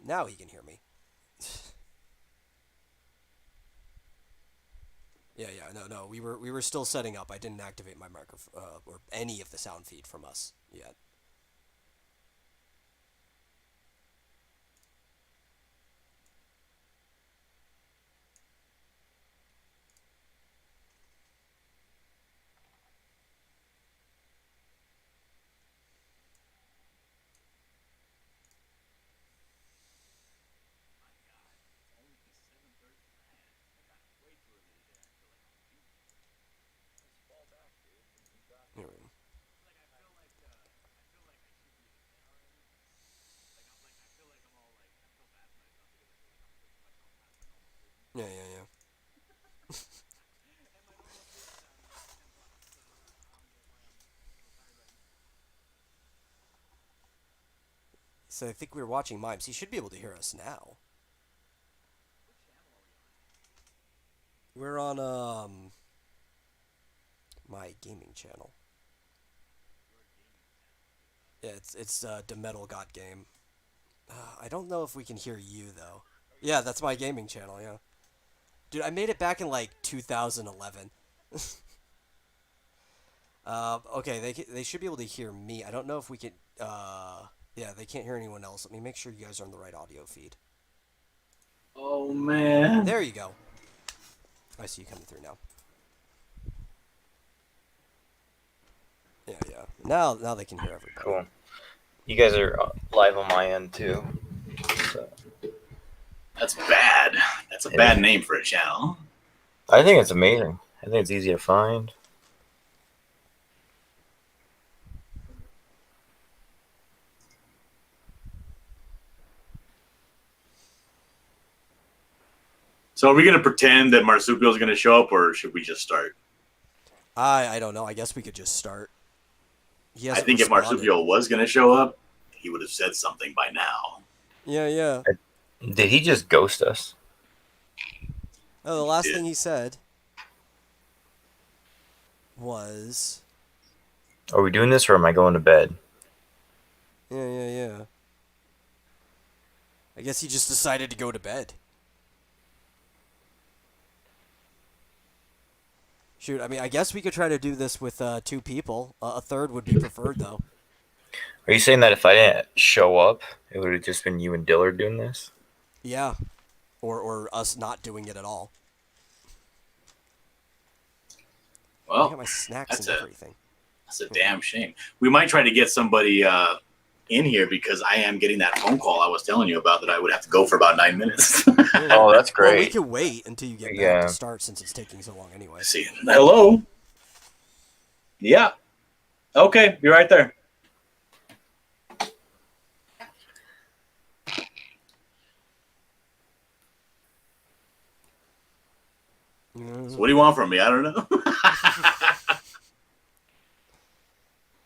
Now he can hear me. Yeah, yeah, no. We were still setting up. I didn't activate my microphone or any of the sound feed from us yet. Here we go. Yeah, yeah, yeah. So I think we were watching mimes. He should be able to hear us now. We're on my gaming channel. Yeah, it's the Metal God game. I don't know if we can hear you though. Yeah, that's my gaming channel. Yeah, dude, I made it back in like 2011. Okay, they should be able to hear me. I don't know if we can. Yeah, they can't hear anyone else. Let me make sure you guys are on the right audio feed. Oh man. There you go. I see you coming through now. Yeah, yeah. Now they can hear everybody. Cool. You guys are live on my end too. So. That's bad. That's a bad name for a channel. I think it's amazing. I think it's easy to find. So are we going to pretend that Marsupial's going to show up, or should we just start? I don't know. I guess we could just start. I think if Marsupial was going to show up, he would have said something by now. Yeah, yeah. Did he just ghost us? Oh, the last thing he said was... Are we doing this or am I going to bed? Yeah, yeah, yeah. I guess he just decided to go to bed. Shoot, I mean, I guess we could try to do this with two people. A third would be preferred, though. Are you saying that if I didn't show up, it would have just been you and Dillard doing this? Yeah. Or us not doing it at all. Well, I got my snacks and everything. That's a damn shame. We might try to get somebody in here because I am getting that phone call I was telling you about that I would have to go for about 9 minutes. Oh, that's great. Well, we can wait until you get back to start since it's taking so long anyway. Let's see. Hello? Yeah. Okay, be right there. So what do you want from me? I don't know.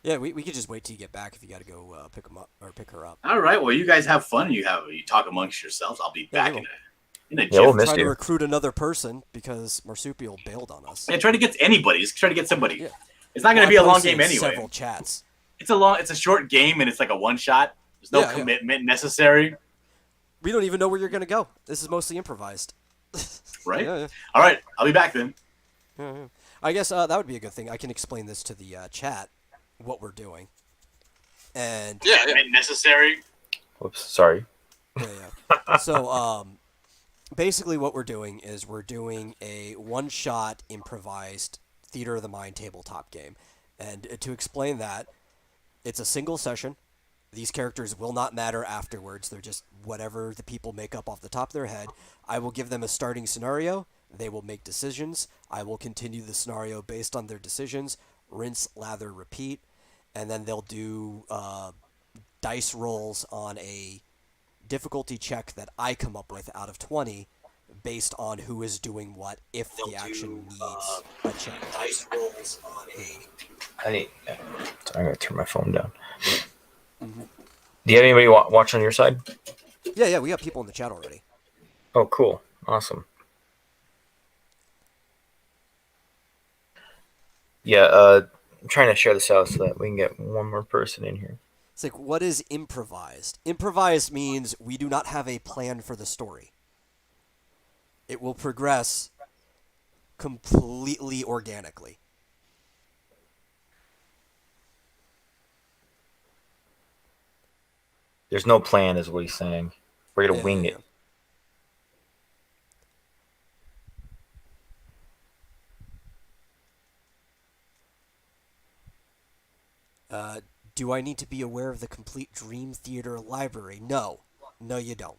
Yeah, we could just wait till you get back if you got to go pick him up or pick her up. All right. Well, you guys have fun. You talk amongst yourselves. I'll be back in a jiff. We'll try to recruit another person because Marsupial bailed on us. Yeah, try to get anybody. Just try to get somebody. Yeah. It's not going to be a long game anyway. Several chats. It's a short game and it's like a one shot. There's no commitment necessary. We don't even know where you're going to go. This is mostly improvised. Right. Yeah. All right. I'll be back then. Yeah. I guess that would be a good thing. I can explain this to the chat. What we're doing, and necessary. Whoops, sorry. Yeah. So, basically, what we're doing is we're doing a one-shot improvised theater of the mind tabletop game, and to explain that, it's a single session. These characters will not matter afterwards. They're just whatever the people make up off the top of their head. I will give them a starting scenario. They will make decisions. I will continue the scenario based on their decisions. Rinse, lather, repeat. And then they'll do dice rolls on a difficulty check that I come up with out of 20 based on who is doing what if the action needs a check. Dice rolls on I'm going to turn my phone down. Mm-hmm. Do you have anybody watch on your side? Yeah, we got people in the chat already. Oh, cool. Awesome. Yeah, I'm trying to share this out so that we can get one more person in here. It's like, what is improvised? Improvised means we do not have a plan for the story. It will progress completely organically. There's no plan, is what he's saying. We're gonna Yeah, wing yeah, it. yeah. Do I need to be aware of the complete Dream Theater library? No. No, you don't.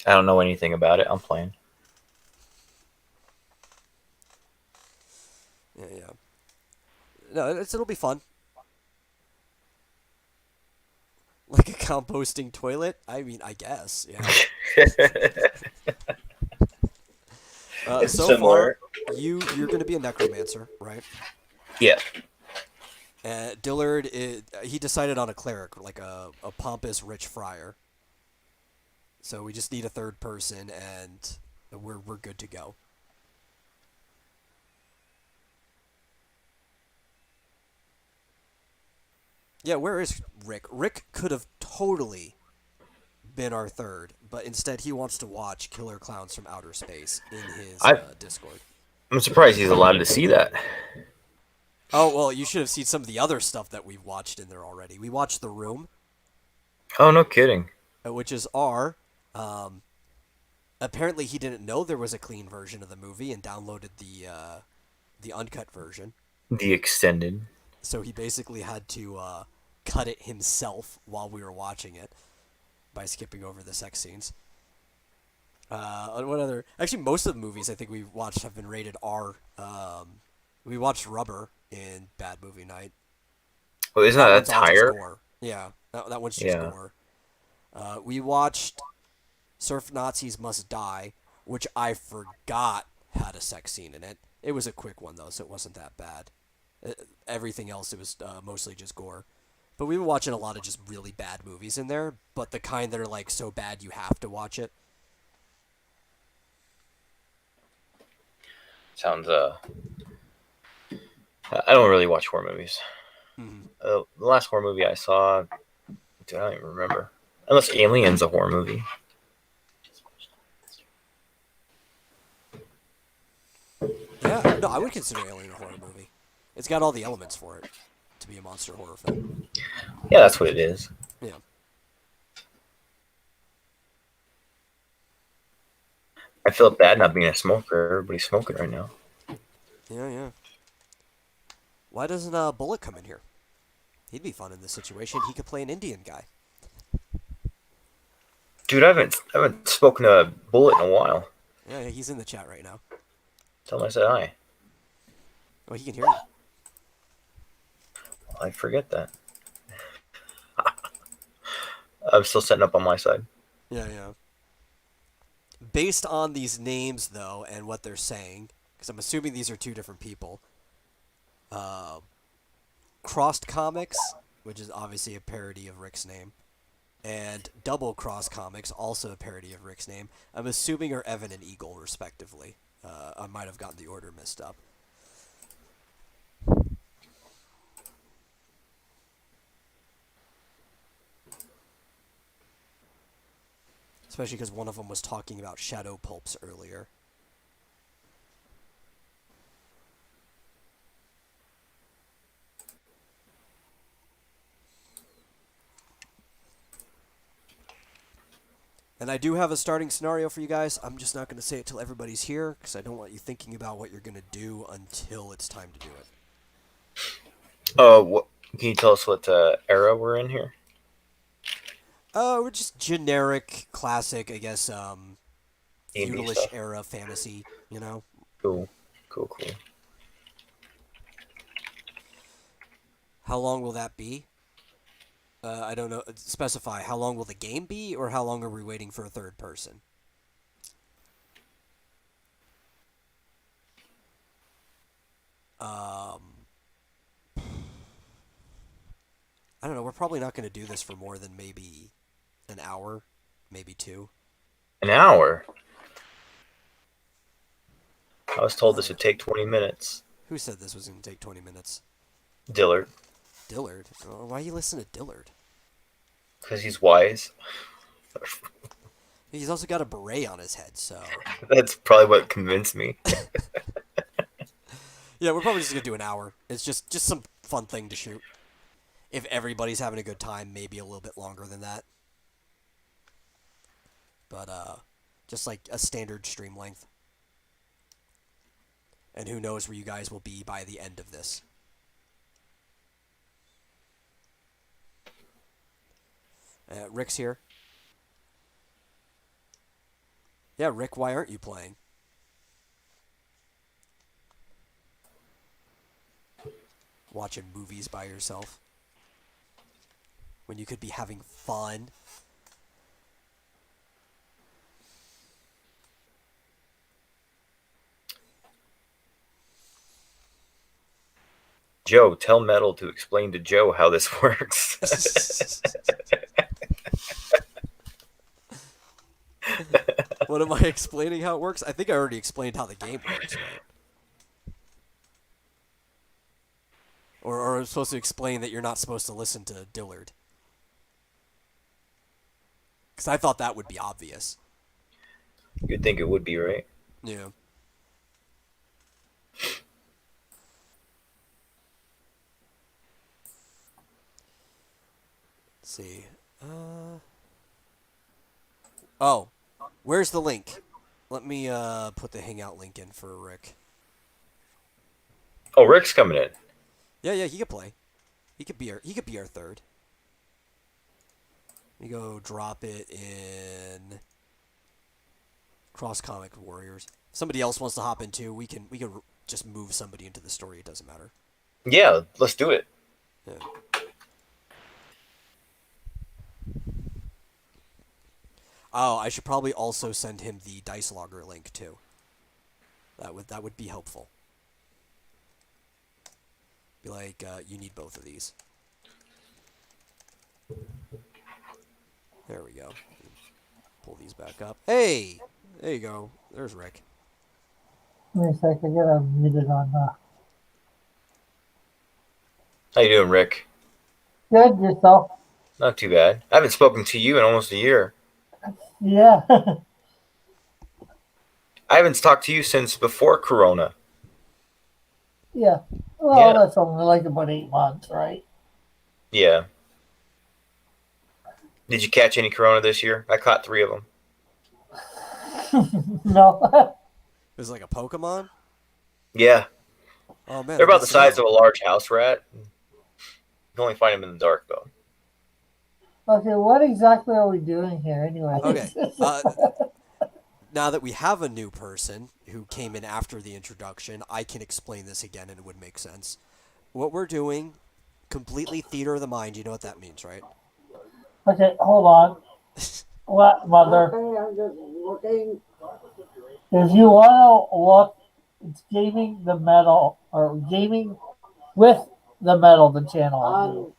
I don't know anything about it. I'm playing. Yeah, yeah. No, it'll be fun. Like a composting toilet? I mean, I guess, yeah. It's So far, similar. you're going to be a necromancer, right? Yeah. Dillard, he decided on a cleric, like a pompous rich friar. So we just need a third person, and we're good to go. Yeah, where is Rick? Rick could have totally been our third, but instead he wants to watch Killer Clowns from Outer Space in his I Discord. I'm surprised he's allowed to see that. Oh, well, you should have seen some of the other stuff that we've watched in there already. We watched The Room, Oh, no kidding. which is our. Apparently, he didn't know there was a clean version of the movie and downloaded the uncut version. The extended. So he basically had to cut it himself while we were watching it by skipping over the sex scenes. What other? Actually, most of the movies I think we've watched have been rated R. We watched Rubber in Bad Movie Night. Well, isn't That that a one's all just tire? gore. Yeah, that one's just Yeah. gore. We watched Surf Nazis Must Die, which I forgot had a sex scene in it. It was a quick one though, so it wasn't that bad. Everything else, it was mostly just gore. But we've been watching a lot of just really bad movies in there, but the kind that are like so bad you have to watch it. Sounds I don't really watch horror movies. Mm-hmm. The last horror movie I saw, dude, I don't even remember. Unless Alien's a horror movie. Yeah, no, I would consider Alien a horror movie. It's got all the elements for it to be a monster horror film. Yeah, that's what it is. Yeah. I feel bad not being a smoker. Everybody's smoking right now. Yeah, yeah. Why doesn't Bullet come in here? He'd be fun in this situation. He could play an Indian guy. Dude, I haven't spoken to Bullet in a while. Yeah, yeah, he's in the chat right now. Tell him I said hi. Oh, he can hear you. I forget that. I'm still setting up on my side. Yeah, yeah. Based on these names, though, and what they're saying, because I'm assuming these are two different people, Crossed Comics, which is obviously a parody of Rick's name, and Double Cross Comics, also a parody of Rick's name, I'm assuming are Evan and Eagle, respectively. I might have gotten the order mixed up. Especially because one of them was talking about shadow pulps earlier. And I do have a starting scenario for you guys. I'm just not going to say it till everybody's here, because I don't want you thinking about what you're going to do until it's time to do it. What, can you tell us what era we're in here? We're just generic, classic, I guess, D&D feudalish stuff. era fantasy, you know? Cool. How long will that be? I don't know. Specify, how long will the game be, or how long are we waiting for a third person? I don't know. We're probably not going to do this for more than maybe an hour, maybe two. An hour? I was told this would take 20 minutes. Who said this was going to take 20 minutes? Dillard. Dillard? Oh, why you listen to Dillard? Because he's wise. He's also got a beret on his head, so That's probably what convinced me. yeah, we're probably just gonna do an hour. It's just some fun thing to shoot. If everybody's having a good time, maybe a little bit longer than that. But just like a standard stream length. And who knows where you guys will be by the end of this. Rick's here. Yeah, Rick, why aren't you playing? Watching movies by yourself. When you could be having fun. Joe, tell Metal to explain to Joe how this works. What am I explaining how it works? I think I already explained how the game works, right? Or I'm supposed to explain that you're not supposed to listen to Dillard. Because I thought that would be obvious. You'd think it would be, right? Yeah. Let's see. Oh, where's the link? Let me put the Hangout link in for Rick. Oh, Rick's coming in. Yeah, he could play. He could be our third. Let me go drop it in Cross Comic Warriors. If somebody else wants to hop in too, we can just move somebody into the story. It doesn't matter. Yeah, let's do it. Yeah. Oh, I should probably also send him the Dice Logger link too. That would be helpful. Be like, you need both of these. There we go. Pull these back up. Hey! There you go. There's Rick. Wait a sec, I gotta mute it on. How you doing, Rick? Good, yourself? Not too bad. I haven't spoken to you in almost a year. Yeah. I haven't talked to you since before Corona. Yeah. Well, Yeah. that's only like about 8 months, right? Yeah. Did you catch any Corona this year? I caught 3 of them. No. It was like a Pokemon? Yeah. Oh, man. They're I about the missed size out. of a large house rat. You can only find them in the dark, though. Okay, what exactly are we doing here anyway? Okay. Now that we have a new person who came in after the introduction, I can explain this again and it would make sense. What we're doing, completely theater of the mind, you know what that means, right? Okay, hold on. What, mother? Okay, I'm just looking. If you want to look, it's Gaming the Metal, or Gaming with the Metal, the channel. On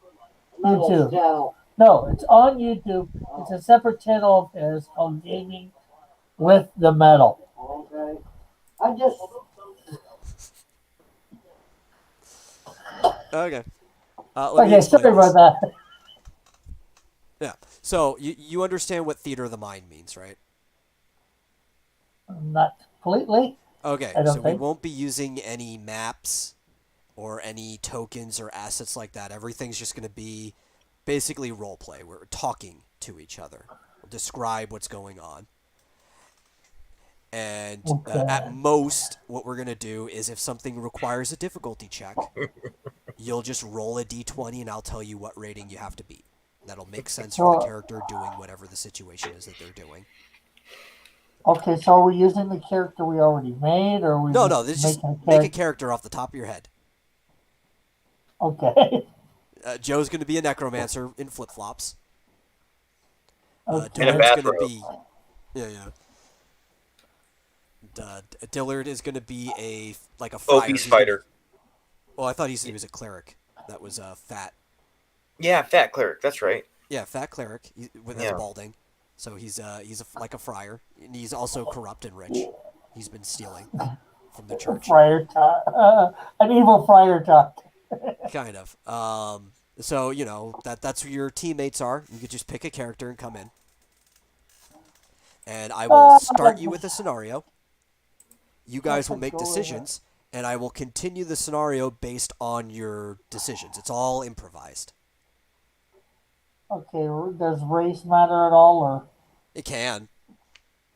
YouTube. Metal's channel. No, it's on YouTube. It's a separate channel of theirs called Gaming with the Metal. Okay. I just Okay. Let me Okay, explain sorry this. about that. Yeah. So, you understand what theater of the mind means, right? Not completely. Okay, I don't so we think. won't be using any maps or any tokens or assets like that. Everything's just going to be basically role play. We're talking to each other. We'll describe what's going on. And Okay. at most, what we're going to do is if something requires a difficulty check, you'll just roll a d20 and I'll tell you what rating you have to beat. That'll make sense for the Sure. character doing whatever the situation is that they're doing. Okay, so are we using the character we already made, or are we No, this is just making make a character? character off the top of your head. Okay. Joe's going to be a necromancer in flip-flops. Okay. In a Dillard's going to bathrobe. be... Yeah. Dillard is going to be a friar. Obese He's gonna- fighter. Oh, I thought he was a cleric. That was fat. Yeah, fat cleric. That's right. Yeah, fat cleric. That's Yeah. balding. So he's like a friar. And he's also corrupt and rich. He's been stealing from the church. Friar talk. An evil friar talk. Kind of. So that's who your teammates are. You could just pick a character and come in, and I will start you with a scenario. You guys will make Go with it. decisions, and I will continue the scenario based on your decisions. It's all improvised. Okay, does race matter at all, or It can.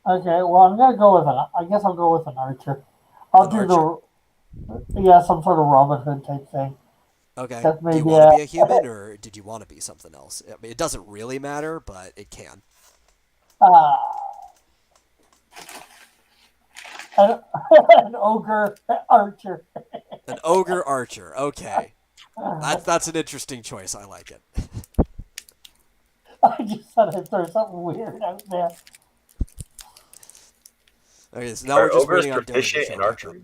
okay? Well, I'm gonna go with an. I guess I'll go with an archer. I'll An do archer? some sort of Robin Hood type thing. Okay. That Do you maybe want to be a human, or did you want to be something else? I mean, it doesn't really matter, but it can. uh, an, an ogre archer. An ogre archer. Okay. That's an interesting choice. I like it. I just thought I'd throw something weird out there. Okay, so now Are we're just ogres waiting on Dylan to proficient show in back up. archery?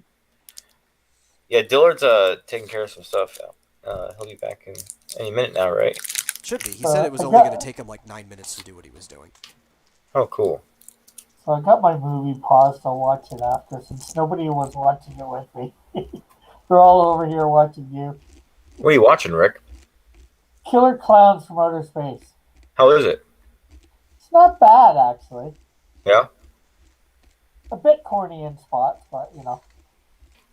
Yeah, Dillard's taking care of some stuff. He'll be back in any minute now, right? Should be. He said it was I only got- going to take him like 9 minutes to do what he was doing. Oh, cool. So I got my movie paused. I'll watch it after, since nobody was watching it with me. They're all over here watching you. What are you watching, Rick? Killer Clowns from Outer Space. How is it? It's not bad, actually. Yeah? A bit corny in spots, but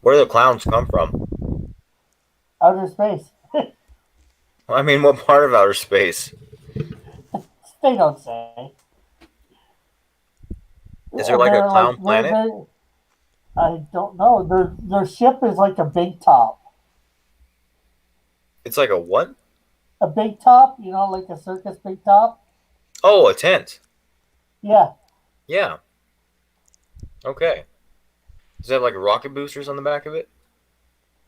Where do the clowns come from? outer space. I mean, what part of outer space? They don't say. Is there like a They're clown planet? I don't know. Their ship is like a big top. It's like a what? A big top, like a circus big top. Oh, a tent. Yeah. Yeah. Okay. Does it have like rocket boosters on the back of it?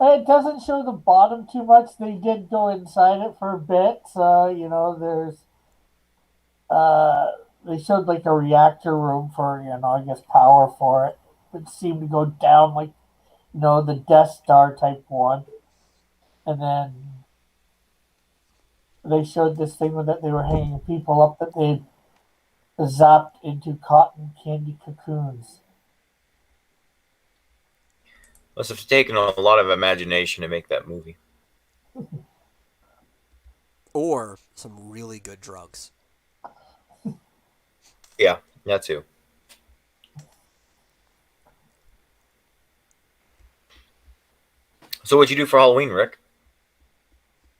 It doesn't show the bottom too much. They did go inside it for a bit. So, there's they showed like a reactor room for, I guess power for it. It seemed to go down like, the Death Star type one. And then they showed this thing that they were hanging people up that they zapped into cotton candy cocoons. Must have taken a lot of imagination to make that movie. Or some really good drugs. Yeah, that too. So what'd you do for Halloween, Rick?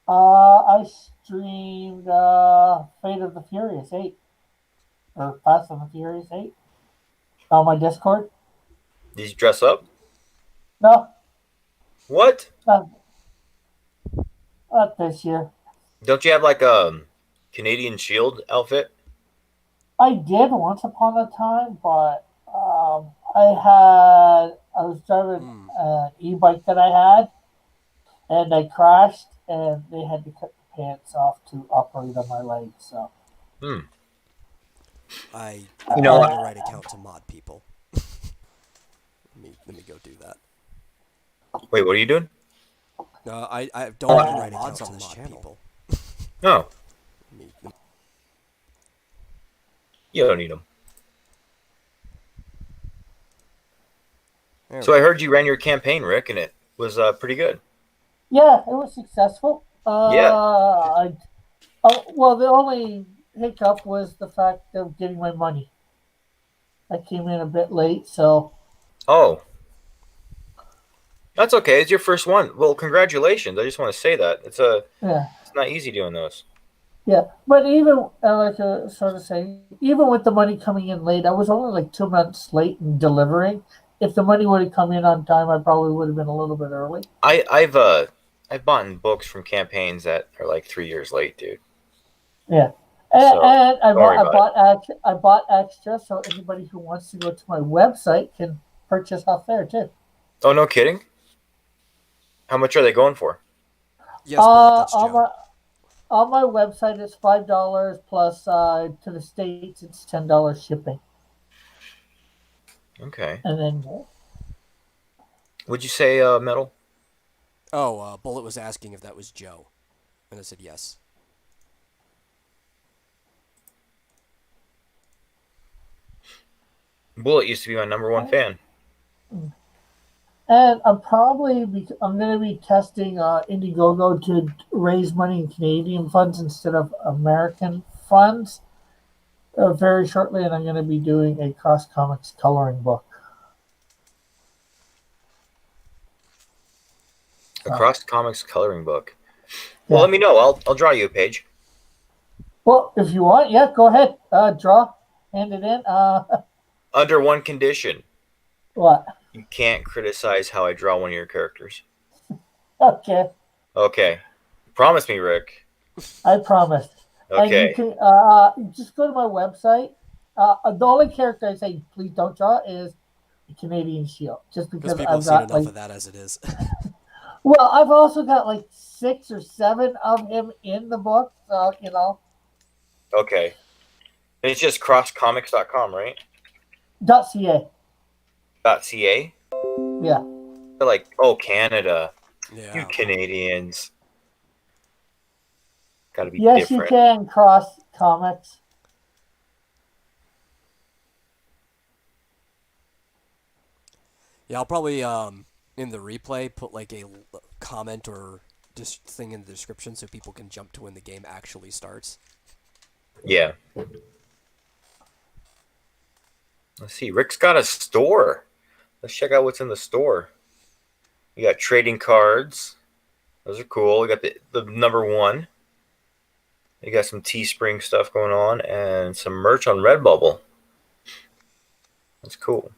I streamed Fate of the Furious 8. Or Fast and the Furious 8 on my Discord. Did you dress up? No, What? not, not this year. Don't you have like a Canadian Shield outfit? I did once upon a time, but I was driving an e-bike that I had, and I crashed, and they had to cut the pants off to operate on my leg. So I You know have the right account to mod people. Let me go do that. Wait, what are you doing? I don't have the right account on this channel. People. No, Let me- you don't need them. there So we I heard you ran your campaign, Rick, and it was pretty good. yeah, it was successful. Yeah. Well, the only hiccup was the fact of getting my money. I came in a bit late, so Oh, that's okay. It's your first one. Well, congratulations. I just want to say that yeah. it's not easy doing those. Yeah, but even like sort of say, even with the money coming in late, I was only like 2 months late in delivering. If the money would have come in on time, I probably would have been a little bit early. I've bought books from campaigns that are like 3 years late, dude. Yeah, and, So, and don't worry about I bought extra, so anybody who wants to go to my website can purchase off there too. Oh, no kidding. How much are they going for? Yes, Bullet, that's Joe. On my website, it's $5 plus to the States, it's $10 shipping, Okay. and then Would you say metal? Oh, Bullet was asking if that was Joe, and I said yes. Bullet used to be my number one fan. And I'm going to be testing Indiegogo to raise money in Canadian funds instead of American funds very shortly, and I'm going to be doing a Cross Comics coloring book. A Cross Comics coloring book. Yeah. Well, let me know. I'll draw you a page. Well, if you want, yeah, go ahead. Draw, hand it in. Under one condition. What? You can't criticize how I draw one of your characters. Okay, Okay. Promise me, Rick. I promise. Okay. And you can just go to my website. The only character I say please don't draw is the Canadian Shield, just Because because people have I've seen got enough of that as it is. Well, I've also got like 6 or 7 of him in the book, so Okay. It's just crosscomics.com, right? .ca. .ca? Yeah. They're like, oh, Canada. You Yeah. Canadians. Gotta be Yes, different. you can cross comics. Yeah, I'll probably in the replay put like a comment or just thing in the description so people can jump to when the game actually starts. Yeah. Let's see. Rick's got a store. Let's check out what's in the store. We got trading cards. Those are cool. We got the number 1. You got some Teespring stuff going on and some merch on Redbubble. That's cool.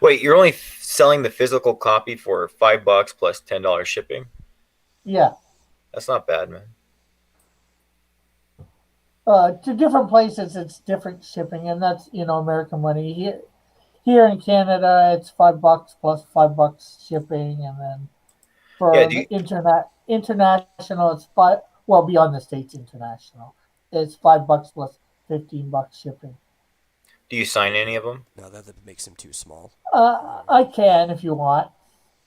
Wait, you're only selling the physical copy for $5 plus $10 shipping? Yeah. That's not bad, man. To different places, it's different shipping, and that's American money. Here in Canada, it's $5 plus $5 shipping, and then for Yeah, the international, it's five. Well, beyond the states, international, it's $5 plus $15 shipping. do you sign any of them? No, that makes him too small. I can if you want.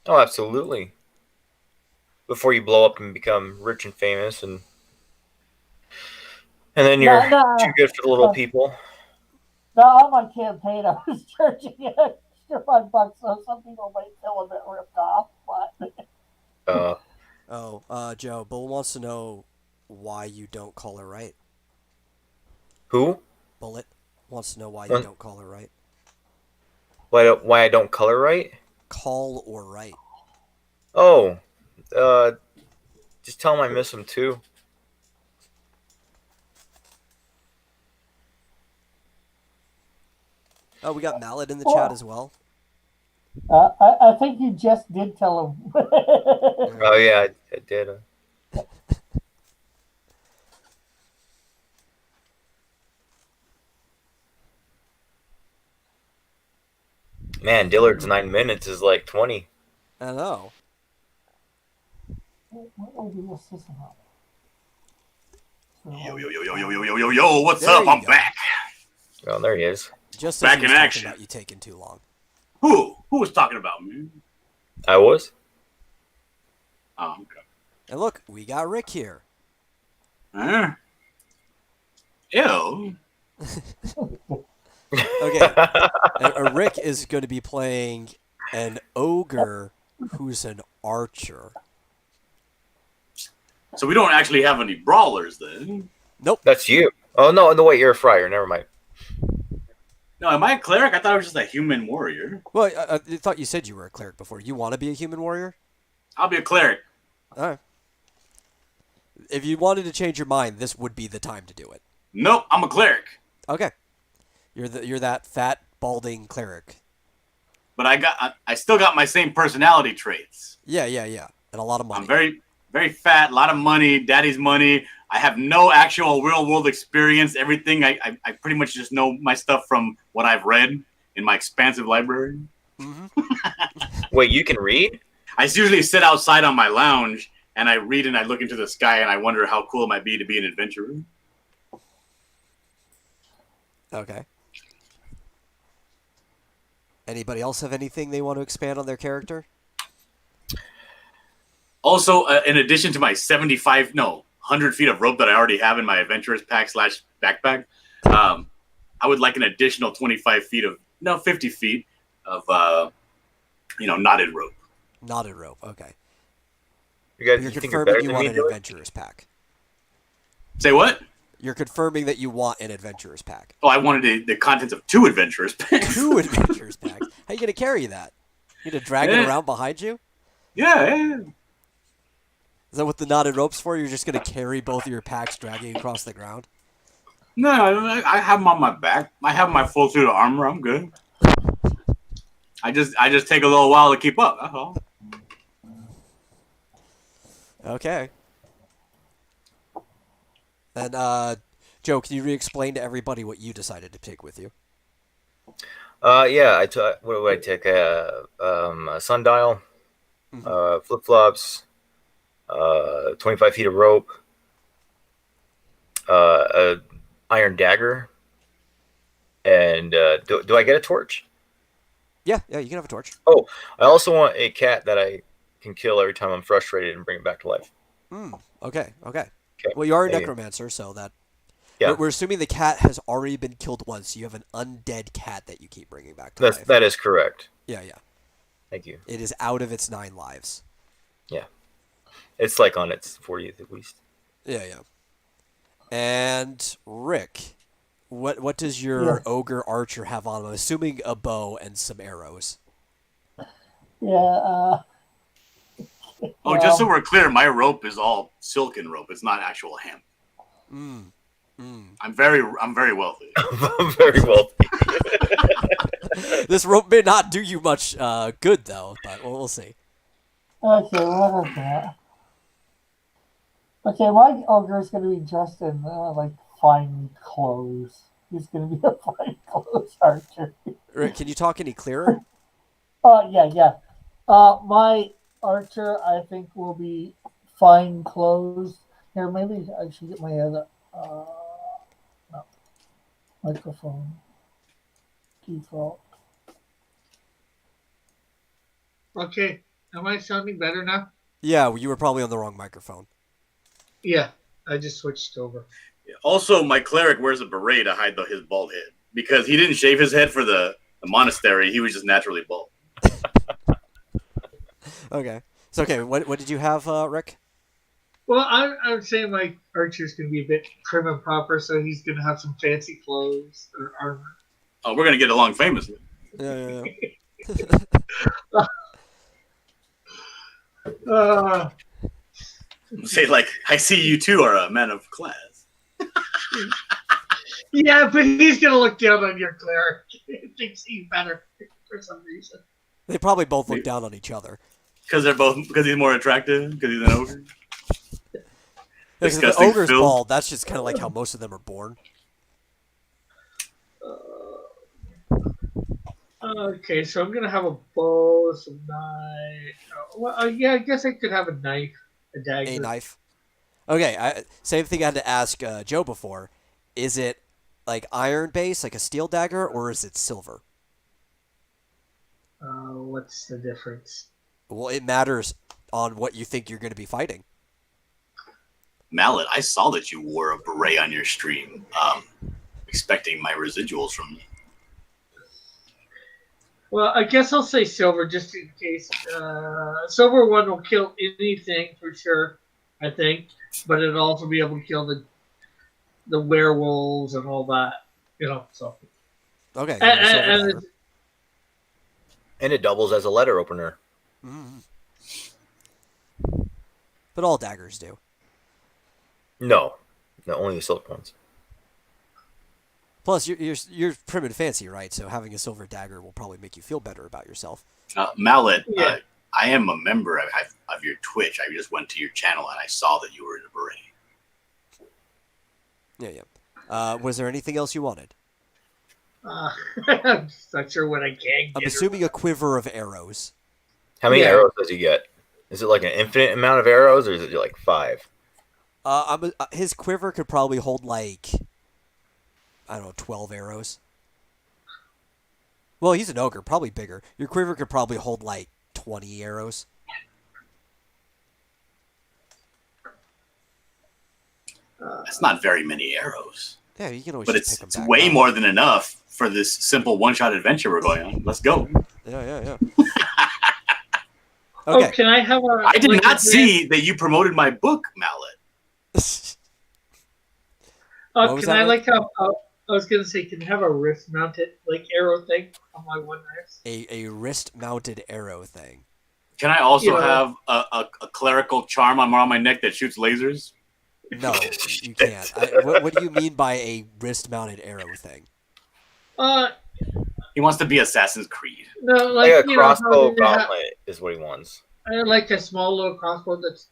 Oh, absolutely. Before you blow up and become rich and famous, and then you're too good for the little people. Now on my campaign, I was charging an extra $5, so some people might feel a bit ripped off. But Joe, Bull wants to know why you don't call her right. Who? Bullet wants to know why you don't call her right. Why I don't color right? Call or write. Oh, just tell him I miss him too. Oh, we got Mallet in the chat as well. I think you just did tell him. Oh yeah, I did. Man, Dillard's 9 minutes is like 20. I know. Yo, what's There up? you I'm go. back. Oh, there he is. Just Back as he in was action. talking about you taking too long. Who was talking about me? I was. Oh, okay. And look, we got Rick here. Ew. Okay. Rick is going to be playing an ogre who's an archer. So we don't actually have any brawlers then. Nope. That's you. Oh no, wait, you're a friar. Never mind. No, am I a cleric? I thought I was just a human warrior. Well, I thought you said you were a cleric before. You want to be a human warrior? I'll be a cleric. All right. If you wanted to change your mind, this would be the time to do it. Nope, I'm a cleric. Okay. You're that fat, balding cleric. But I still got my same personality traits. Yeah. And a lot of money. I'm very, very fat, a lot of money, daddy's money. I have no actual real world experience. Everything I pretty much just know my stuff from what I've read in my expansive library. Mm-hmm. Wait, you can read? I usually sit outside on my lounge and I read and I look into the sky and I wonder how cool it might be to be an adventurer. Okay. Anybody else have anything they want to expand on their character? Also, in addition to my 100 feet of rope that I already have in my adventurer's pack / backpack, I I would like an additional 25 feet of 50 feet of knotted rope. Knotted rope. Okay. You guys, You're you think you're confirming better you than want me an doing? adventurer's pack. Say what? You're confirming that you want an adventurer's pack. Oh, I wanted the contents of 2 adventurers packs. 2 adventurer's packs. How are you gonna carry that? You gonna drag it around behind you? Yeah. Is that what the knotted rope's for? You're just gonna carry both of your packs dragging across the ground? No, I have them on my back. I have my full suit of armor. I'm good. I just take a little while to keep up. That's all. Okay. And Joe, can you re-explain to everybody what you decided to take with you? Yeah, I took. What did I take? A sundial, flip flops, 25 feet of rope, a iron dagger, and do I get a torch? Yeah, you can have a torch. Oh, I also want a cat that I can kill every time I'm frustrated and bring it back to life. Okay. Okay. Well, you are a There you go. necromancer, so that Yeah, we're assuming the cat has already been killed once. So you have an undead cat that you keep bringing back to life. that is correct. Yeah. Thank you. It is out of its 9 lives. Yeah, it's like on its 40th at least. Yeah. And Rick, what does your ogre archer have on him? I'm assuming a bow and some arrows. Yeah. Oh, just so we're clear, my rope is all silken rope. It's not actual hemp. I'm very wealthy. I'm very wealthy. This rope may not do you much good, though, but we'll see. Okay, what is that? Okay, my ogre is going to be dressed in like fine clothes. He's going to be a fine clothes archer. Rick, can you talk any clearer? Yeah. My archer, I think, will be fine clothes. Here, maybe I should get my other microphone default. Okay, am I sounding better now? Yeah, you were probably on the wrong microphone. Yeah, I just switched over. Also, my cleric wears a beret to hide his bald head because he didn't shave his head for the monastery. He was just naturally bald. Okay. So, okay, what did you have, Rick? Well, I would say my archer's going to be a bit prim and proper, so he's going to have some fancy clothes or armor. Oh, we're gonna get along famously. Yeah. Say like, I see you two are a man of class. Yeah, but he's going to look down on your cleric. He thinks he's better for some reason. They probably both look down on each other. Because he's more attractive, because he's an ogre. Because the Disgusting ogre's filth. bald, that's just kind of like how most of them are born. Okay, so I'm going to have a bow, some knife. Yeah, I guess I could have a knife, a dagger. A knife. Okay, same thing I had to ask Joe before. Is it like iron base, like a steel dagger, or is it silver? What's the difference? Well, it matters on what you think you're going to be fighting. Mallet, I saw that you wore a beret on your stream. Expecting my residuals from you. Well, I guess I'll say silver just in case. Silver one will kill anything for sure, I think, but it'll also be able to kill the werewolves and all that, So Okay. and And it doubles as a letter opener. Mm-hmm. But all daggers do. No, only the silk ones. Plus, you're prim and fancy, right? So having a silver dagger will probably make you feel better about yourself. Mallet, Yeah. I am a member of your Twitch. I just went to your channel and I saw that you were in a beret. Yeah. Was there anything else you wanted? I'm just not sure what I can get. I'm assuming a quiver of arrows. How many Yeah. arrows does he get? Is it like an infinite amount of arrows, or is it like 5? His quiver could probably hold like, I don't know, 12 arrows. Well, he's an ogre, probably bigger. Your quiver could probably hold like 20 arrows. That's not very many arrows. Yeah, you can always but just it's pick them it's back way up. more than enough for this simple one-shot adventure we're going on. Let's go. Yeah. Oh, Okay. can I have a? I did like, not a see that you promoted my book, Mallet. What was Can that, I Rick? like have? I was gonna say, can I have a wrist-mounted like arrow thing on my one wrist? A wrist-mounted arrow thing. Can I also You know, have a clerical charm around my neck that shoots lasers? No, you can't. What do you mean by a wrist-mounted arrow thing? uh, He wants to be Assassin's Creed. no, Like like a you know how crossbow they have gauntlet is what he wants. like a small little crossbow that's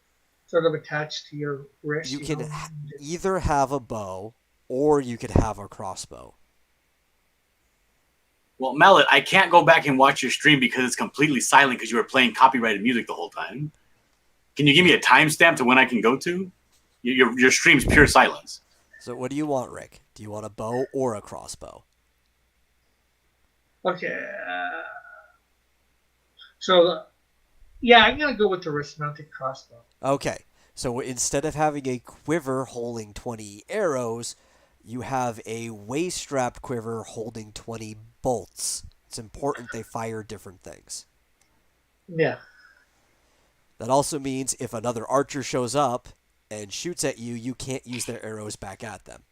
sort of attached to your wrist. You You can know? either have a bow or you could have a crossbow. Well, Mallet, I can't go back and watch your stream because it's completely silent because you were playing copyrighted music the whole time. Can you give me a timestamp to when I can go to? Your stream's pure silence. So what do you want, Rick? Do you want a bow or a crossbow? Okay. So, yeah, I'm gonna go with the wrist-mounted crossbow. Okay. So instead of having a quiver holding 20 arrows, you have a waist-strapped quiver holding 20 bolts. It's important they fire different things. Yeah. That also means if another archer shows up and shoots at you, you can't use their arrows back at them.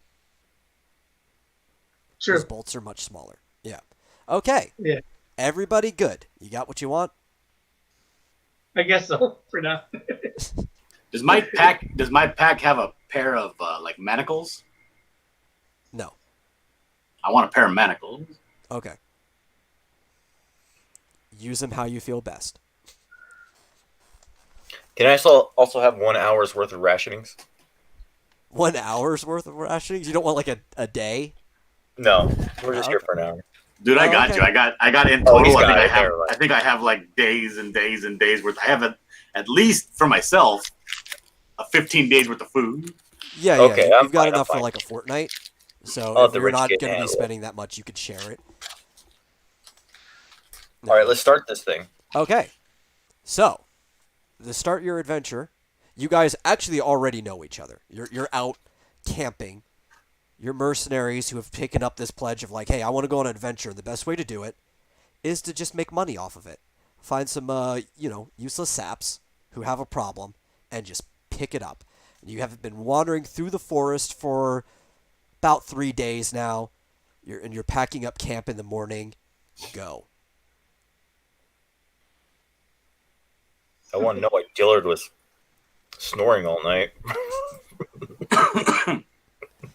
Sure. Those bolts are much smaller. Yeah. Okay. Yeah. Everybody good. You got what you want? I guess so for now. Does my pack have a pair of like manacles? No. I want a pair of manacles. Okay. Use them how you feel best. Can I also have 1 hour's worth of rationings? 1 hour's worth of rationings? You don't want like a day? No, we're just Oh, here okay. for an hour. Dude, I got okay. you. I got in Oh, total. he's I think got I it. have. Never mind. I think I have like days and days and days worth. I have at least for myself a 15 days worth of food. Yeah, Okay, yeah. I'm You've got fine, I'm enough for fine. like a fortnight. So I'll let if the you're rich not kid going to be handle it. spending that much, you could share it. All right, let's start this thing. Okay. So, to start your adventure, you guys actually already know each other. You're out camping. You're mercenaries who have taken up this pledge of like, hey, I want to go on an adventure. The best way to do it is to just make money off of it. Find some, useless saps who have a problem and just pick it up. You have been wandering through the forest for about 3 days now. You're packing up camp in the morning. Go. I want to know why Dillard was snoring all night.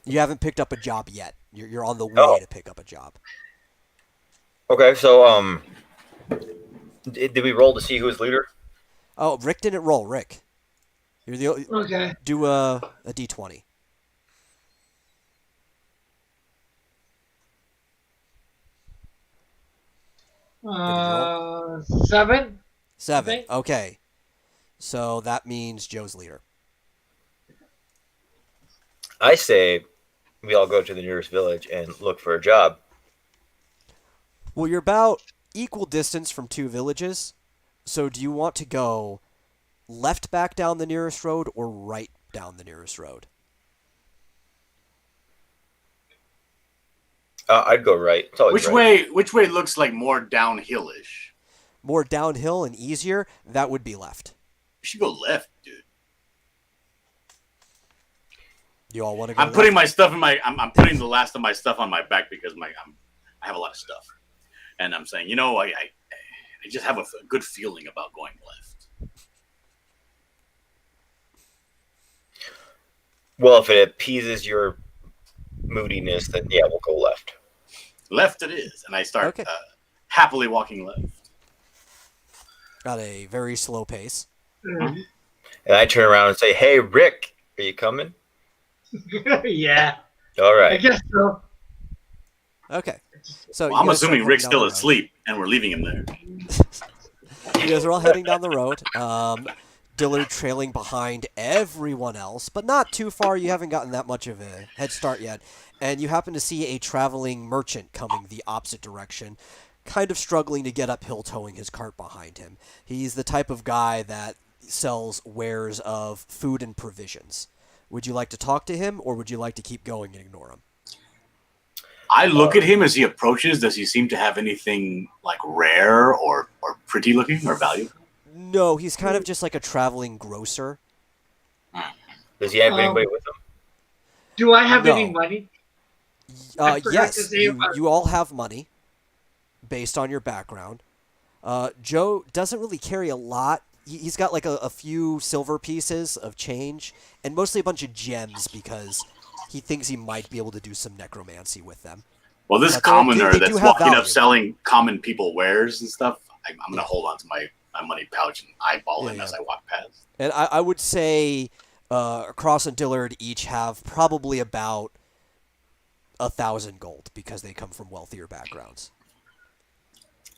You haven't picked up a job yet. You're on the way Oh. to pick up a job. Okay, so did we roll to see who's leader? Oh, Rick didn't roll. Rick, you're the Okay. do a d20. Uh, 7. 7. Okay. Okay. So that means Joe's leader. I say we all go to the nearest village and look for a job. Well, you're about equal distance from 2 villages. So do you want to go left back down the nearest road or right down the nearest road? I'd go right. It's always Which right. Which way looks like more downhillish? More downhill and easier, that would be left. We should go left, dude. You all want to go I'm left? putting my stuff in my. I'm putting the last of my stuff on my back because I have a lot of stuff, and I'm saying, I just have a good feeling about going left. Well, if it appeases your moodiness, then yeah, we'll go left. Left it is, and I start Okay. Happily walking left. At a very slow pace. Mm. And I turn around and say, "Hey, Rick, are you coming?" Yeah. All I right. guess so. Okay. So Well, I'm you guys start assuming heading Rick's down still the road. asleep, and we're leaving him there. You guys are all heading down the road. Dillard trailing behind everyone else, but not too far. You haven't gotten that much of a head start yet. And you happen to see a traveling merchant coming the opposite direction, kind of struggling to get uphill, towing his cart behind him. He's the type of guy that sells wares of food and provisions. Would you like to talk to him, or would you like to keep going and ignore him? I look at him as he approaches. Does he seem to have anything like rare or pretty looking or valuable? No, he's kind of just like a traveling grocer. Does he have anybody with him? Do I have any No. money? I forgot to Yes, say you all have money based on your background. Joe doesn't really carry a lot. He's got like a few silver pieces of change and mostly a bunch of gems because he thinks he might be able to do some necromancy with them. Well, this But commoner they do that's have walking value. up selling common people wares and stuff, I'm going to hold on to my money pouch and eyeball him Yeah. as I walk past. And I would say Cross and Dillard each have probably about 1,000 gold because they come from wealthier backgrounds.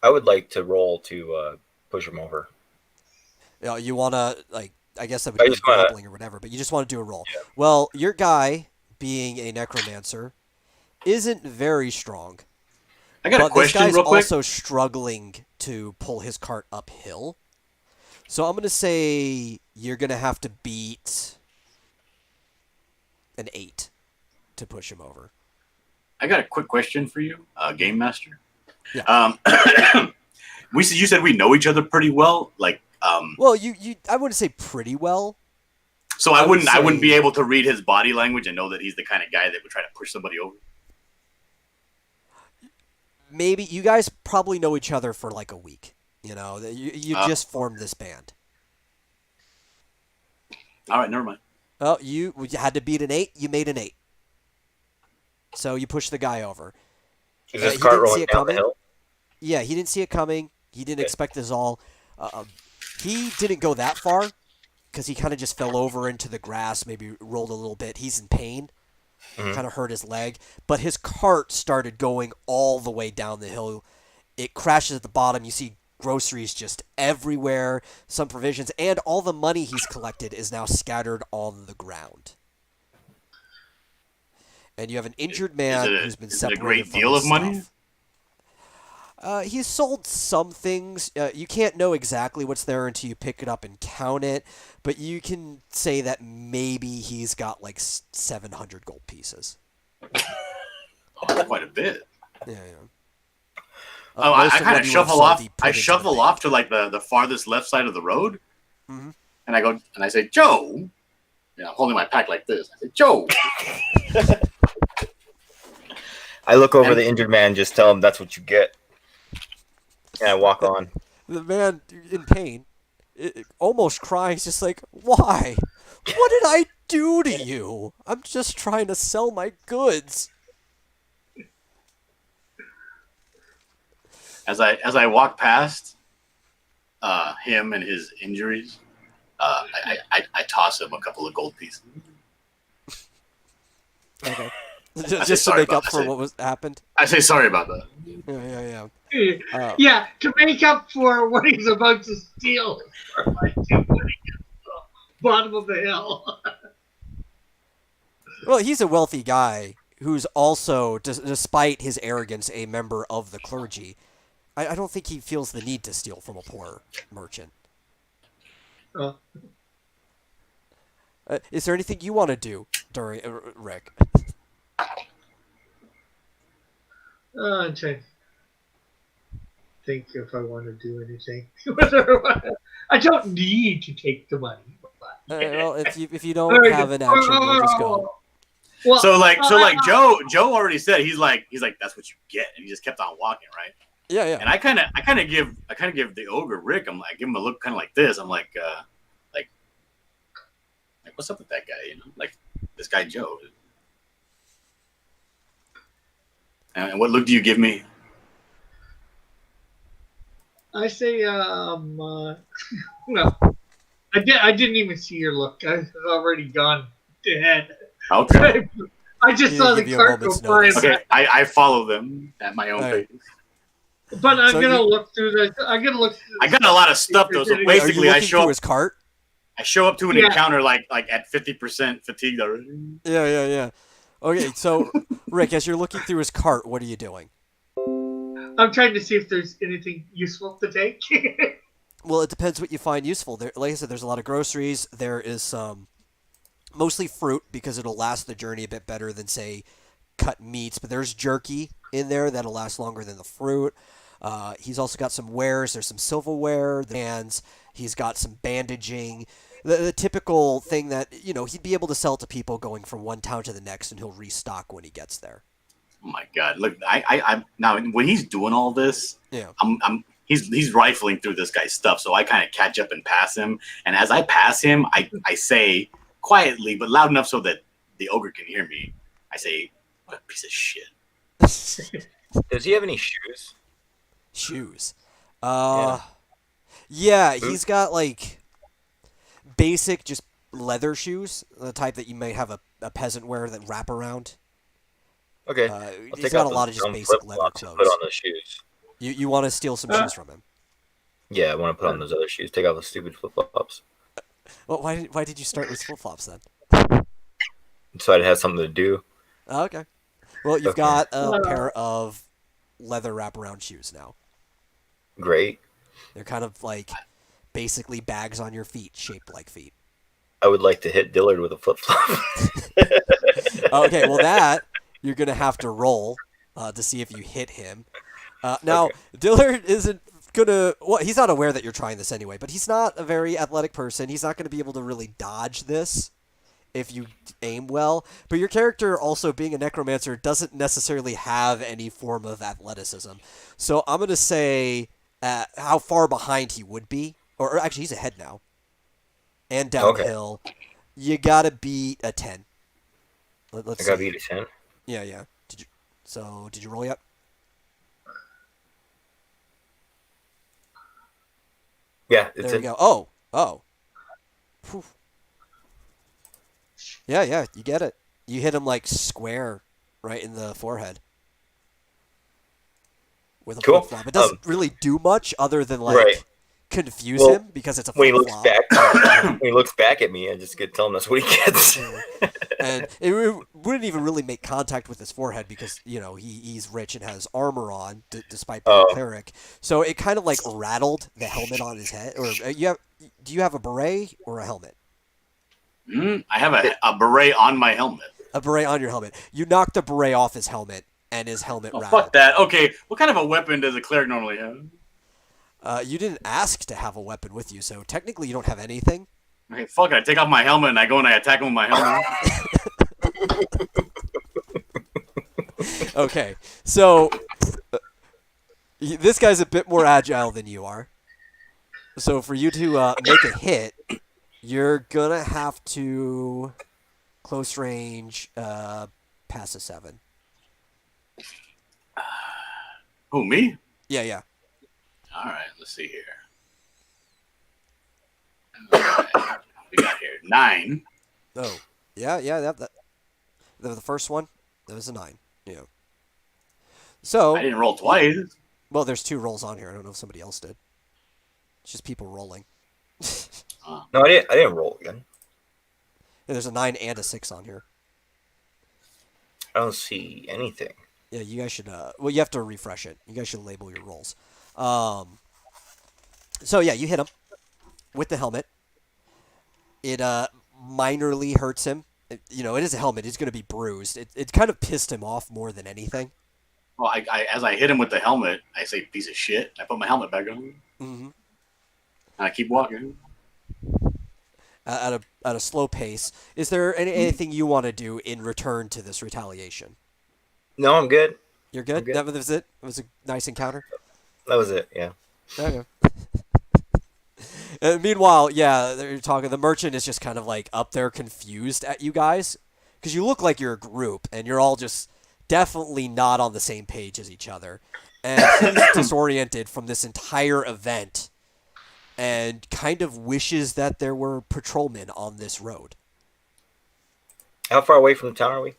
I would like to roll to push him over. You want to, like, I guess that would I be just wanna- grappling or whatever, but you just want to do a roll. Yeah. Well, your guy, being a necromancer, isn't very strong. I got a But this question guy's real quick. also struggling to pull his cart uphill. So I'm going to say you're going to have to beat an 8 to push him over. I got a quick question for you, Game Master. Yeah. You said we know each other pretty well. Like, Well, I wouldn't say pretty well. so I I would wouldn't be say- able to read his body language and know that he's the kind of guy that would try to push somebody over. Maybe you guys probably know each other for like a week. You know, you just formed this band. All right, never mind. Oh, you had to beat an 8. You made an 8. So you pushed the guy over. Is this he cart didn't see rolling it down the coming. hill? Yeah, he didn't see it coming. He didn't Okay. expect this all. He didn't go that far because he kind of just fell over into the grass, maybe rolled a little bit. He's in pain. Mhm. Kind of hurt his leg. But his cart started going all the way down the hill. It crashes at the bottom. You see groceries just everywhere, some provisions, and all the money he's collected is now scattered on the ground. And you have an injured man who's been is it a separated great from deal his of money? stuff. He's sold some things. You can't know exactly what's there until you pick it up and count it, but you can say that maybe he's got like 700 gold pieces. Oh, that's quite a bit. Yeah. Oh, I Most of kind what of you shuffle have sold, off. he put I into the shuffle bank. off to like the farthest left side of the road, Mhm. and I go and I say, Joe. You know, I'm holding my pack like this. I say, Joe. I look over And- the injured man, just tell him that's what you get. And I walk on. The man in pain, almost crying, is just like, why? What did I do to you? I'm just trying to sell my goods. As I walk past him and his injuries, I toss him a couple of gold pieces. Okay. said Just to sorry make about up that. for what was happened. I say sorry about that. Yeah. Yeah, to make up for what he's about to steal from my when he gets to the bottom of the hill. Well, he's a wealthy guy who's also, despite his arrogance, a member of the clergy. I don't think he feels the need to steal from a poor merchant. Oh. Is there anything you want to do during Rick? I'm trying to think if I want to do anything. I don't need to take the money. Well, if you don't have an action, we'll just go. Well, So like Joe already said he's like that's what you get, and he just kept on walking, right? Yeah. And I kind of give the ogre Rick. I give him a look kind of like this. I'm like what's up with that guy? You know, like this guy Joe. And what look do you give me? I say, no. I didn't even see your look. I was already gone dead. Okay. I just He saw didn't the give you a cart go moment's flying. notice. Okay. I follow them at my own Alright. pace. But I'm So gonna you- look through the. I'm gonna look. Through the I got a lot of stuff though, so Wait, Wait, are you basically I looking show through up. his cart? I show up to an Yeah. encounter like at 50% fatigued already. Yeah. Okay, so Rick, as you're looking through his cart, what are you doing? I'm trying to see if there's anything useful to take. Well, it depends what you find useful. There, like I said, there's a lot of groceries. There is some, mostly fruit because it'll last the journey a bit better than say cut meats, but there's jerky in there that'll last longer than the fruit. He's also got some wares. There's some silverware, hands. He's got some bandaging, the typical thing that he'd be able to sell to people going from one town to the next, and he'll restock when he gets there. Oh my God! Look, I now when he's doing all this, Yeah. He's rifling through this guy's stuff, so I kind of catch up and pass him. And as I pass him, I say quietly but loud enough so that the ogre can hear me. I say, "What a piece of shit." Does he have any shoes? Shoes. Yeah, he's got like basic just leather shoes, the type that you might have a peasant wear that wrap around. Okay. He's got a lot of just basic leather clothes. Put on the shoes. You want to steal some shoes from him? Yeah, I want to put on those other shoes. Take off the stupid flip flops. Well, why did you start with flip flops then? So I'd have something to do. Oh, okay. Well, you've Okay. got a pair of leather wraparound shoes now. Great. They're kind of like basically bags on your feet, shaped like feet. I would like to hit Dillard with a flip flop. Okay, well that you're gonna have to roll to see if you hit him. Now, Okay. Dillard isn't gonna. Well, he's not aware that you're trying this anyway, but he's not a very athletic person. He's not gonna be able to really dodge this if you aim well. But your character, also being a necromancer, doesn't necessarily have any form of athleticism. So I'm gonna say how far behind he would be, or actually he's ahead now, and downhill. Okay. You gotta beat a 10. Let's I gotta see. beat a 10. Yeah. Did you roll yet? Yeah, it's There we go. Oh. Whew. Yeah, you get it. You hit him like square right in the forehead with a Cool. flip flop. It doesn't really do much other than like Right. confuse Well, him because it's a when he flip looks flop. back, when he looks back at me, I just get telling us what he gets. And it wouldn't even really make contact with his forehead because he's rich and has armor on, despite being a cleric. So it kind of like rattled the helmet on his head. Or do you have a beret or a helmet? I have a beret on my helmet. A beret on your helmet. You knocked the beret off his helmet, and his helmet rattled. Fuck that. Okay, what kind of a weapon does a cleric normally have? You didn't ask to have a weapon with you, so technically you don't have anything. Okay, fuck it. I take off my helmet and I go and I attack him with my helmet. Okay, so this guy's a bit more agile than you are. So for you to make a hit, you're gonna have to close range pass a 7. Who, me? Yeah. All right, let's see here. All right, we got here 9. Oh, yeah. That the first one, that was a 9. Yeah. So I didn't roll twice. well, there's 2 rolls on here. I don't know if somebody else did. It's just people rolling. No, I didn't roll again. Yeah, there's a 9 and a 6 on here. I don't see anything. Yeah, you guys should. Well, you have to refresh it. You guys should label your rolls. So yeah, you hit him with the helmet. It minorly hurts him. It is a helmet. He's going to be bruised. It kind of pissed him off more than anything. Well, as I hit him with the helmet, I say, piece of shit. I put my helmet back on. Mm-hmm. And I keep walking. At a slow pace. Is there anything you want to do in return to this retaliation? No, I'm good. You're good? I'm good. That was it? It was a nice encounter? That was it, yeah. Okay. Meanwhile, yeah, they're talking. The merchant is just kind of like up there confused at you guys because you look like you're a group and you're all just definitely not on the same page as each other. And he's disoriented from this entire event and kind of wishes that there were patrolmen on this road. How far away from the town are we?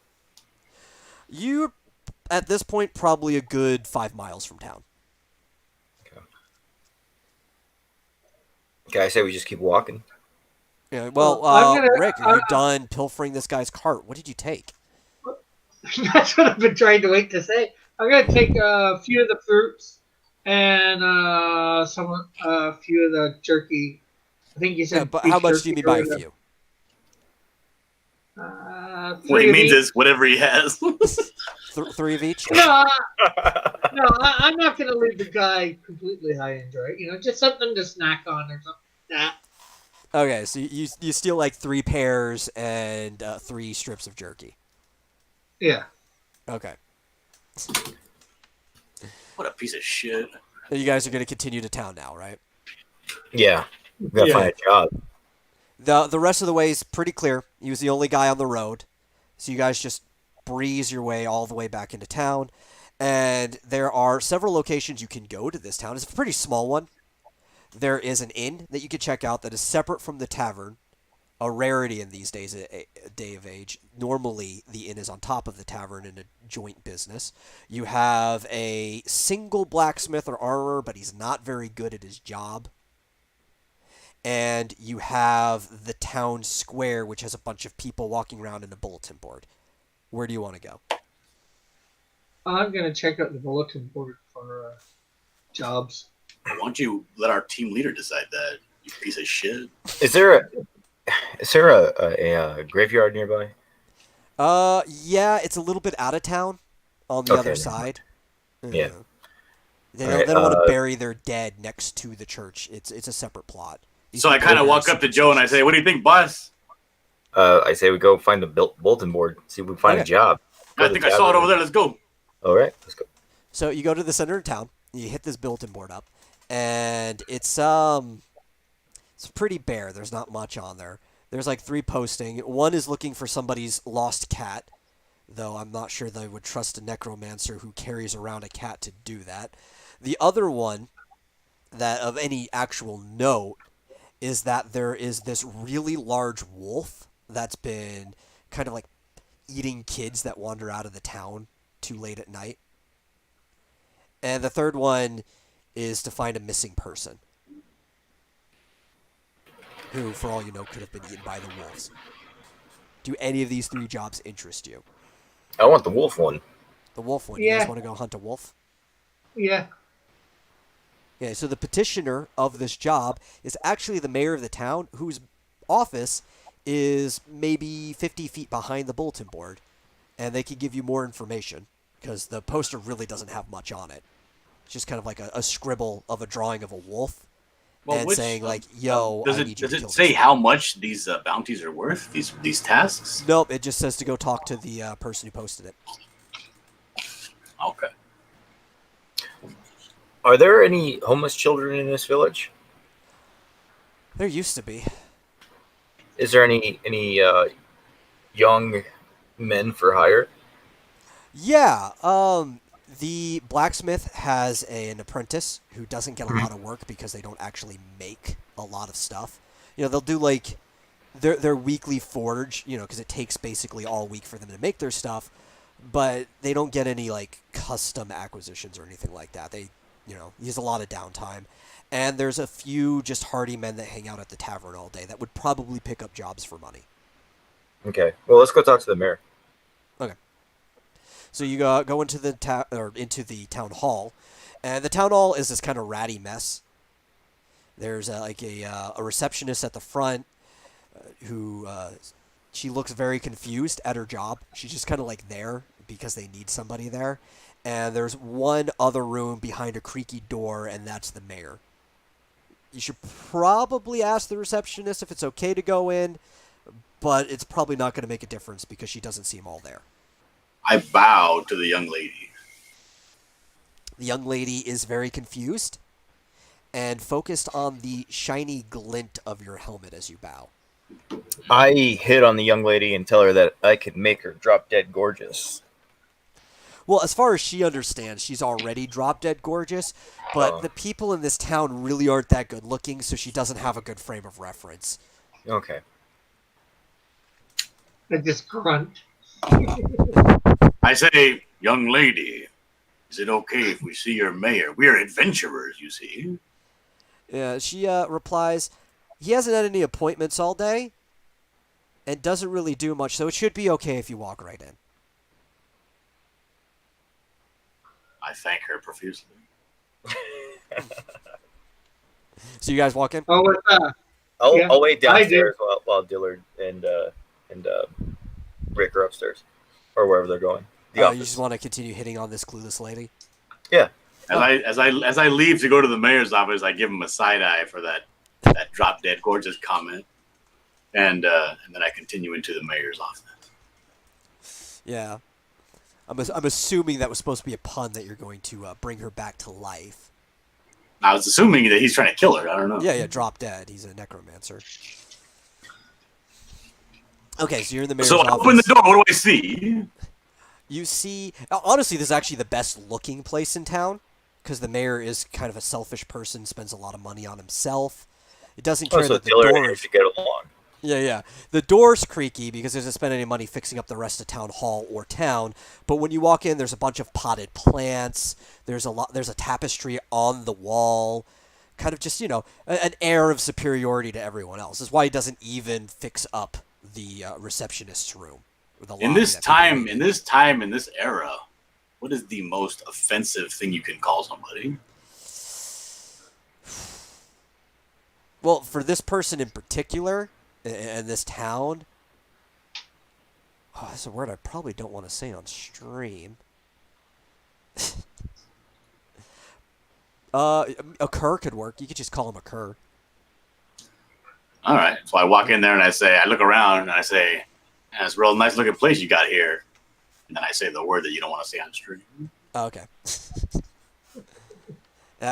You're, at this point, probably a good 5 miles from town. Okay, I say we just keep walking. Yeah, well, Rick, are you done pilfering this guy's cart? What did you take? That's what I've been trying to wait to say. I'm gonna take a few of the fruits and a few of the jerky. I think you said. Yeah, but how much do you mean by a few? What he Three of means each. is whatever he has. 3 of each. No, I'm not going to leave the guy completely high and dry. Just something to snack on or something like that. Okay, so you steal like 3 pears and 3 strips of jerky. Yeah. Okay. What a piece of shit. And you guys are going to continue to town now, right? Yeah. We gotta Yeah. find a job. The rest of the way is pretty clear. He was the only guy on the road. So you guys just breeze your way all the way back into town. And there are several locations you can go to this town. It's a pretty small one. There is an inn that you can check out that is separate from the tavern. A rarity in these days, a day of age. Normally, the inn is on top of the tavern in a joint business. You have a single blacksmith or armorer, but he's not very good at his job. And you have the town square, which has a bunch of people walking around in a bulletin board. Where do you want to go? I'm going to check out the bulletin board for jobs. Why don't you let our team leader decide that, you piece of shit? Is there a graveyard nearby? Yeah, it's a little bit out of town on the Okay, other never side. Yeah. They All don't, right, they don't want to bury their dead next to the church. It's a separate plot. These So I people kind are of very walk up to Joe and I say, "What do you think, boss?" I say we go find the bulletin board, see if we can find a Okay. job. Go I to think the I saw it tavern. over there. Let's go. All right, let's go. So you go to the center of town. You hit this bulletin board up, and it's pretty bare. There's not much on there. There's like 3 posting. One is looking for somebody's lost cat, though I'm not sure they would trust a necromancer who carries around a cat to do that. The other one, that of any actual note, is that there is this really large wolf that's been kind of like eating kids that wander out of the town too late at night. And the third one is to find a missing person who, for all you know, could have been eaten by the wolves. Do any of these 3 jobs interest you? I want the wolf one. The wolf one. You Yeah. guys want to go hunt a wolf? Yeah. Yeah, so the petitioner of this job is actually the mayor of the town, whose office is maybe 50 feet behind the bulletin board, and they can give you more information, because the poster really doesn't have much on it. It's just kind of like a scribble of a drawing of a wolf, and saying like, yo, does I it need you does to it kill say this how much these bounties are worth? These tasks? Nope, it just says to go talk to the person who posted it. Okay. Are there any homeless children in this village? There used to be. Is there any young men for hire? Yeah, the blacksmith has an apprentice who doesn't get a lot of work because they don't actually make a lot of stuff. They'll do like their weekly forge, because it takes basically all week for them to make their stuff, but they don't get any like custom acquisitions or anything like that. They, use a lot of downtime. And there's a few just hardy men that hang out at the tavern all day that would probably pick up jobs for money. Okay. Well, let's go talk to the mayor. Okay. So you go into the town hall, and the town hall is this kind of ratty mess. There's a receptionist at the front who she looks very confused at her job. She's just kind of like there because they need somebody there. And there's one other room behind a creaky door, and that's the mayor. You should probably ask the receptionist if it's okay to go in, but it's probably not going to make a difference because she doesn't seem all there. I bow to the young lady. The young lady is very confused and focused on the shiny glint of your helmet as you bow. I hit on the young lady and tell her that I could make her drop dead gorgeous. Well, as far as she understands, she's already drop dead gorgeous, but the people in this town really aren't that good looking, so she doesn't have a good frame of reference. Okay. I just grunt. I say, young lady, is it okay if we see your mayor? We are adventurers, you see. Yeah, she replies, he hasn't had any appointments all day and doesn't really do much, so it should be okay if you walk right in. I thank her profusely. So you guys walk in? Oh, what's that? I'll Yeah, wait I downstairs while Dillard and Rick are upstairs, or wherever they're going. The You office. just want to continue hitting on this clueless lady? Yeah. As I leave to go to the mayor's office, I give him a side eye for that drop dead gorgeous comment, and then I continue into the mayor's office. Yeah. I'm assuming that was supposed to be a pun that you're going to bring her back to life. I was assuming that he's trying to kill her. I don't know. Yeah, drop dead. He's a necromancer. Okay, so you're in the mayor's So I office. open the door. What do I see? You see, honestly, this is actually the best looking place in town because the mayor is kind of a selfish person, spends a lot of money on himself. It doesn't care So that the Diller and door him is... should get along. Yeah. The door's creaky because he doesn't spend any money fixing up the rest of town hall or town. But when you walk in, there's a bunch of potted plants. There's a tapestry on the wall. Kind of just, an air of superiority to everyone else. That's why he doesn't even fix up the receptionist's room. Or the In lobby this that people time, meet in this era, what is the most offensive thing you can call somebody? Well, for this person in particular, and this town, that's a word I probably don't want to say on stream. A cur could work. You could just call him a cur. All right. So I walk in there and I look around and I say, "It's a real nice looking place you got here." And then I say the word that you don't want to say on stream. Okay.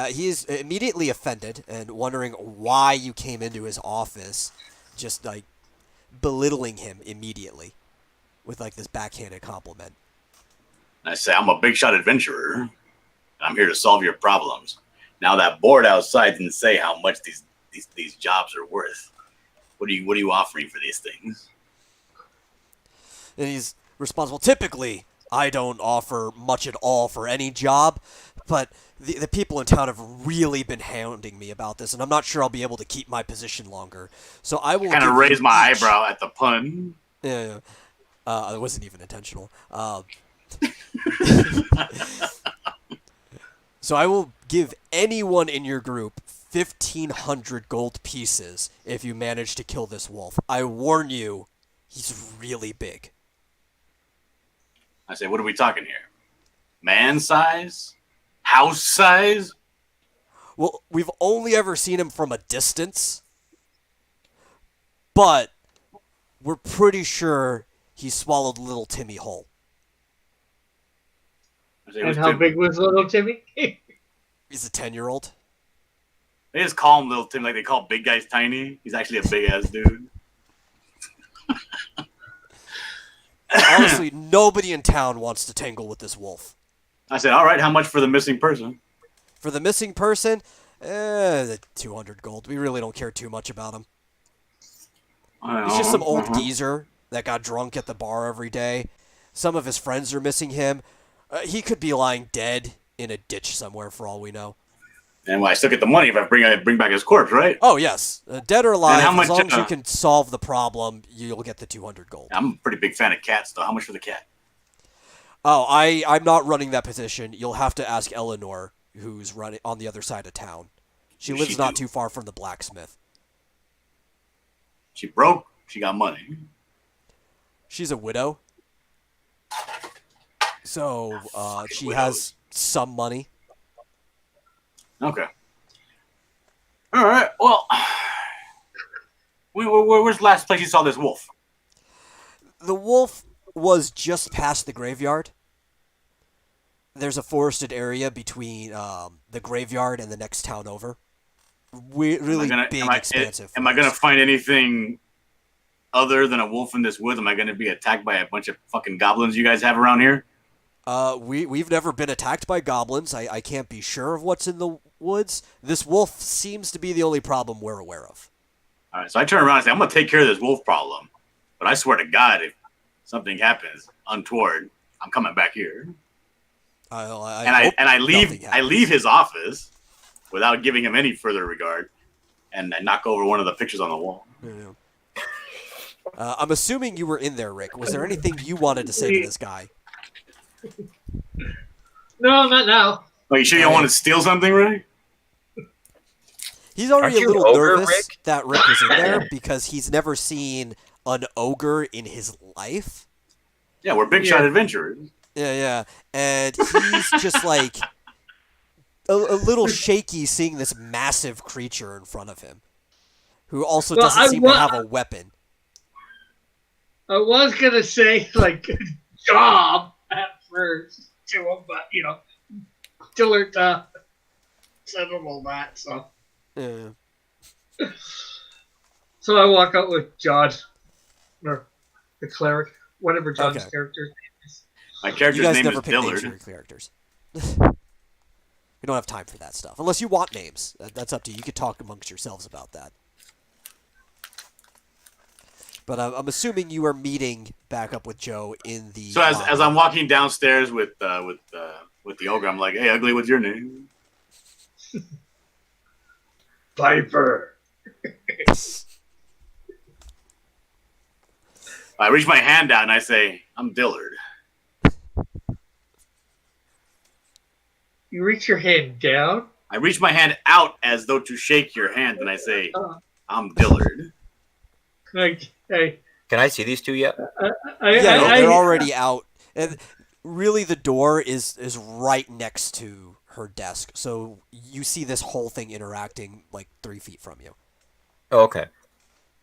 He is immediately offended and wondering why you came into his office, just like belittling him immediately with like this backhanded compliment. And I say, "I'm a big shot adventurer. And I'm here to solve your problems." Now that board outside didn't say how much these jobs are worth. What are you offering for these things? And he's responsible. Typically, I don't offer much at all for any job, but the people in town have really been hounding me about this, and I'm not sure I'll be able to keep my position longer. So I will Kind of give raise you my each- eyebrow at the pun. Yeah. It wasn't even intentional. So I will give anyone in your group 1,500 gold pieces if you manage to kill this wolf. I warn you, he's really big. I say, what are we talking here? Man size? House size? Well, we've only ever seen him from a distance, but we're pretty sure he swallowed little Timmy whole. I say, And "Who's how Tim?" big was little Timmy? He's a 10-year-old. They just call him Little Tim, like they call big guys tiny. He's actually a big ass dude. Honestly, nobody in town wants to tangle with this wolf. I said, all right, how much for the missing person? For the missing person, the 200 gold. We really don't care too much about him. He's just some old geezer that got drunk at the bar every day. Some of his friends are missing him. He could be lying dead in a ditch somewhere for all we know. And well, I still get the money if I bring back his corpse, right? Oh, yes. Dead or alive, how as much, long as you can solve the problem, you'll get the 200 gold. I'm a pretty big fan of cats, though. How much for the cat? Oh, I'm not running that position. You'll have to ask Eleanor, who's running on the other side of town. She What does lives she not do? too far from the blacksmith. She broke. She got money. She's a widow. So, she Widows. has some money. Okay. All right. Well, where's the last place you saw this wolf? The wolf was just past the graveyard. There's a forested area between the graveyard and the next town over. Really big, expansive. Am I gonna forest. find anything other than a wolf in this woods? Am I gonna be attacked by a bunch of fucking goblins you guys have around here? We've never been attacked by goblins. I can't be sure of what's in the woods. This wolf seems to be the only problem we're aware of. All right. So I turn around and say, I'm gonna take care of this wolf problem, but I swear to God, if something happens untoward, I'm coming back here. I leave his office without giving him any further regard, and I knock over one of the pictures on the wall. Yeah. I'm assuming you were in there, Rick. Was there anything you wanted to say to this guy? No, not now. Oh, you sure you don't want to steal something, Ray? He's already Aren't a you little ogre, nervous Rick? that Rick is in there because he's never seen an ogre in his life. Yeah, we're big shot adventurers. Yeah. And he's just like a little shaky seeing this massive creature in front of him, who also Well, doesn't seem to have a weapon. I was gonna say like good job at first to him, but Dillard settled all that. Yeah. So I walk out with John, or the cleric, whatever John's Okay. character's name is. My You character's guys name never is pick names for Dillard. your characters. We don't have time for that stuff. Unless you want names. That's up to you. You could talk amongst yourselves about that. But I'm assuming you are meeting back up with Joe in the. So as lobby. I'm walking downstairs with the ogre, I'm like, "Hey, ugly, what's your name?" Piper. I reach my hand out and I say, "I'm Dillard." You reach your hand down. I reach my hand out as though to shake your hand, and I say, Uh, "I'm Dillard." like, hey, Can I see these two yet? They're already out. And really, the door is right next to her desk, so you see this whole thing interacting like 3 feet from you. Oh, okay.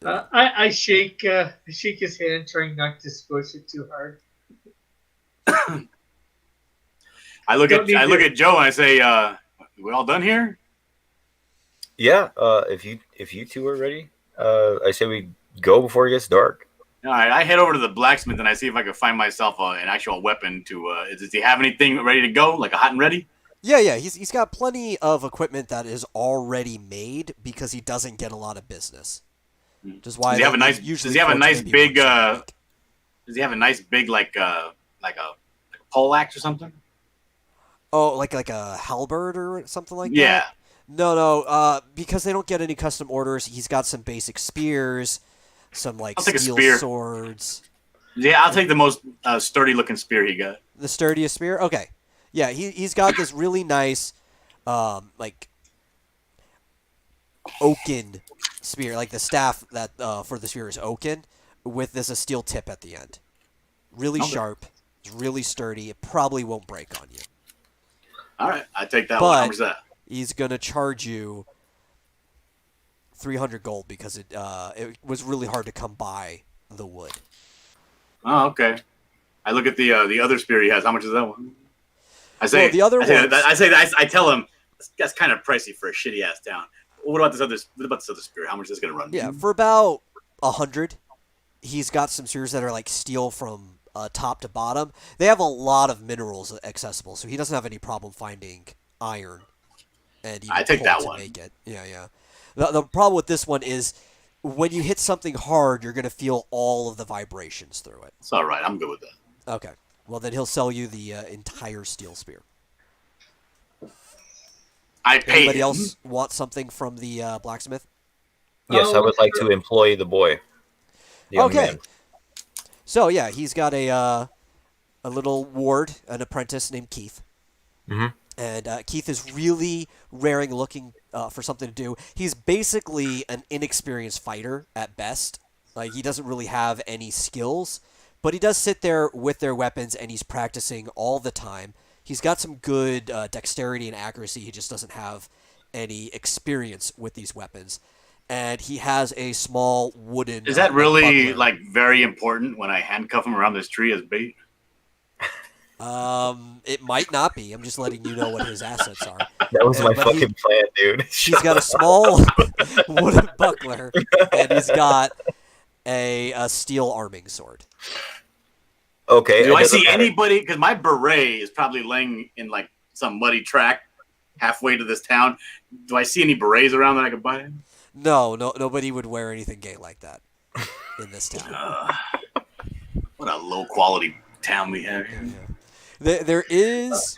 I shake his hand, trying not to squish it too hard. I look Don't need at Joe and I say, "We all done here?" Yeah. If you two are ready, I say we go before it gets dark. All right, I head over to the blacksmith and I see if I can find myself an actual weapon to. Does he have anything ready to go, like a hot and ready? Yeah. He's got plenty of equipment that is already made because he doesn't get a lot of business. Which is why Does he have a nice? usually Does he have a folks nice maybe big? once a week. Does he have a nice big like a pole axe or something? Oh, like a halberd or something like Yeah. that? No. Because they don't get any custom orders, he's got some basic spears, some like I'll take a steel spear. swords. Yeah, I'll take the most sturdy looking spear he got. The sturdiest spear? Okay. Yeah, he's got this really nice, like, oaken spear. Like the staff that for the spear is oaken, with this a steel tip at the end. Really Okay. sharp. It's really sturdy. It probably won't break on you. All right, I take that one. How But much is that? he's gonna charge you 300 gold because it was really hard to come by the wood. Oh, okay. I look at the other spear he has. How much is that one? I say Well, the other I say, ones- I tell him that's kind of pricey for a shitty ass town. What about this other spear? How much is this gonna run? me? Yeah, for about 100. He's got some spears that are like steel from top to bottom. They have a lot of minerals accessible, so he doesn't have any problem finding iron and even I take coal that to one. make it. Yeah. The problem with this one is when you hit something hard, you're gonna feel all of the vibrations through it. It's all right. I'm good with that. Okay. Well, then he'll sell you the entire steel spear. I pay Anybody him. else want something from the blacksmith? Yes, I would like to employ the boy. The young Okay. man. So yeah, he's got a little ward, an apprentice named Keith. Mhm. And Keith is really raring, looking for something to do. He's basically an inexperienced fighter at best. Like he doesn't really have any skills, but he does sit there with their weapons and he's practicing all the time. He's got some good dexterity and accuracy. He just doesn't have any experience with these weapons. And he has a small wooden. Is that really buckler. like very important when I handcuff him around this tree as bait? It might not be. I'm just letting you know what his assets are. That was Yeah, my but fucking plan, dude. He's got a small wooden buckler, and he's got a steel arming sword. Okay. Do it I doesn't see matter. anybody? Because my beret is probably laying in like some muddy track halfway to this town. Do I see any berets around that I could buy? No, nobody would wear anything gay like that in this town. What a low quality town we have here. There is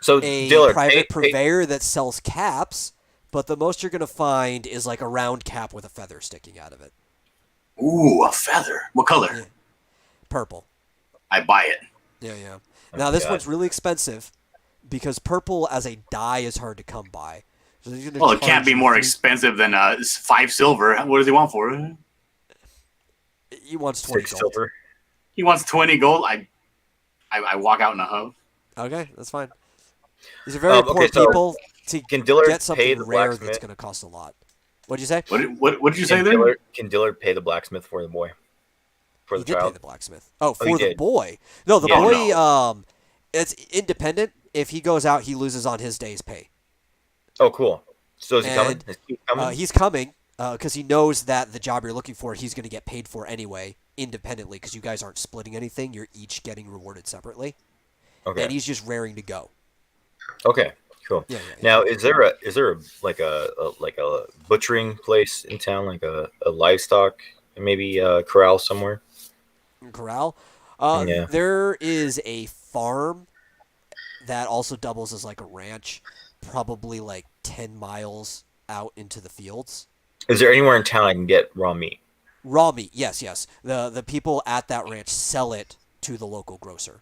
So, a Dillard, private pay- purveyor that sells caps, but the most you're gonna find is like a round cap with a feather sticking out of it. Ooh, a feather. What color? Yeah. Purple. I buy it. Yeah. Oh, Now this God. one's really expensive because purple as a dye is hard to come by. So he's gonna Well, it charge can't be you more three- expensive than 5 silver. What does he want for it? He wants 20 6 gold. silver. He wants 20 gold. I walk out in a huff. Okay, that's fine. These are very poor Okay, so people to can Dillard get pay something the rare that's blacksmith? going to cost a lot. What'd you say? What did you say there? Can Dillard pay the blacksmith for the boy? For He the did pay child? the blacksmith. Oh, Oh, he for the did. boy. No, the Yeah. Oh, boy. no. It's independent. If he goes out, he loses on his day's pay. Oh, cool. So is he coming? And Is he coming? he's coming because he knows that the job you're looking for, he's going to get paid for anyway, independently, because you guys aren't splitting anything. You're each getting rewarded separately, and Okay. he's just raring to go. Okay. Cool. Yeah, yeah. Now, is there a butchering place in town, like a livestock maybe corral somewhere? Corral. Yeah. There is a farm that also doubles as like a ranch, probably like 10 miles out into the fields. Is there anywhere in town I can get raw meat? Raw meat, yes, yes. The people at that ranch sell it to the local grocer,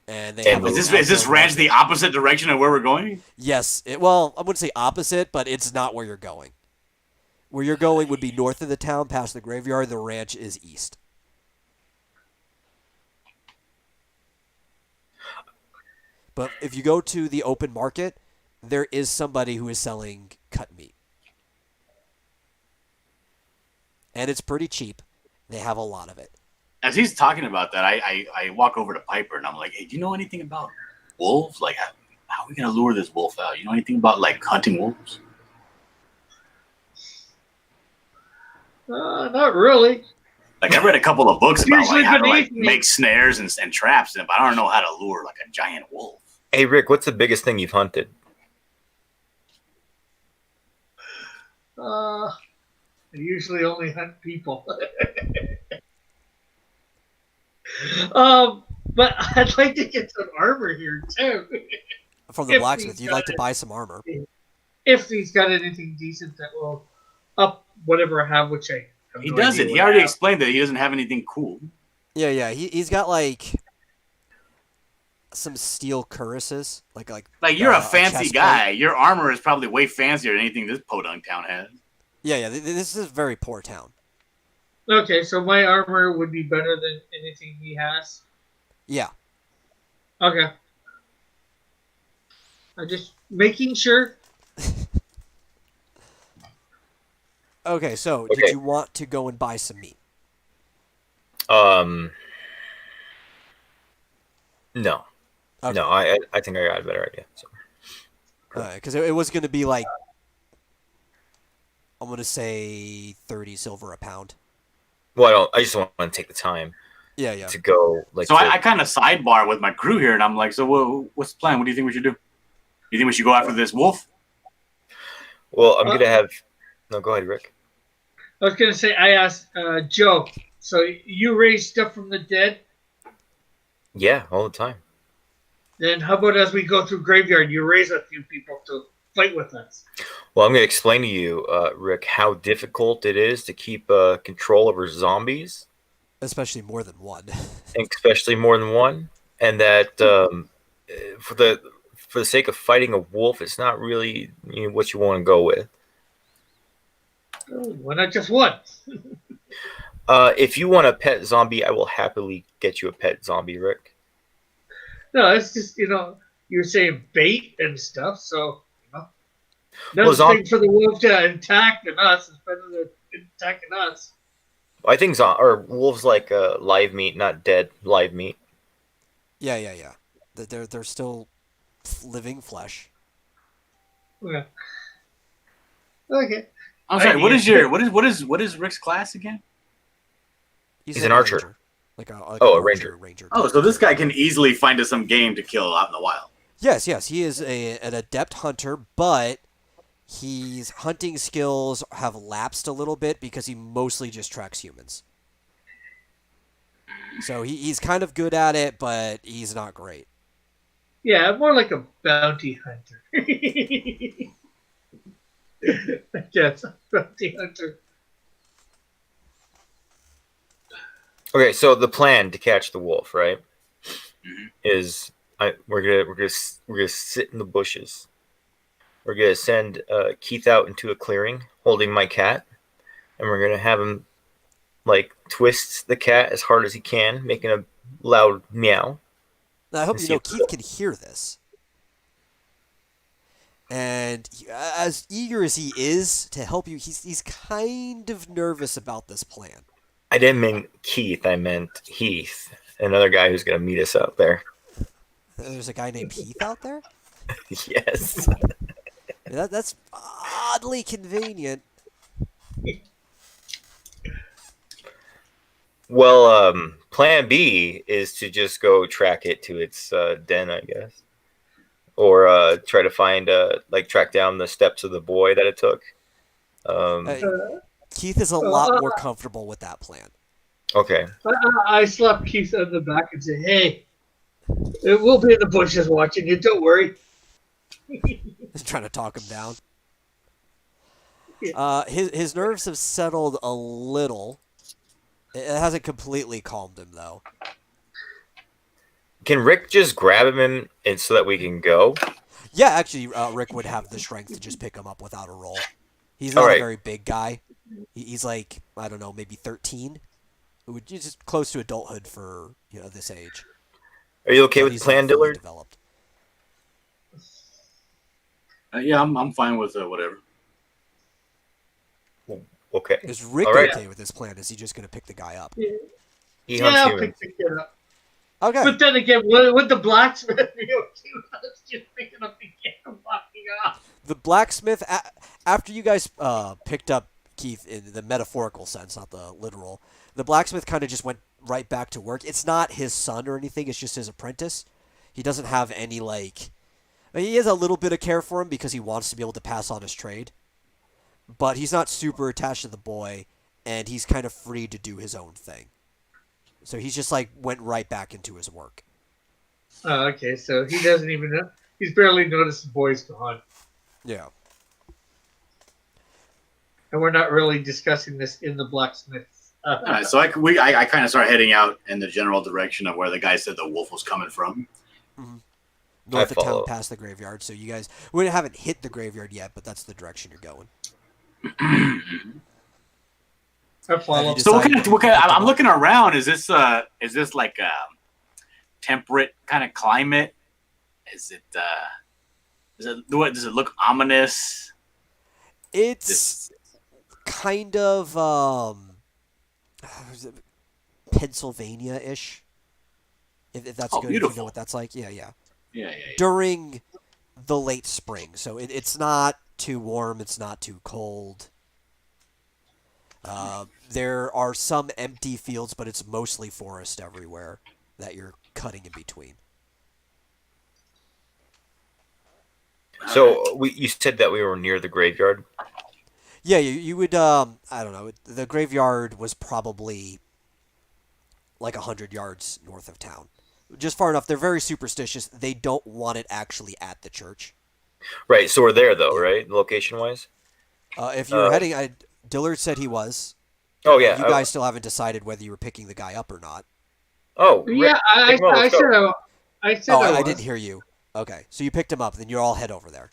and they And have Is an this outdoor ranch the market. opposite direction of where we're going? Yes, well, I wouldn't say opposite, but it's not where you're going. Where you're going would be north of the town, past the graveyard. The ranch is east. But if you go to the open market, there is somebody who is selling cut meat. And it's pretty cheap. They have a lot of it. As he's talking about that, I walk over to Piper and I'm like, hey, do you know anything about wolves? Like, how are we gonna lure this wolf out? You know anything about like hunting wolves? Not really. Like I read a couple of books about Usually like how to like beneath me. make snares and traps, but I don't know how to lure like a giant wolf. Hey, Rick, what's the biggest thing you've hunted? I usually only hunt people. But I'd like to get some armor here too. From the If blacksmith, he's you'd got like to it. buy some armor. If he's got anything decent that will up whatever I have, which I have He no does idea it. He what I already have. explained that he doesn't have anything cool. Yeah, yeah. He's got like some steel cuirasses, Like you're a a fancy chest guy. Your armor is probably way fancier than anything this podunk town has. Yeah, yeah. This is a very poor town. Okay, so my armor would be better than anything he has. Yeah. Okay. I'm just making sure. Okay, so Okay. did you want to go and buy some meat? No. Okay. No, I think I got a better idea. So. Because it was going to be like, I'm going to say 30 silver a pound. Well, I just want to take the time Yeah, yeah. to go. Like, So to- I kind of sidebar with my crew here, and I'm like, so what's the plan? What do you think we should do? You think we should go after this wolf? well, I'm gonna have. No, go ahead, Rick. I was gonna say I asked Joe. So you raise stuff from the dead. Yeah, all the time. Then how about as we go through graveyard, you raise a few people to fight with us. Well, I'm gonna explain to you, Rick, how difficult it is to keep control over zombies, Especially more than one. and especially more than one, and that for the sake of fighting a wolf, it's not really what you want to go with. Oh, why not just one? If you want a pet zombie, I will happily get you a pet zombie, Rick. No, it's just you're saying bait and stuff, so Well, nothing for the wolf to attack than us. It's better than attacking us. I think or wolves like live meat, not dead live meat. Yeah, yeah, yeah. They're still living flesh. Okay. Okay. I'm sorry. What is Rick's class again? He's an archer. ranger. Like Oh, an a archer, ranger. Oh, so this guy can easily find us some game to kill out in the wild. Yes, yes. He is an adept hunter, but his hunting skills have lapsed a little bit because he mostly just tracks humans. So he's kind of good at it, but he's not great. Yeah, more like a bounty hunter. Yes, a bounty hunter. Okay, so the plan to catch the wolf, right, Mhm. is we're gonna sit in the bushes. We're gonna send Keith out into a clearing, holding my cat, and we're gonna have him like twist the cat as hard as he can, making a loud meow, Now, I hope Let's you see know if- Keith can hear this. And as eager as he is to help you, he's kind of nervous about this plan. I didn't mean Keith. I meant Heath, another guy who's going to meet us out there. There's a guy named Heath out there? Yes. That's oddly convenient. Well, plan B is to just go track it to its den, I guess, or try to find, track down the steps of the boy that it took. Uh, Keith is a lot more comfortable with that plan. Okay. I slapped Keith on the back and said, "Hey, it will be in the bushes watching you. Don't worry." Just trying to talk him down. His nerves have settled a little. It hasn't completely calmed him though. Can Rick just grab him and so that we can go? Yeah, actually, Rick would have the strength to just pick him up without a roll. He's not All a right. very big guy. He's like, I don't know, maybe 13. Which is close to adulthood for this age. Are you okay But with he's the plan, not fully Dillard? developed. Yeah, I'm fine with whatever. Okay. Is Rick All right. okay with this plan? Is he just going to pick the guy up? He Yeah, hunts I'll humans. pick the kid up. Okay. But then again, with the blacksmith, I was just picking up the kid and walking off. The blacksmith, after you guys picked up Keith in the metaphorical sense, not the literal, the blacksmith kind of just went right back to work. It's not his son or anything. It's just his apprentice. He doesn't have any, he has a little bit of care for him because he wants to be able to pass on his trade. But he's not super attached to the boy, and he's kind of free to do his own thing. So he's just went right back into his work. Oh, okay, so he doesn't even know. He's barely noticed the boy's gone. Yeah. And we're not really discussing this in the blacksmith. All right, so I kind of start heading out in the general direction of where the guy said the wolf was coming from. North of town follow. past the graveyard. So you guys, we haven't hit the graveyard yet, but that's the direction you're going. I follow. Have you So decided what kind of, to pick I'm them up? looking around. Is this like a temperate kind of climate? Is it does it look ominous? It's This kind of is it Pennsylvania-ish. If that's Oh, good, if you beautiful. know what that's like. Yeah. yeah. During the late spring, so it's not too warm. It's not too cold. There are some empty fields, but it's mostly forest everywhere that you're cutting in between. So you said that we were near the graveyard. Yeah, you would. I don't know. The graveyard was probably like 100 yards north of town, just far enough. They're very superstitious. They don't want it actually at the church. Right. So we're there though, right? Location wise. If you're heading, Dillard said he was. Oh yeah. You guys still haven't decided whether you were picking the guy up or not. Oh Rick, Yeah, pick him up, I let's go. said I said Oh, I I was. didn't hear you. Okay, so you picked him up, then you all head over there.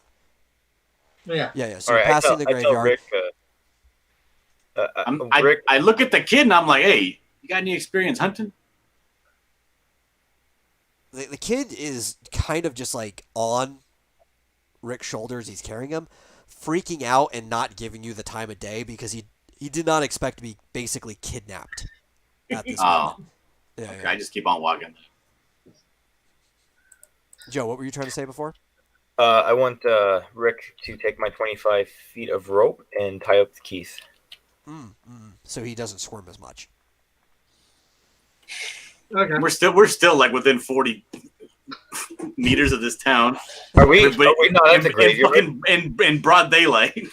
Yeah. Yeah. So All you're right. passing the I tell graveyard. Rick. Rick. I look at the kid and I'm like, hey, you got any experience hunting? The kid is kind of just on Rick's shoulders. He's carrying him, freaking out and not giving you the time of day because he did not expect to be basically kidnapped at this Oh, moment. Yeah, okay. yeah. I just keep on walking. Joe, what were you trying to say before? I want Rick to take my 25 feet of rope and tie up Keith. So he doesn't squirm as much. Okay. We're still like within 40 meters of this town. Are we? But- Are we not at the graveyard? in broad daylight.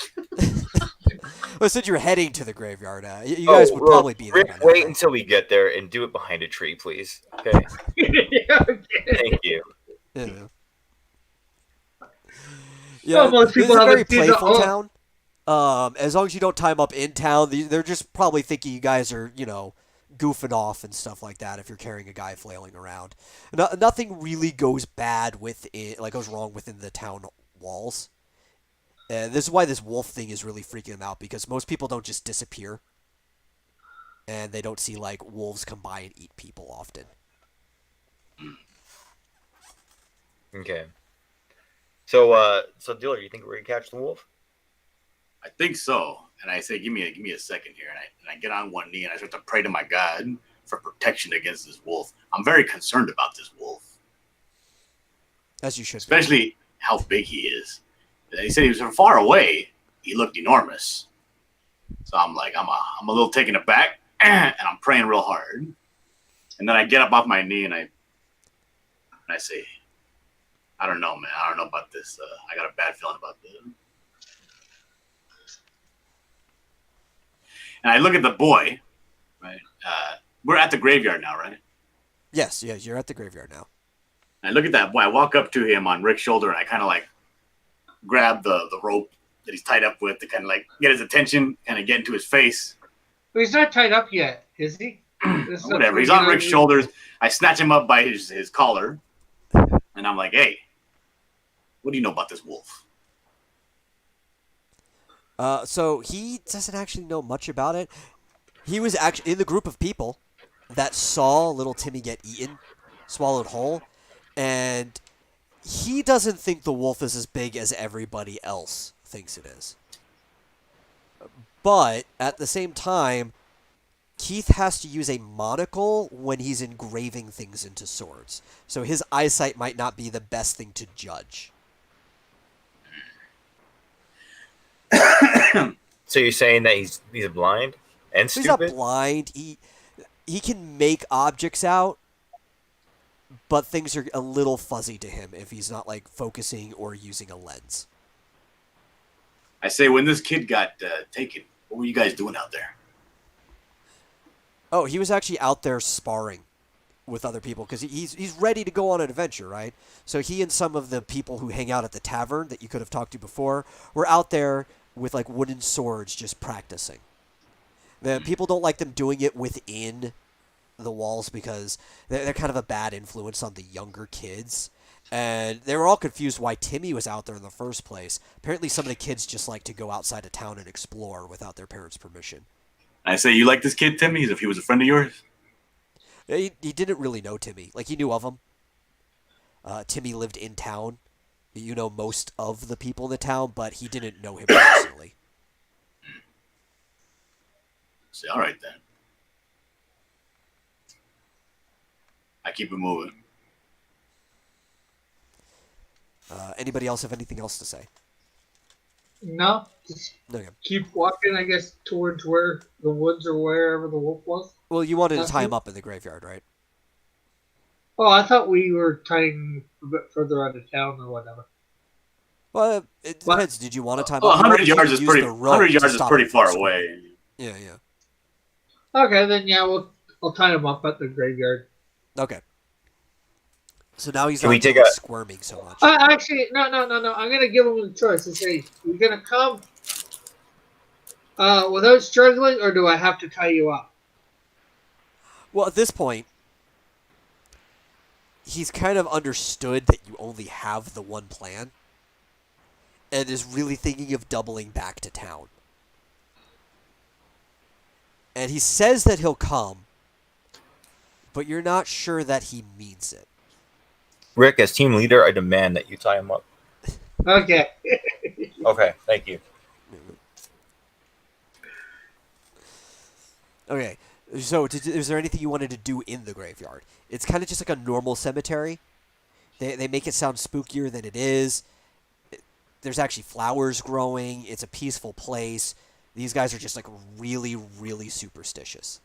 Well, since you're heading to the graveyard, you guys would probably be there. Rick, by now, wait right? until we get there and do it behind a tree, please. Okay. Okay. Thank you. Yeah. Well, most this is people a very haven't seen the- playful town. As long as you don't tie them up in town, they're just probably thinking you guys are, goofing off and stuff like that if you're carrying a guy flailing around. Nothing really goes bad goes wrong within the town walls. This is why this wolf thing is really freaking them out, because most people don't just disappear. And they don't see, wolves come by and eat people often. Okay. So Diller, you think we're gonna catch the wolf? I think so. And I say, give me a second here. And I get on one knee and I start to pray to my God for protection against this wolf. I'm very concerned about this wolf, As you should be. especially how big he is. He said he was from far away. He looked enormous. So I'm like, I'm a little taken aback, and I'm praying real hard. And then I get up off my knee and I say, I don't know, man. I don't know about this. I got a bad feeling about this. And I look at the boy, right? We're at the graveyard now, right? Yes, you're at the graveyard now. And I look at that boy. I walk up to him on Rick's shoulder and I kind of like grab the rope that he's tied up with to kind of like get his attention, kind of get into his face. But he's not tied up yet, is he? Whatever. He's on Rick's shoulders. I snatch him up by his collar, and I'm like, "Hey, what do you know about this wolf?" So he doesn't actually know much about it. He was actually in the group of people that saw little Timmy get eaten, swallowed whole, and he doesn't think the wolf is as big as everybody else thinks it is. But at the same time, Keith has to use a monocle when he's engraving things into swords. So his eyesight might not be the best thing to judge. So you're saying that he's blind and He's stupid? not blind. He can make objects out, but things are a little fuzzy to him if he's not like focusing or using a lens. I say, when this kid got taken, what were you guys doing out there? Oh, he was actually out there sparring with other people because he's ready to go on an adventure, right? So he and some of the people who hang out at the tavern that you could have talked to before were out there with like wooden swords just practicing. The people don't like them doing it within the walls because they're kind of a bad influence on the younger kids. And they were all confused why Timmy was out there in the first place. Apparently some of the kids just like to go outside of town and explore without their parents' permission. I say, you like this kid, Timmy, as if he was a friend of yours? He didn't really know Timmy. Like, he knew of him. Timmy lived in town. You know most of the people in the town, but he didn't know him personally. I say, all right then. I keep it moving. Anybody else have anything else to say? No, just Okay. keep walking, I guess, towards where the woods or wherever the wolf was. Well, you wanted to tie him up in the graveyard, right? Oh, I thought we were tying a bit further out of town or whatever. Well, it depends. Did you want to tie him Well, up? You 100 wanted to yards is use pretty. the rope 100 to yards is stop pretty him from far screaming. away. Yeah. Okay, then yeah, I'll tie him up at the graveyard. Okay. So now he's Can we not take really a- squirming so much. Actually, no. I'm gonna give him a choice and say, "You're gonna come without struggling, or do I have to tie you up?" Well, at this point, he's kind of understood that you only have the one plan and is really thinking of doubling back to town. And he says that he'll come, but you're not sure that he means it. Rick, as team leader, I demand that you tie him up. Okay. Okay, thank you. Okay, so is there anything you wanted to do in the graveyard? It's kind of just like a normal cemetery. They make it sound spookier than it is. There's actually flowers growing. It's a peaceful place. These guys are just like really, really superstitious.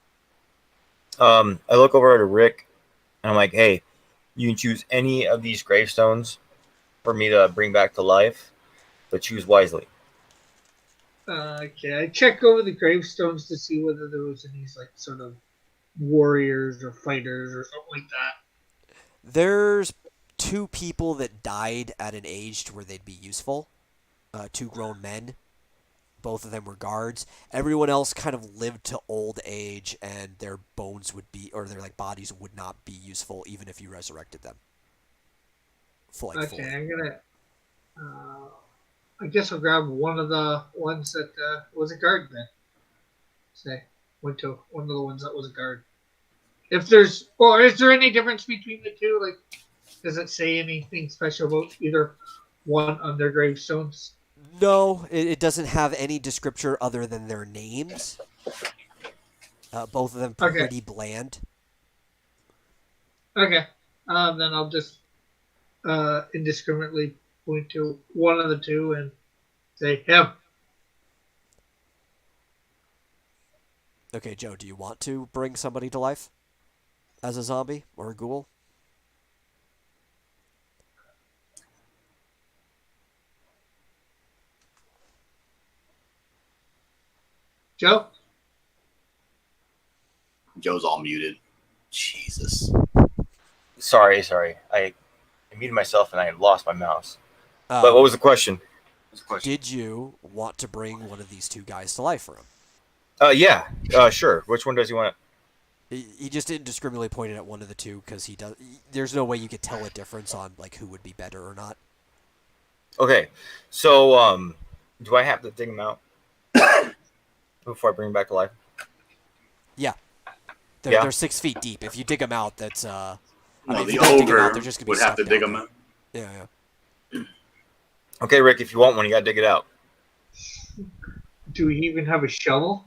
I look over at Rick, and I'm like, hey, you can choose any of these gravestones for me to bring back to life, but choose wisely. Okay, I checked over the gravestones to see whether there was any like sort of warriors or fighters or something like that. There's two people that died at an age to where they'd be useful. Two grown men. Both of them were guards. Everyone else kind of lived to old age, and their bones would be, or their like bodies would not be useful even if you resurrected them. Fully. I'm gonna. I guess I'll grab one of the ones that was a guard then. Say, went to one of the ones that was a guard. If there's, or is there any difference between the two? Like, Does it say anything special about either one on their gravestones? No, it doesn't have any descriptor other than their names. Both of them Okay. pretty bland. Okay. Then I'll just indiscriminately point to one of the two and say him. Okay, Joe, do you want to bring somebody to life as a zombie or a ghoul? Joe? Joe's all muted. Jesus. Sorry. I muted myself and I lost my mouse. Uh, But what was the question? Did you want to bring one of these two guys to life for him? Yeah. Sure. Which one does he want? He just indiscriminately pointed at one of the two because he does. There's no way you could tell a difference on like who would be better or not. Okay. So, do I have to dig him out before I bring him back to life? Yeah, Yeah. they're 6 feet deep. If you dig them out, that's I No, mean, if the you don't dig 'em ogre out, they're just gonna be would have to stuck dig down him out. there. Yeah. Okay, Rick. If you want one, you gotta dig it out. Do we even have a shovel?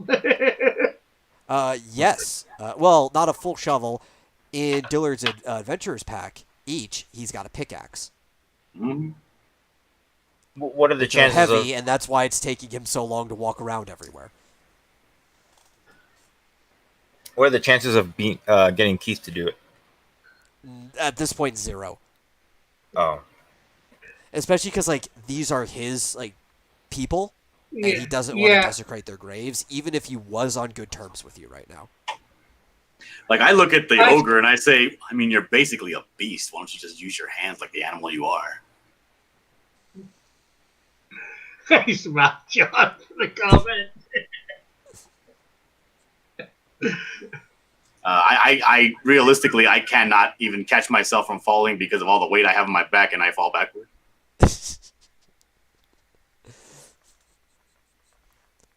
Yes. Well, not a full shovel. In Dillard's Adventurers pack, he's got a pickaxe. Mhm. What are the Which are chances heavy, and that's why it's taking him so long to walk around everywhere. What are the chances of getting Keith to do it? At this point, 0. Oh, Especially because like these are his like people, and he doesn't want to yeah. desecrate their graves, even if he was on good terms with you right now. Like, I look at the ogre and I say, I mean, you're basically a beast. Why don't you just use your hands like the animal you are? I smacked John for the comment. I realistically, I cannot even catch myself from falling because of all the weight I have on my back, and I fall backward.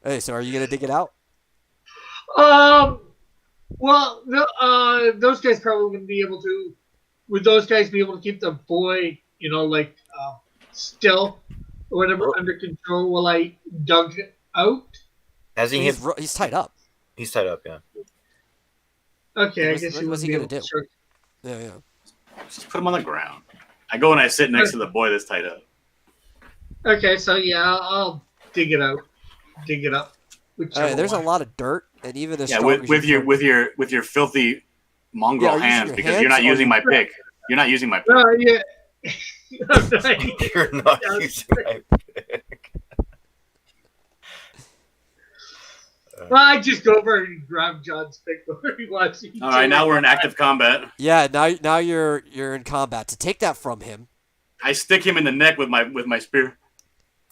Hey, so are you gonna dig it out? Well, those guys probably wouldn't be able to. Would those guys be able to keep the boy, still or whatever under control while I dug it out? has he hit? He's tied up. He's tied up. Yeah. Okay, I What's- guess he what's wouldn't he be gonna able to. do? Start. Yeah. Just put him on the ground. I go and I sit next to the boy that's tied up. Okay, so yeah, I'll dig it out. Dig it up. All right, there's a lot of dirt, and even as Yeah, strong with as you with your filthy mongrel Yeah, are you using hands, your because hands you're not or using you- my pick. You're not using my pick. Yeah. You're not using my pick. Well, I just go over and grab John's pick before he wants to. All right, now we're in active combat. Yeah, now you're in combat. To take that from him. I stick him in the neck with my spear.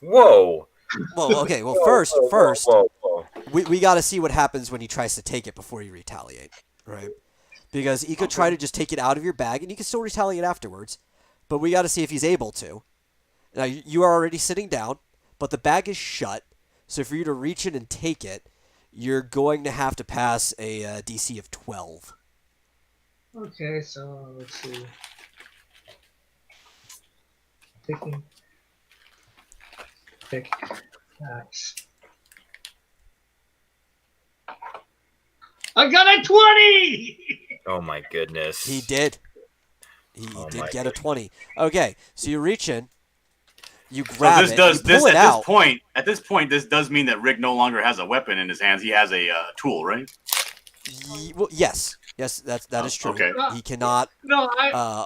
Whoa. Well, okay. Well, Whoa, first, whoa. we got to see what happens when he tries to take it before you retaliate, right? Because he could try to just take it out of your bag, and you can still retaliate afterwards. But we got to see if he's able to. Now you are already sitting down, but the bag is shut. So for you to reach in and take it, you're going to have to pass a DC of 12. Okay, so let's see. Picking. Pick. Axe. I got a 20! Oh my goodness. He did. He Oh did my get a 20. Okay, so you reach in, you So grab this it, does you this pull it out. at this point this does mean that Rick no longer has a weapon in his hands. He has a tool, right? Well, yes, that is true. Okay. He cannot. No, Uh,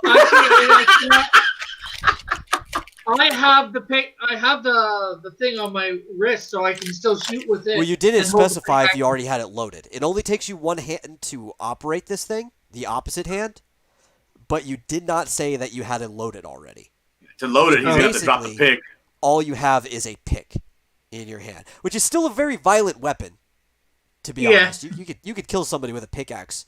I have the pick. I have the thing on my wrist, so I can still shoot with it. well, you didn't and hold the specify if pickaxe. you already had it loaded. It only takes you one hand to operate this thing, the opposite hand, but you did not say that you had it loaded already. To load it, he's gonna have to drop the Basically, pick. All you have is a pick in your hand, which is still a very violent weapon. To be Yeah. honest, you could kill somebody with a pickaxe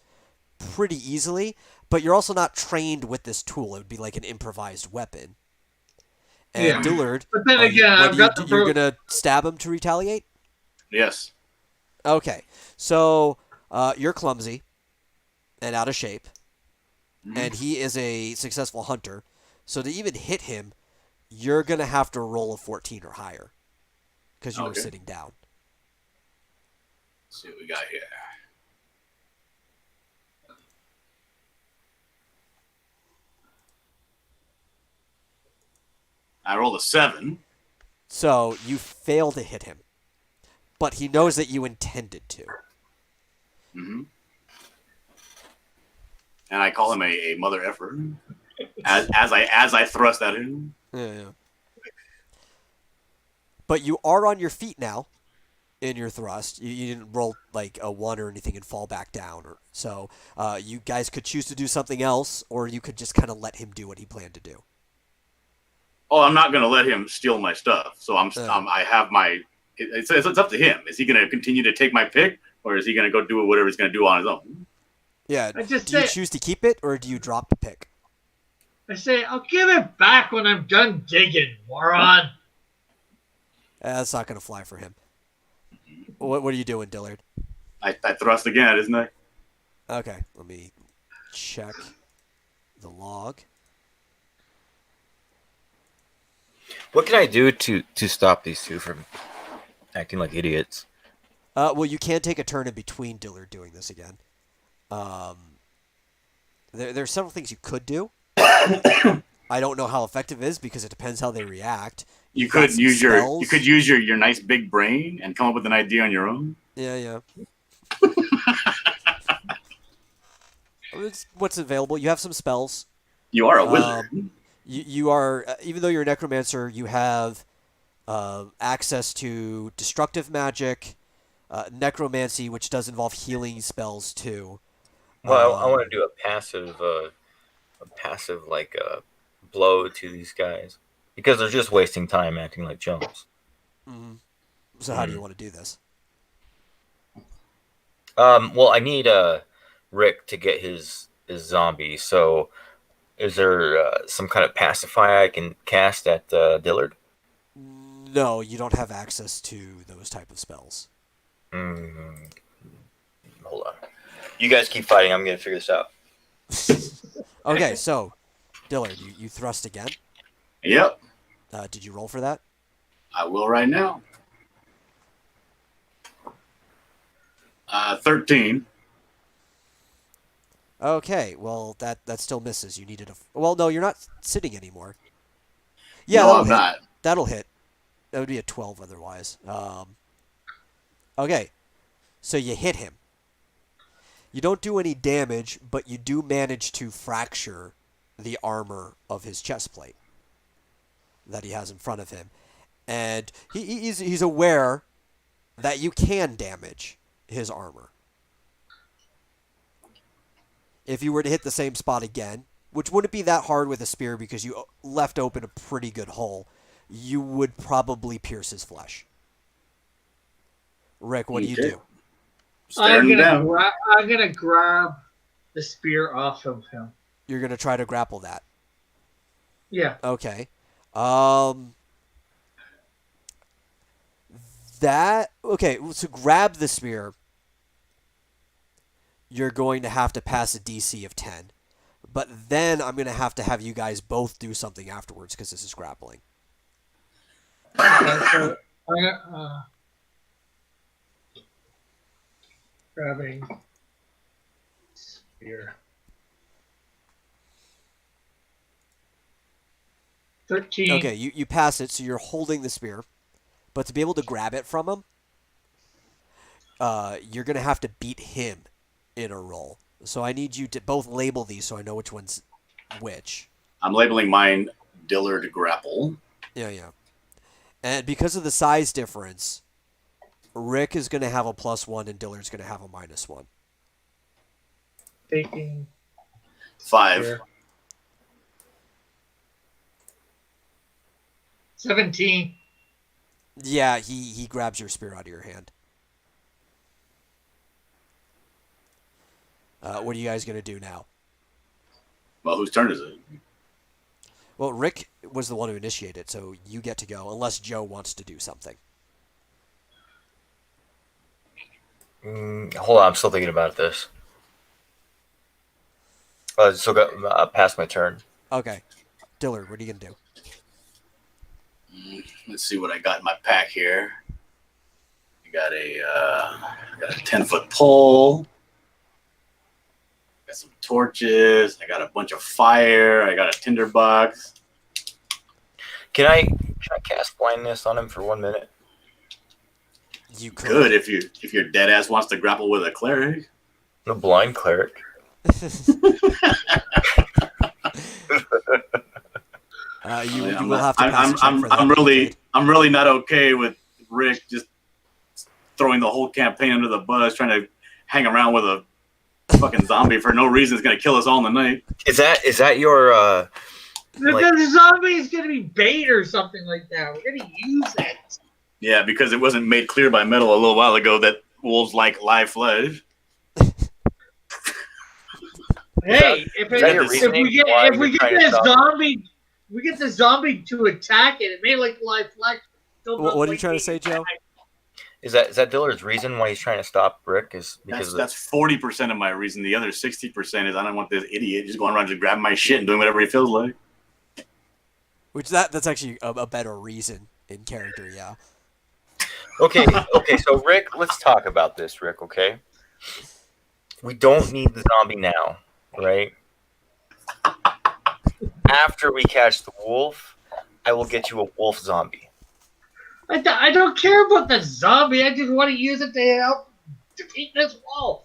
pretty easily, but you're also not trained with this tool. It would be like an improvised weapon. And Yeah. Dillard, But then what again, I've do got you, the you're bro- gonna stab him to retaliate? Yes. Okay, so you're clumsy and out of shape. and he is a successful hunter. So to even hit him, you're gonna have to roll a 14 or higher because you were Okay. sitting down. Let's see what we got here. I rolled a 7. So you fail to hit him, but he knows that you intended to. Mm-hmm. And I call him a mother effer as I thrust at him. Yeah. But you are on your feet now in your thrust. You didn't roll like a 1 or anything and fall back down. So you guys could choose to do something else, or you could just kind of let him do what he planned to do. Oh, I'm not gonna let him steal my stuff. So Uh. I have my. It's up to him. Is he gonna continue to take my pick, or is he gonna go do whatever he's gonna do on his own? Yeah. I just Do you say, choose to keep it, or do you drop the pick? I'll give it back when I'm done digging, moron. That's not going to fly for him. What are you doing, Dillard? I thrust again, isn't I? Okay, let me check the log. What can I do to stop these two from acting like idiots? Well, you can take a turn in between Dillard doing this again. There are several things you could do. I don't know how effective it is because it depends how they react. You You've got could some use spells. your nice big brain and come up with an idea on your own. Yeah. It's what's available. You have some spells. You are a wizard. You are, even though you're a necromancer, you have access to destructive magic, necromancy, which does involve healing spells too. Well, I want to do a passive like blow to these guys because they're just wasting time acting like chumps. Mhm. So how do you want to do this? Well, I need Rick to get his zombie. So, is there some kind of pacify I can cast at Dillard? No, you don't have access to those type of spells. Mm, hold on. You guys keep fighting. I'm gonna figure this out. Okay, so Dillard, you thrust again. Yep, Did you roll for that? I will right now. 13. Okay, well that still misses. You needed a. Well, no, you're not sitting anymore. Yeah, No, that'll I'm hit. not. That'll hit. That would be a 12 otherwise. Okay, so you hit him. You don't do any damage, but you do manage to fracture the armor of his chest plate that he has in front of him, and he's aware that you can damage his armor. If you were to hit the same spot again, which wouldn't be that hard with a spear because you left open a pretty good hole, you would probably pierce his flesh. Rick, what do you Okay. do? Staring him down. I'm gonna grab the spear off of him. You're going to try to grapple that. Yeah. Okay. Okay, to grab the spear, you're going to have to pass a DC of 10. But then I'm going to have you guys both do something afterwards because this is grappling. Okay, so I'm gonna, grabbing spear. 13. Okay, you pass it, so you're holding the spear. But to be able to grab it from him, you're going to have to beat him in a roll. So I need you to both label these so I know which one's which. I'm labeling mine Dillard grapple. Yeah. And because of the size difference, Rick is going to have a +1 and Dillard's going to have a -1. Taking 5. spear. 17. Yeah, he grabs your spear out of your hand. What are you guys going to do now? Well, whose turn is it? Well, Rick was the one who initiated, so you get to go, unless Joe wants to do something. Hold on, I'm still thinking about this. So got past my turn. Okay. Dillard, what are you gonna do? Let's see what I got in my pack here. I got a 10-foot pole. Got some torches. I got a bunch of fire. I got a tinderbox. Can I cast blindness on him for 1 minute? You could. Good if your dead ass wants to grapple with a cleric. The blind cleric. You will have to pass a check for that. I'm really not okay with Rick just throwing the whole campaign under the bus, trying to hang around with a fucking zombie for no reason. It's gonna kill us all in the night. Is that your The zombie is gonna be bait or something like that. We're gonna use it. Yeah, because it wasn't made clear by Metal a little while ago that wolves like live flesh. Hey, if we get the zombie to attack it, it may like live flesh. What are you trying to say, Joe? Is that Dillard's reason why he's trying to stop Rick? Is because that's 40% of my reason. The other 60% is I don't want this idiot just going around just grabbing my shit and doing whatever he feels like. Which that's actually a better reason in character, yeah. Okay. So Rick, let's talk about this, Rick. Okay, we don't need the zombie now, right? After we catch the wolf, I will get you a wolf zombie. I don't care about the zombie. I just want to use it to help defeat this wolf.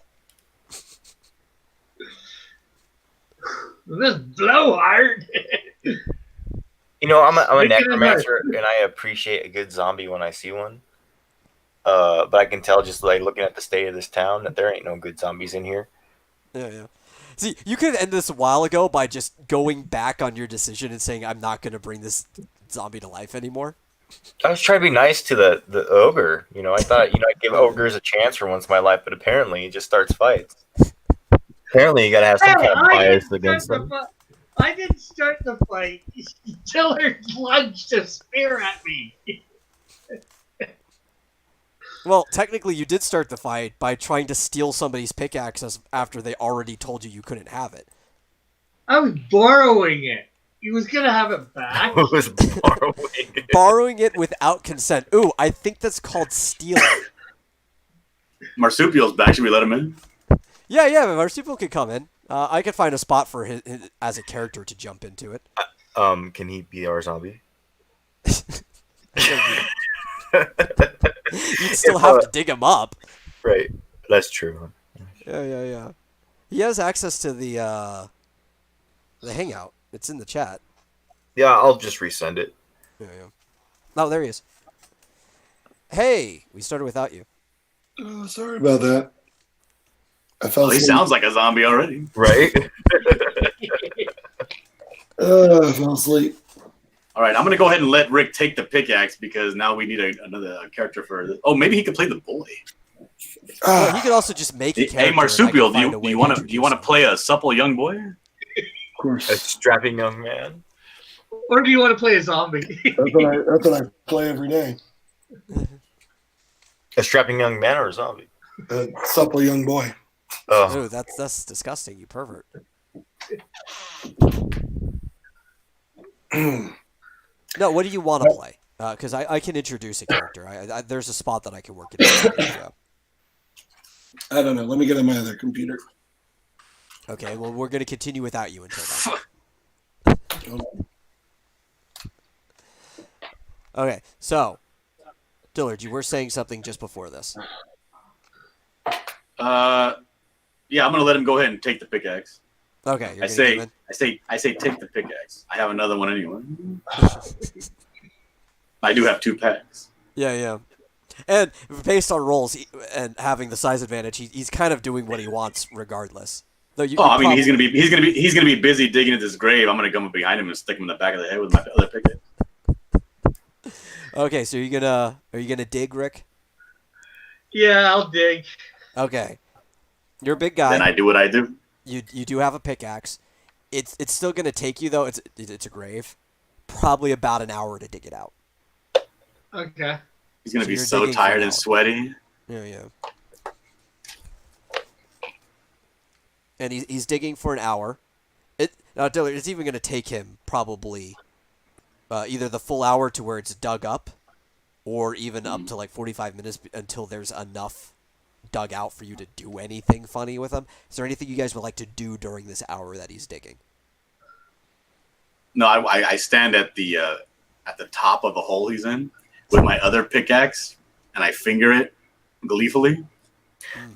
This blowhard. You know, I'm a necromancer, and I appreciate a good zombie when I see one. But I can tell just like looking at the state of this town that there ain't no good zombies in here. Yeah. See, you could end this a while ago by just going back on your decision and saying, I'm not going to bring this zombie to life anymore. I was trying to be nice to the ogre. You know, I thought, I'd give ogres a chance for once in my life, but apparently he just starts fights. Apparently you got to have some kind of bias against them. I didn't start the fight. Dillard lunged a spear at me. Well, technically you did start the fight by trying to steal somebody's pickaxe after they already told you couldn't have it. I was borrowing it. He was going to have it back. I was borrowing it. Borrowing it without consent. Ooh, I think that's called stealing. Marsupial's back. Should we let him in? Yeah, Marsupial could come in. I could find a spot for his as a character to jump into it. Can he be our zombie? You'd still have to dig him up. Right. That's true. Yeah. He has access to the hangout. It's in the chat. Yeah, I'll just resend it. Yeah. Oh, there he is. Hey, we started without you. Oh, sorry about that. I fell He asleep. sounds like a zombie already. Right? I fell asleep. All right, I'm going to go ahead and let Rick take the pickaxe because now we need another character for this. Oh, maybe he could play the boy. Well, he could also just make a character. Hey, Marsupial, and I can do find a you way want to to introduce play a supple young boy? Of course. A strapping young man. Or do you want to play a zombie? That's what I play every day. A strapping young man or a zombie? A supple young boy. Oh, Ooh, that's disgusting, you pervert. No, what do you want to play? Because I can introduce a character. There's a spot that I can work it in. I don't know. Let me get on my other computer. Okay, well, we're going to continue without you until then. Okay, so, Dillard, you were saying something just before this. Yeah, I'm gonna let him go ahead and take the pickaxe. Okay, I say take the pickaxe. I have another one anyway. I do have 2 packs. Yeah. And based on rolls and having the size advantage, he's kind of doing what he wants regardless. Though he's gonna be busy digging into this grave. I'm gonna come up behind him and stick him in the back of the head with my other pickaxe. Okay, so are you gonna dig, Rick? Yeah, I'll dig. Okay. You're a big guy. Then I do what I do. You do have a pickaxe. It's still gonna take you though. It's a grave. Probably about an hour to dig it out. Okay. He's gonna So be you're so digging tired for and an sweaty. Yeah. And he's digging for an hour. Now, Dillard, it's even going to take him probably either the full hour to where it's dug up, or even up to like 45 minutes until there's enough dug out for you to do anything funny with him. Is there anything you guys would like to do during this hour that he's digging? No, I stand at the top of the hole he's in with my other pickaxe, and I finger it gleefully.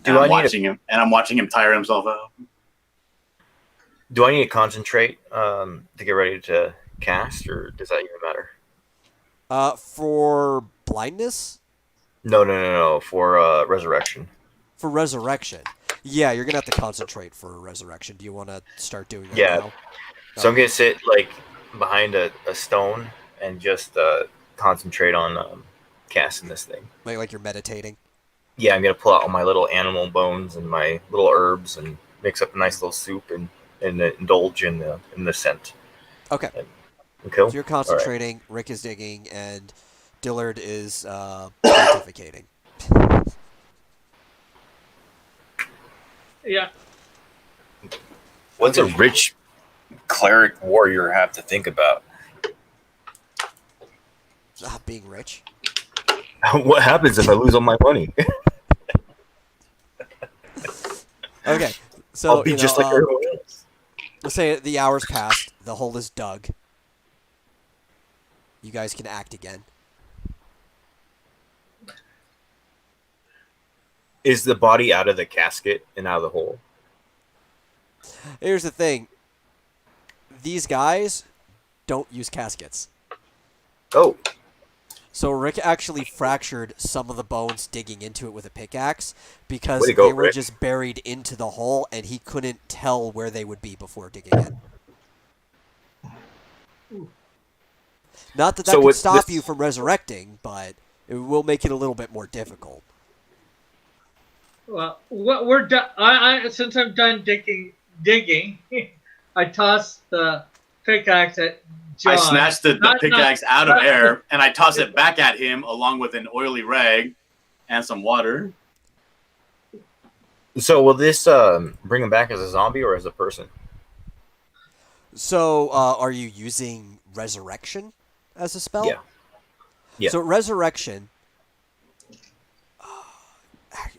And I'm watching him tire himself out. Do I need to concentrate to get ready to cast, or does that even matter? For blindness? No. For resurrection. For resurrection. Yeah, you're going to have to concentrate for resurrection. Do you want to start doing that Yeah. now? So I'm going to sit like behind a stone and just concentrate on casting this thing. Like you're meditating? Yeah, I'm going to pull out all my little animal bones and my little herbs and mix up a nice little soup and indulge in the scent. Okay. Cool. So you're concentrating, right. Rick is digging, and Dillard is pontificating. Yeah. What's a rich cleric warrior have to think about? Being rich. What happens if I lose all my money? Okay, so I'll be just like everyone else. Let's say the hours passed, the hole is dug. You guys can act again. Is the body out of the casket and out of the hole? Here's the thing. These guys don't use caskets. Oh. So Rick actually fractured some of the bones digging into it with a pickaxe because Way to go, they were Rick. just buried into the hole and he couldn't tell where they would be before digging in. Not that So could with stop this- you from resurrecting, but it will make it a little bit more difficult. Well, what we're done. I since I'm done digging, I toss the pickaxe at John. I snatched the Not- pickaxe out of air, and I toss it back at him along with an oily rag and some water. So will this bring him back as a zombie or as a person? So, are you using resurrection as a spell? Yeah. Yeah. So resurrection,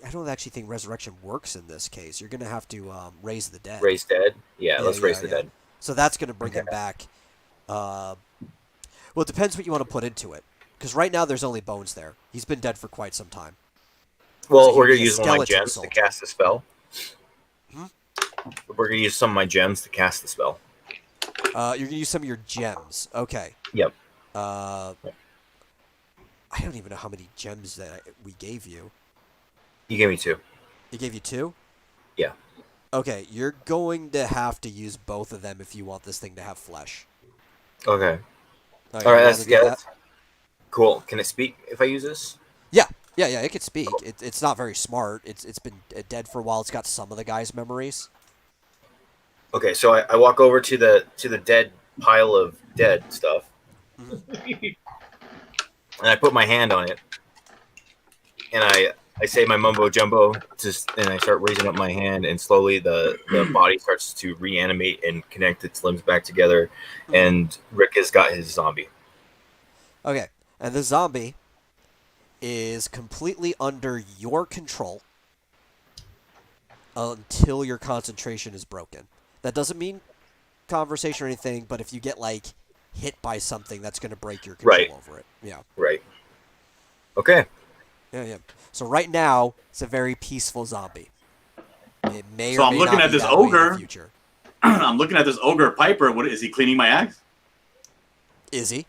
I don't actually think resurrection works in this case. You're going to have to raise the dead. Raise dead? Yeah, let's raise the dead. So that's going to bring him back. Well, it depends what you want to put into it. Because right now there's only bones there. He's been dead for quite some time. Well, So we're he'd going be to a use one of my skeleton gems soldier. to cast the spell. Hmm? We're going to use some of my gems to cast the spell. You're going to use some of your gems. Okay. Yep. I don't even know how many gems that we gave you. You gave me 2. He gave you 2? Yeah. Okay, you're going to have to use both of them if you want this thing to have flesh. Okay. All All right, you wanna do that? that's cool. Can it speak if I use this? Yeah, it could speak. It's not very smart. It's been dead for a while. It's got some of the guy's memories. Okay, so I walk over to the dead pile of dead stuff, and I put my hand on it, and I say my mumbo jumbo, and I start raising up my hand, and slowly the body starts to reanimate and connect its limbs back together, and Rick has got his zombie. Okay, and the zombie is completely under your control until your concentration is broken. That doesn't mean conversation or anything, but if you get like hit by something, that's going to break your control Right. over it. Yeah. Right. Okay. Yeah. So right now, it's a very peaceful zombie. It may So or I'm may looking not at be this that way in the ogre. future. I'm looking at this ogre Piper. What is he cleaning my axe? Is he?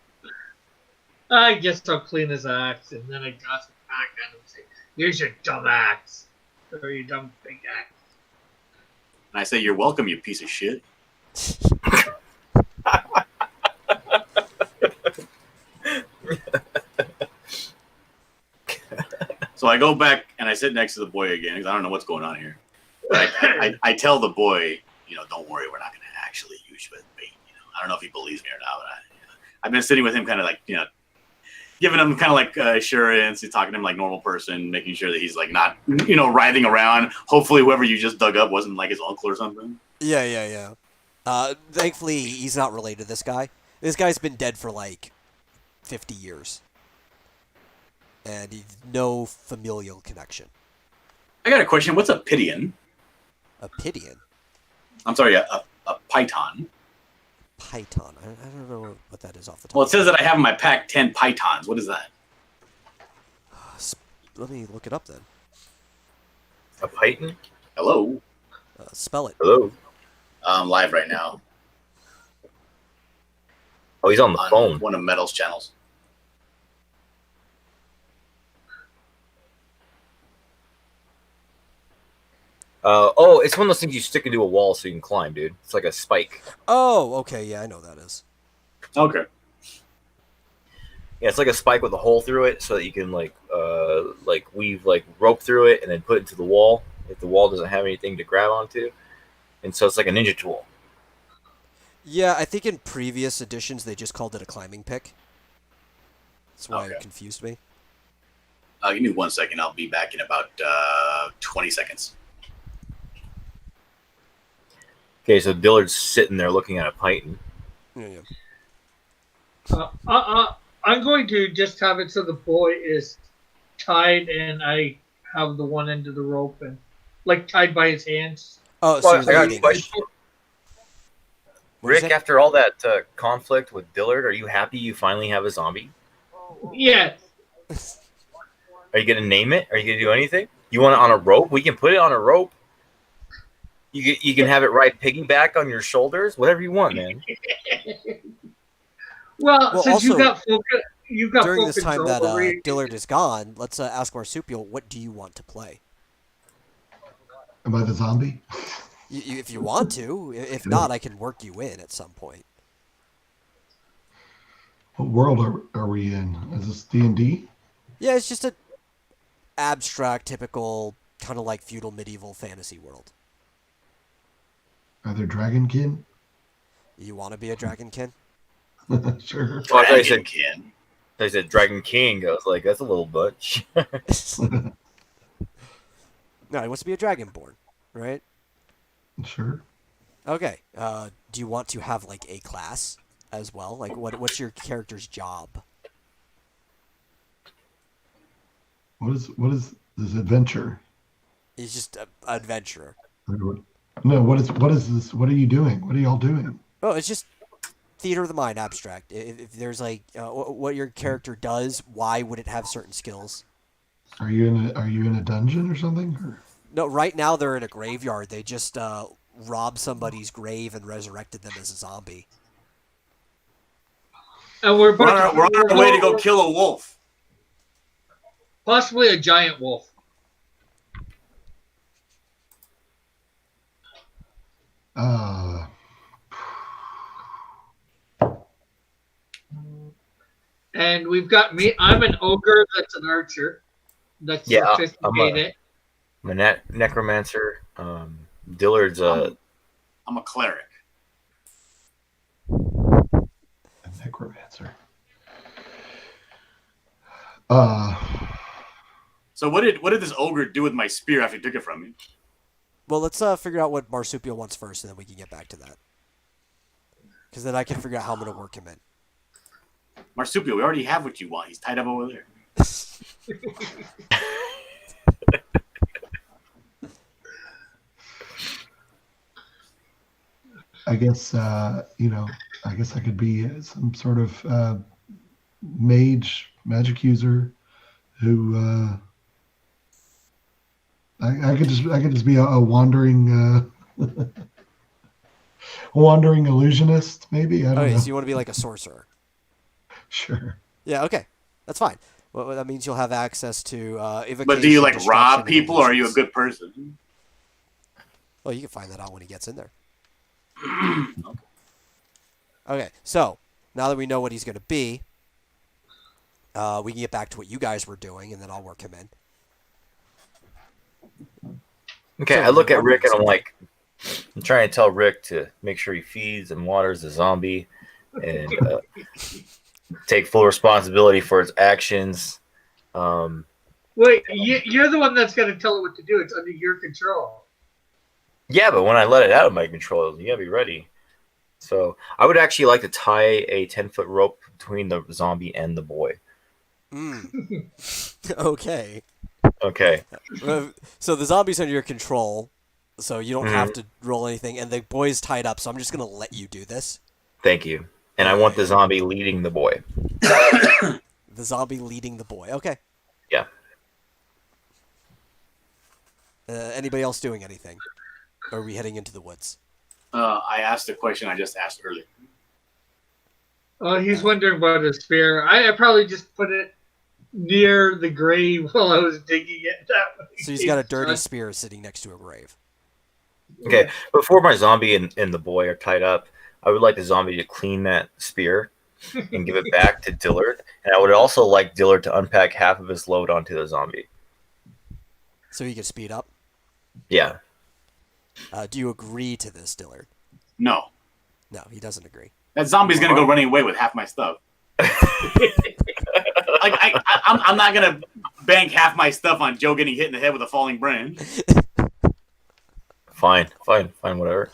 I guess I'll clean his axe, and then I toss it back at him and say, "Here's your dumb axe, or your dumb big axe." And I say, "You're welcome, you piece of shit." So I go back and I sit next to the boy again because I don't know what's going on here. But I tell the boy, don't worry, we're not going to actually use you as bait. I don't know if he believes me or not, but I've been sitting with him kind of like, giving him kind of like assurance, talking to him like normal person, making sure that he's like not, writhing around. Hopefully whoever you just dug up wasn't like his uncle or something. Yeah. Thankfully, he's not related to this guy. This guy's been dead for like 50 years. And he's no familial connection. I got a question. What's a Pidion? A Pidion? I'm sorry, a Python. Python. I don't know what that is off the top. Well, it says that I have in my pack 10 Pythons. What is that? Let me look it up then. A Python? Hello? Spell it. Hello? I'm live right now Oh, he's on the on phone. one of Metal's channels. It's one of those things you stick into a wall so you can climb, dude. It's like a spike. Oh, okay. Yeah, I know that is. Okay. Yeah, it's like a spike with a hole through it, so that you can like weave like rope through it and then put it into the wall if the wall doesn't have anything to grab onto. And so it's like a ninja tool. Yeah, I think in previous editions they just called it a climbing pick. That's why Okay. it confused me. Give me 1 second. I'll be back in about 20 seconds. Okay, so Dillard's sitting there looking at a python. Yeah. I'm going to just have it so the boy is tied and I have the one end of the rope and like tied by his hands. Oh, so Well, you're I got a leading. question. What is Rick, it? after all that conflict with Dillard, are you happy you finally have a zombie? Yeah. Are you gonna name it? Are you gonna do anything? You want it on a rope? We can put it on a rope. You can have it ride piggyback on your shoulders. Whatever you want, man. Well, since you also, got During full this time control that over it. Dillard is gone, let's ask Marsupial, what do you want to play? Am I the zombie? If you want to. If not, I can work you in at some point. What world are we in? Is this D&D? Yeah, it's just a abstract, typical, kind of like feudal medieval fantasy world. Are there dragonkin? You want to be a dragonkin? Sure. Oh, I thought you said, Dragonkin. I said Dragon King. I was like, that's a little butch. No, he wants to be a dragonborn, right? Sure. Okay. Do you want to have like a class as well? Like, what's your character's job? What is this adventure? He's just an adventurer. No, what is this? What are you doing? What are y'all doing? Oh, it's just theater of the mind, abstract. If there's like what your character does, why would it have certain skills? Are you in a dungeon or something? Or? No, right now they're in a graveyard. They just robbed somebody's grave and resurrected them as a zombie. And we're We're on our way to go kill a wolf. possibly a giant wolf. Uh, And we've got me. I'm an ogre that's an archer. That's Yeah, sophisticated. I'm a necromancer. Dillard's I'm a cleric. a necromancer. So what did this ogre do with my spear after he took it from me? Well, let's figure out what Marsupial wants first, and then we can get back to that. Because then I can figure out how I'm going to work him in. Marsupial, we already have what you want. He's tied up over there. I guess I guess I could be some sort of magic user, who I could just be a wandering wandering illusionist, maybe. I don't Okay, know. so you want to be like a sorcerer. Sure. Yeah, okay. That's fine. Well, that means you'll have access to evocation. But do you like destruction, rob and people, or are you a illusions. good person? Well, you can find that out when he gets in there. Okay, so now that we know what he's going to be, we can get back to what you guys were doing, and then I'll work him in. okay. So I look you're at Rick and I'm wondering like, I'm trying to tell Rick to make sure he feeds and waters the zombie, and take full responsibility for its actions. Wait, you're the one that's going to tell it what to do. It's under your control. Yeah, but when I let it out of my control, you gotta be ready. So I would actually like to tie a 10-foot rope between the zombie and the boy. Okay. Okay. So the zombie's under your control, so you don't have Mhm. to roll anything, and the boy's tied up. So I'm just gonna let you do this. Thank you. And I All want the right. zombie leading the boy. The zombie leading the boy. Okay. Yeah. Anybody else doing anything? Or are we heading into the woods? I asked the question I just asked earlier. Oh, he's wondering about a spear. I probably just put it near the grave while I was digging it. That way. So he's got a dirty spear sitting next to a grave. Okay. Before my zombie and the boy are tied up, I would like the zombie to clean that spear and give it back to Dillard. And I would also like Dillard to unpack half of his load onto the zombie. So he can speed up. Yeah. Do you agree to this, Dillard? No. No, he doesn't agree. That zombie's going to go running away with half my stuff. I'm not going to bank half my stuff on Joe getting hit in the head with a falling branch. Fine, whatever.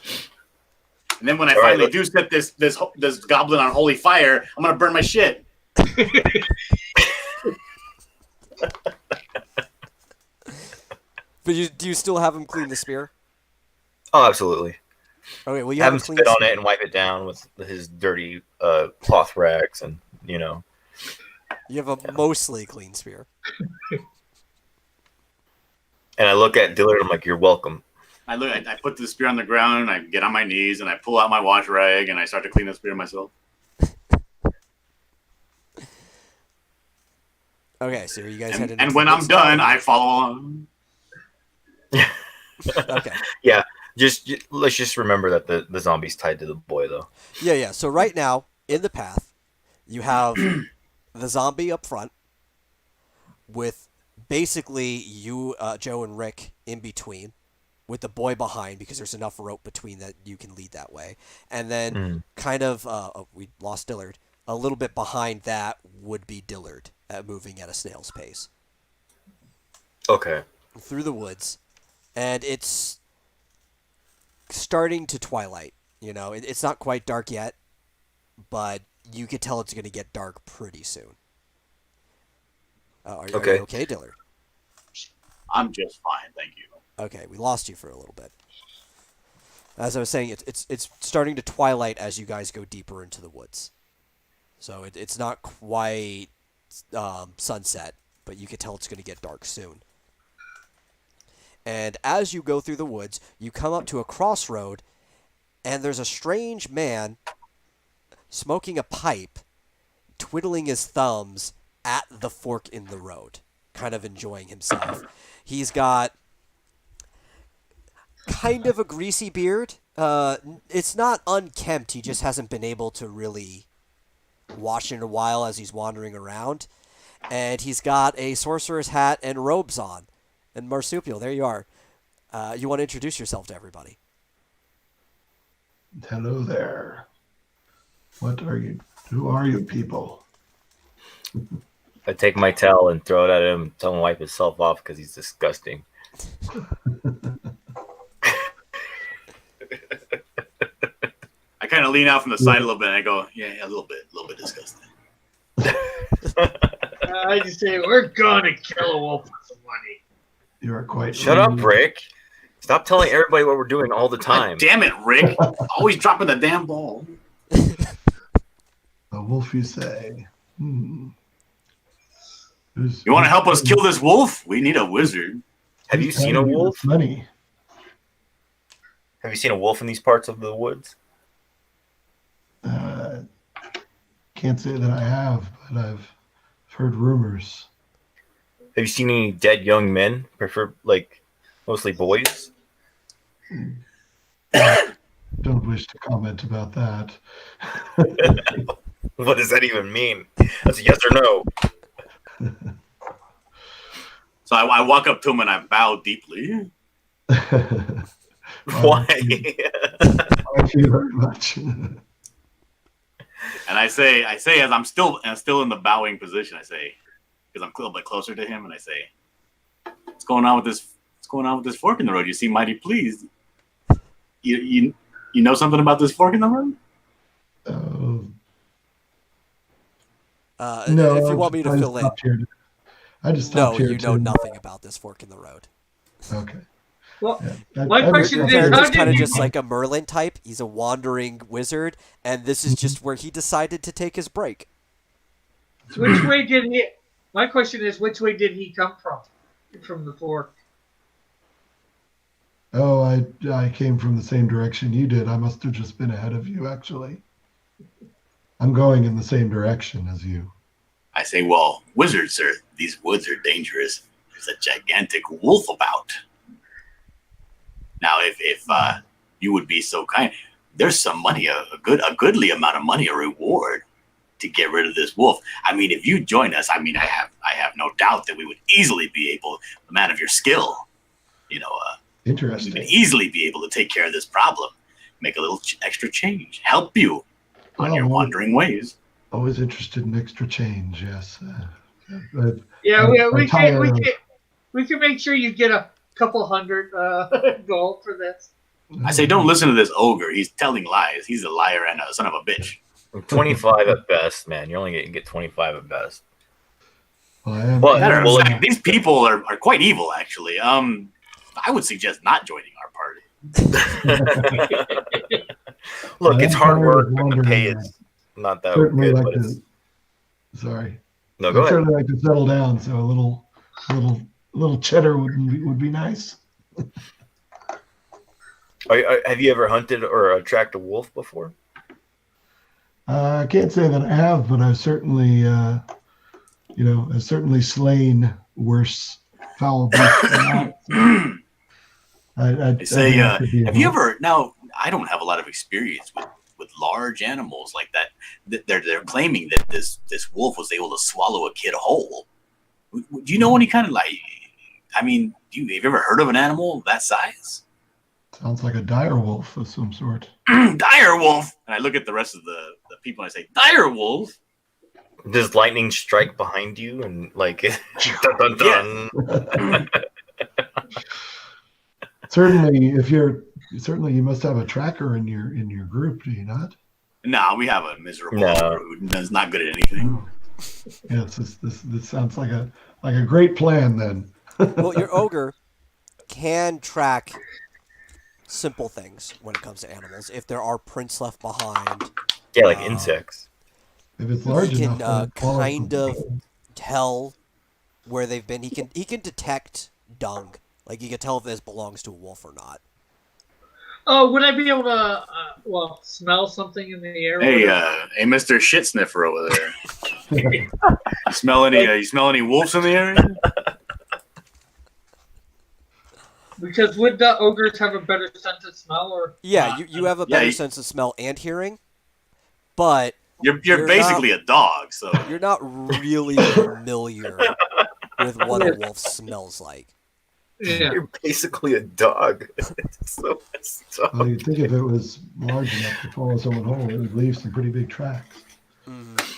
And then when I All right, finally let's- do set this goblin on holy fire, I'm going to burn my shit. But do you still have him clean the spear? Oh, absolutely. Okay, well you Have have him him clean spit the on spear. it and wipe it down with his dirty cloth rags, and You have a mostly clean spear. And I look at Dillard. I'm like, "You're welcome." I put the spear on the ground, and I get on my knees, and I pull out my wash rag, and I start to clean the spear myself. Okay, so you guys headed. And when I'm done, I follow on. Okay. Yeah, let's just remember that the zombie's tied to the boy, though. Yeah. So right now in the path, you have the zombie up front, with basically you, Joe, and Rick in between, with the boy behind because there's enough rope between that you can lead that way, and then kind of we lost Dillard. A little bit behind that would be Dillard, moving at a snail's pace Okay. through the woods, and it's starting to twilight. It's not quite dark yet, but you could tell it's going to get dark pretty soon. Are you okay, Dillard? I'm just fine, thank you. Okay, we lost you for a little bit. As I was saying, it's starting to twilight as you guys go deeper into the woods. So it's not quite sunset, but you can tell it's going to get dark soon. And as you go through the woods, you come up to a crossroad, and there's a strange man smoking a pipe, twiddling his thumbs at the fork in the road, kind of enjoying himself. He's got kind of a greasy beard. It's not unkempt. He just hasn't been able to really wash in a while as he's wandering around. And he's got a sorcerer's hat and robes on. And Marsupial, there you are. You want to introduce yourself to everybody? Hello there. What are you? Who are you people? I take my towel and throw it at him, tell him to wipe himself off because he's disgusting. I kind of lean out from the side a little bit, and I go, yeah, a little bit disgusting. I just say, we're going to kill a wolf for some money. You are quite. Shut up, Rick. Stop telling everybody what we're doing all the God time. damn it, Rick! Always dropping the damn ball. A wolf, you say? You want to help us kill this wolf? We need a wizard. Have you seen a wolf? Money. Have you seen a wolf in these parts of the woods? Can't say that I have, but I've heard rumors. Have you seen any dead young men? Prefer mostly boys? Don't wish to comment about that. What does that even mean? That's a yes or no. So I walk up to him and I bow deeply. Why? Thank you very much. And I say, as I'm still in the bowing position, I say, because I'm a little bit closer to him, and I say, "What's going on with this? What's going on with this fork in the road? You seem mighty pleased. You know something about this fork in the road?" Oh, If no, you want me to I just fill in, stopped here. I just no, stopped here you know to. nothing about this fork in the road. Okay. Well, Yeah. my question Your is, how character's did kind of you? just like a Merlin type. He's a wandering wizard, and this is just where he decided to take his break. Which way did he? My question is, which way did he come from? From the fork. Oh, I came from the same direction you did. I must have just been ahead of you, actually. I'm going in the same direction as you. I say, well, wizards are these woods are dangerous. There's a gigantic wolf about. Now, if you would be so kind, there's some money, a goodly amount of money, a reward to get rid of this wolf. I mean, if you join us, I mean, I have no doubt that we would easily be able, a man of your skill, we Interesting. would easily be able to take care of this problem, make a little extra change, help you on your wandering ways. Always interested in extra change. Yes. Yeah, we tire- can make sure you get a couple hundred gold for this. I say, don't listen to this ogre. He's telling lies. He's a liar and a son of a bitch. 25 at best, man. You only get 25 at best. Well, I am, But- Matter of Well, fact, these people are quite evil, actually. I would suggest not joining our party. Look, I it's am hard tired work, of but the wandering pay around. is not that certainly good. like But to. it's... Sorry. No, I'd go ahead. certainly like to settle down, so a little cheddar would be nice. Have you ever hunted or tracked a wolf before? I can't say that I have, but I've certainly, I've certainly slain worse foul beasts than that. They say, I'd like to be have you able- ever? Now, I don't have a lot of experience with large animals like that. They're claiming that this wolf was able to swallow a kid whole. Do you know any kind of like? I mean, have you ever heard of an animal that size? Sounds like a dire wolf of some sort. Dire wolf. And I look at the rest of the people and I say, dire wolf. Does lightning strike behind you and like dun, dun, dun. Certainly, you must have a tracker in your group, do you not? No, we have a miserable No. ogre who's not good at anything. Oh. Yeah, this sounds like a great plan then. Well, your ogre can track simple things when it comes to animals. If there are prints left behind, Yeah, like insects. If it's large he can enough, kind of tell where they've been. He can detect dung. Like he can tell if this belongs to a wolf or not. Oh, would I be able to, smell something in the air? Hey, Mr. Shit Sniffer over there. You smell any wolves in the area? Because would the ogres have a better sense of smell, or? Yeah, you have a better you- sense of smell and hearing, but You're basically a dog, so you're not really familiar with what a wolf smells like. Yeah. You're basically a dog. So messed up. well, you'd think if it was large enough to follow someone home, it would leave some pretty big tracks. Mhm.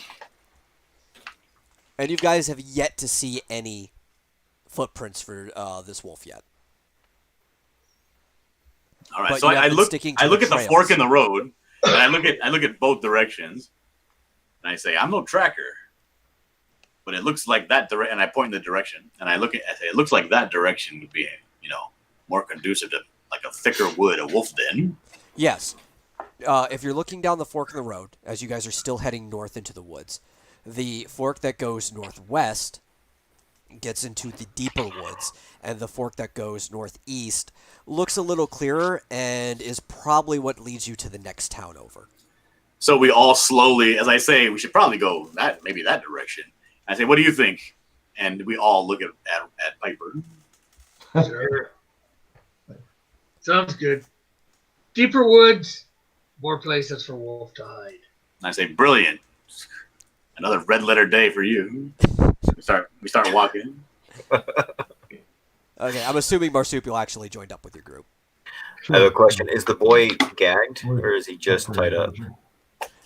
And you guys have yet to see any footprints for this wolf yet. all right. But So you have I been look sticking to I look the at the trails. fork in the road, and I look at both directions, and I say, I'm no tracker, but it looks like that direction. And I point in the direction, and I say, it looks like that direction would be, more conducive to like a thicker wood, a wolf den. Yes. If you're looking down the fork in the road, as you guys are still heading north into the woods, the fork that goes northwest gets into the deeper woods, and the fork that goes northeast looks a little clearer and is probably what leads you to the next town over. So we all slowly, as I say, we should probably go maybe that direction. I say, what do you think? And we all look at Piper. Sure. Sounds good. Deeper woods, more places for wolf to hide. And I say, brilliant. Another red letter day for you. We start walking. Okay, I'm assuming Marsupial actually joined up with your group. I have a question. Is the boy gagged or is he just tied up?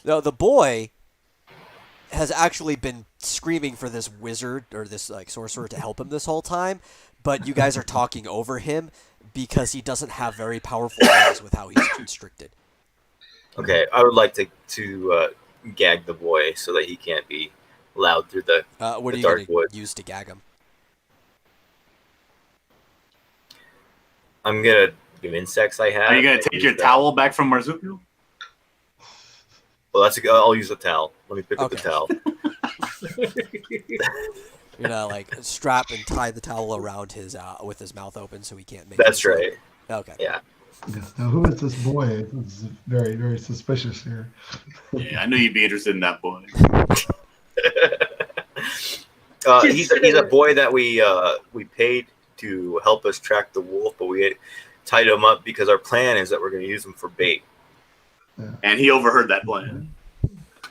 No, the boy has actually been screaming for this wizard or this sorcerer to help him this whole time, but you guys are talking over him because he doesn't have very powerful eyes with how he's constricted. Okay, I would like to gag the boy so that he can't be loud through the What are you dark going woods. to use to gag him? I'm gonna do insects I have. Are you gonna and take use your that. towel back from Marsupial? Well, I'll use a towel. Let me pick up the Okay. towel. You're gonna like strap and tie the towel around his with his mouth open so he can't make. That's noise. right. Okay. Yeah. Yes. Now, who is this boy? This is very, very suspicious here. Yeah, I knew you'd be interested in that boy. He's a boy that we paid to help us track the wolf, but we tied him up because our plan is that we're going to use him for bait. And he overheard that plan.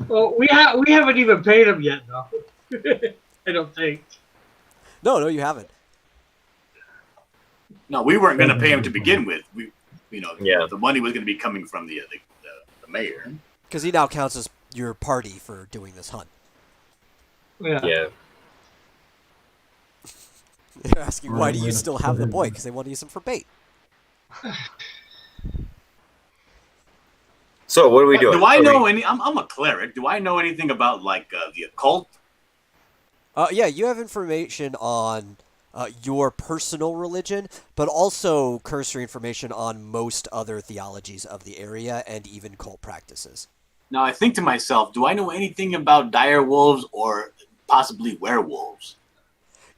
Well, we haven't even paid him yet, though. I don't think. No, you haven't. No, we weren't gonna pay him to begin with. Yeah. The money was gonna be coming from the mayor. Because he now counts as your party for doing this hunt. Yeah. Yeah. They're asking, why do you Right, still have the right. boy? Because they want to use him for bait. So what are we doing? Do I Are know we- any? I'm a cleric. Do I know anything about like the occult? Yeah, you have information on your personal religion, but also cursory information on most other theologies of the area and even cult practices. Now I think to myself, do I know anything about dire wolves or possibly werewolves?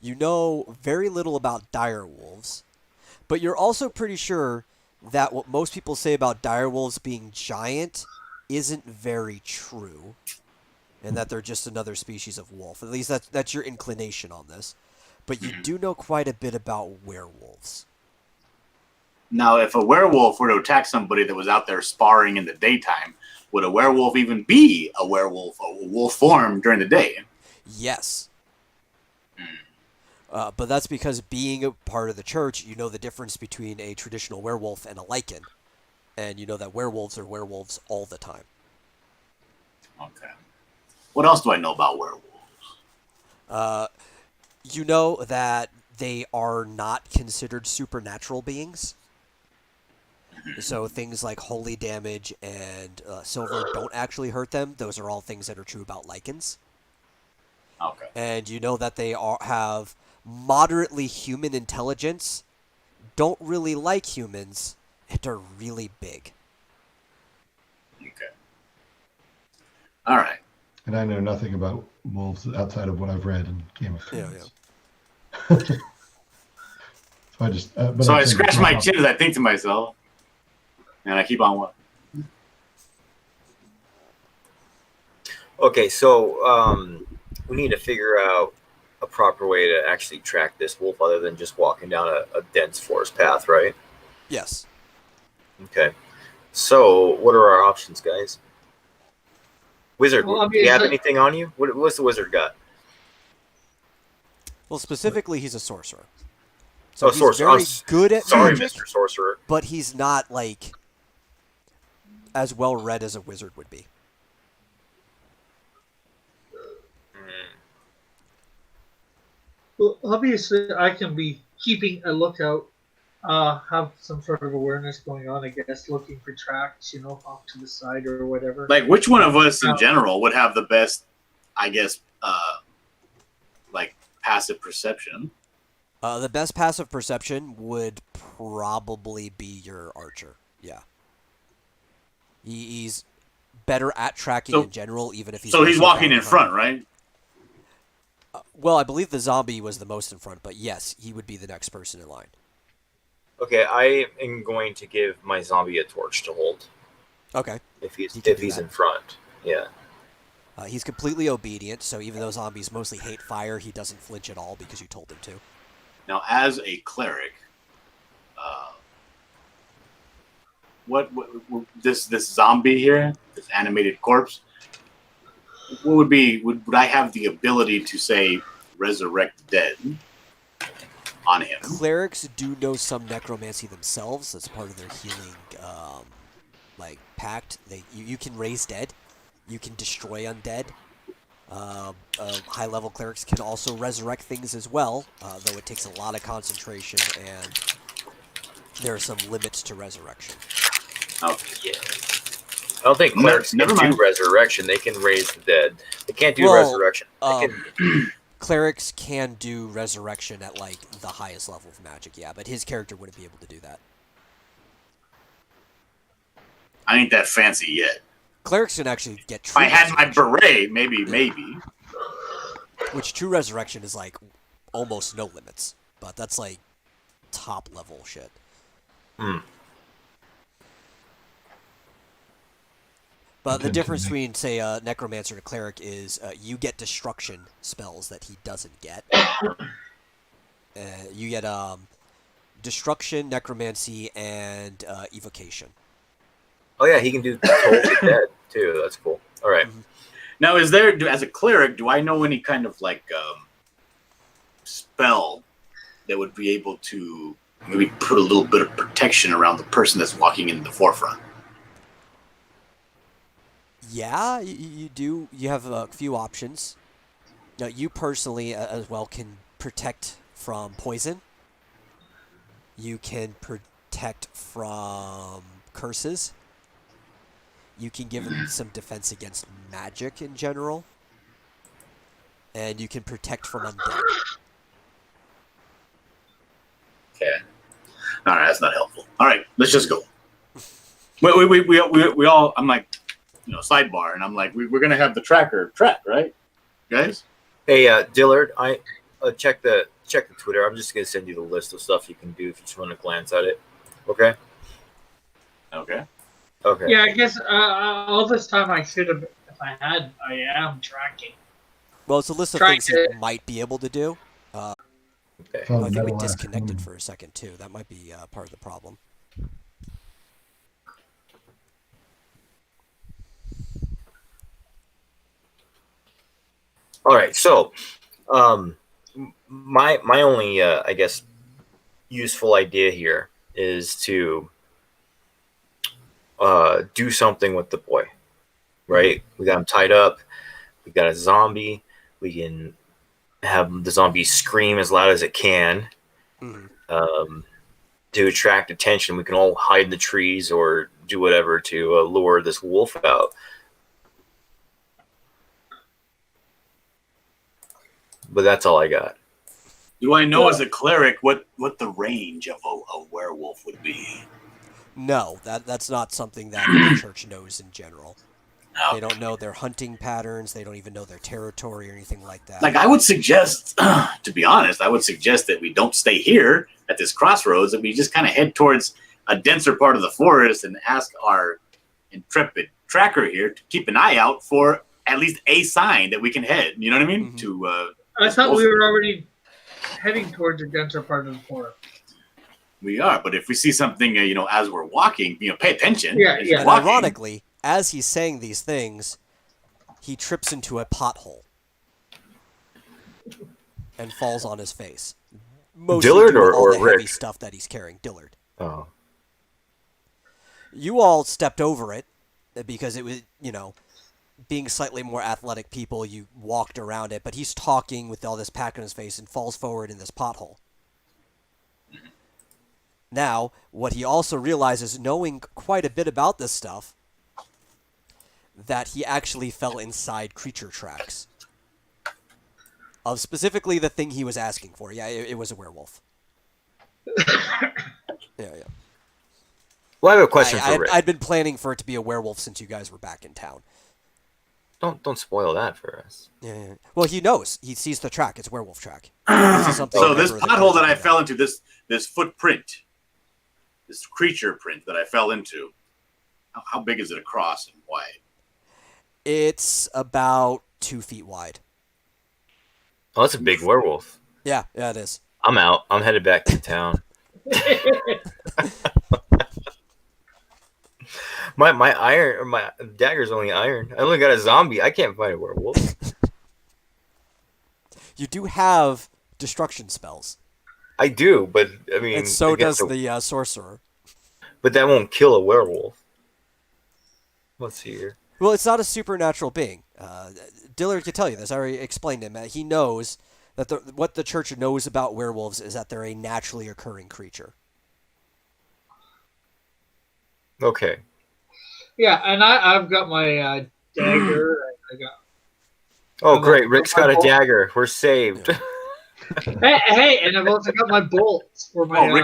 You know very little about dire wolves, but you're also pretty sure that what most people say about dire wolves being giant isn't very true, and that they're just another species of wolf. At least that's your inclination on this. But you do know quite a bit about werewolves. Now, if a werewolf were to attack somebody that was out there sparring in the daytime, would a werewolf even be a werewolf, a wolf form during the day? Yes. But that's because being a part of the church, you know the difference between a traditional werewolf and a lichen. And you know that werewolves are werewolves all the time. Okay. What else do I know about werewolves? You know that they are not considered supernatural beings. So things like holy damage and silver don't actually hurt them. Those are all things that are true about lichens. Okay. And you know that they have moderately human intelligence, don't really like humans, and are really big. Okay. All right. And I know nothing about wolves outside of what I've read in Game of Yeah, Thrones. yeah. So I just. But So I think scratch it's my not- chin as I think to myself, and I keep on walking. Okay, so we need to figure out a proper way to actually track this wolf other than just walking down a dense forest path, right? Yes. Okay. So what are our options, guys? Wizard, Well, do you have obviously- anything on you? What's the wizard got? Well, specifically, he's a sorcerer. So Oh, he's sorcerer. very Oh, good at Sorry, magic, Mr. Sorcerer. but he's not, like, as well read as a wizard would be. Well, obviously, I can be keeping a lookout, have some sort of awareness going on, I guess, looking for tracks, off to the side or whatever. Like, which one of us in general would have the best, I guess, like passive perception? The best passive perception would probably be your archer. Yeah. He's better at tracking So- in general, even if he's... So he's also walking found in behind. front, right? Well, I believe the zombie was the most in front, but yes, he would be the next person in line. Okay, I am going to give my zombie a torch to hold Okay. if he's You can if do he's that. in front. Yeah. He's completely obedient, so even though zombies mostly hate fire, he doesn't flinch at all because you told him to. Now, as a cleric, what this zombie here, this animated corpse, what would be? Would I have the ability to say resurrect the dead on him? Clerics do know some necromancy themselves. That's part of their healing, pact. You can raise dead. You can destroy undead. High-level clerics can also resurrect things as well, though it takes a lot of concentration, and there are some limits to resurrection. Okay. Yeah. I don't think clerics Never can mind. do resurrection. They can raise the dead. They can't do Well, resurrection. They can, Clerics can do resurrection at like the highest level of magic, yeah, but his character wouldn't be able to do that. I ain't that fancy yet. Clerics can actually get If true I had my resurrection, beret, maybe. which true resurrection is like almost no limits, but that's like top level shit. But the difference between, say, a necromancer and a cleric is you get destruction spells that he doesn't get. You get destruction, necromancy, and evocation. oh yeah, he can do Toll the Dead too. That's cool. All right. Now, is there, as a cleric, do I know any kind of like spell that would be able to maybe put a little bit of protection around the person that's walking in the forefront? Yeah, you do. You have a few options. Now, you personally, as well, can protect from poison. You can protect from curses. You can give him some defense against magic in general. And you can protect from undead. Okay. All right, that's not helpful. All right, let's just go. We all, I'm like, sidebar, and I'm like, we're going to have the track, right, guys? Hey, Dillard, I check the Twitter. I'm just gonna send you the list of stuff you can do if you just want to glance at it. Okay. Okay. Okay. Yeah, I guess all this time I should have, if I had, I am tracking. Well, it's a list of Trying things you to- might be able to do. Okay. Found I think we metal ash disconnected woman. for a second, too. That might be part of the problem. All right. So, my only I guess useful idea here is to do something with the boy. Right? We got him tied up. We got a zombie. We can have the zombie scream as loud as it can. To attract attention. We can all hide in the trees or do whatever to lure this wolf out. But that's all I got. Do I know as a cleric what the range of a werewolf would be? No, that's not something that the church knows in general. No. They don't know their hunting patterns. They don't even know their territory or anything like that. Like, I would suggest, to be honest, I would suggest that we don't stay here at this crossroads, that we just kind of head towards a denser part of the forest and ask our intrepid tracker here to keep an eye out for at least a sign that we can head. You know what I mean? Mhm. I thought we were already heading towards a denser part of the forest. We are, but if we see something, as we're walking, pay attention. Yeah, as yeah. you're And walking. ironically, as he's saying these things, he trips into a pothole and falls on his face. Mostly Dillard due to all or the heavy Rick? stuff that he's carrying. Dillard. Oh. You all stepped over it because it was, being slightly more athletic people, you walked around it, but he's talking with all this pack on his face and falls forward in this pothole. Now, what he also realizes, knowing quite a bit about this stuff, that he actually fell inside creature tracks. Of specifically the thing he was asking for. Yeah, it was a werewolf. Yeah. Well, I have a question for Rick. I'd been planning for it to be a werewolf since you guys were back in town. Don't spoil that for us. Yeah. Well, he knows. He sees the track. It's a werewolf track. So this pothole that I fell into, this footprint, this creature print that I fell into, how big is it across and wide? It's about 2 feet wide. Oh, that's a big werewolf. Yeah, it is. I'm out. I'm headed back to town. my dagger's only iron. I only got a zombie. I can't fight a werewolf. You do have destruction spells. I do, but I mean, And so does against the sorcerer. But that won't kill a werewolf. Let's see here. Well, it's not a supernatural being. Dillard can tell you this. I already explained to him. He knows that what the church knows about werewolves is that they're a naturally occurring creature. Okay. Yeah, and I've got my dagger. I got. Oh, I've great. also Rick's my got a bolt. dagger. We're saved. Hey, and I've also got my bolts for my. Well,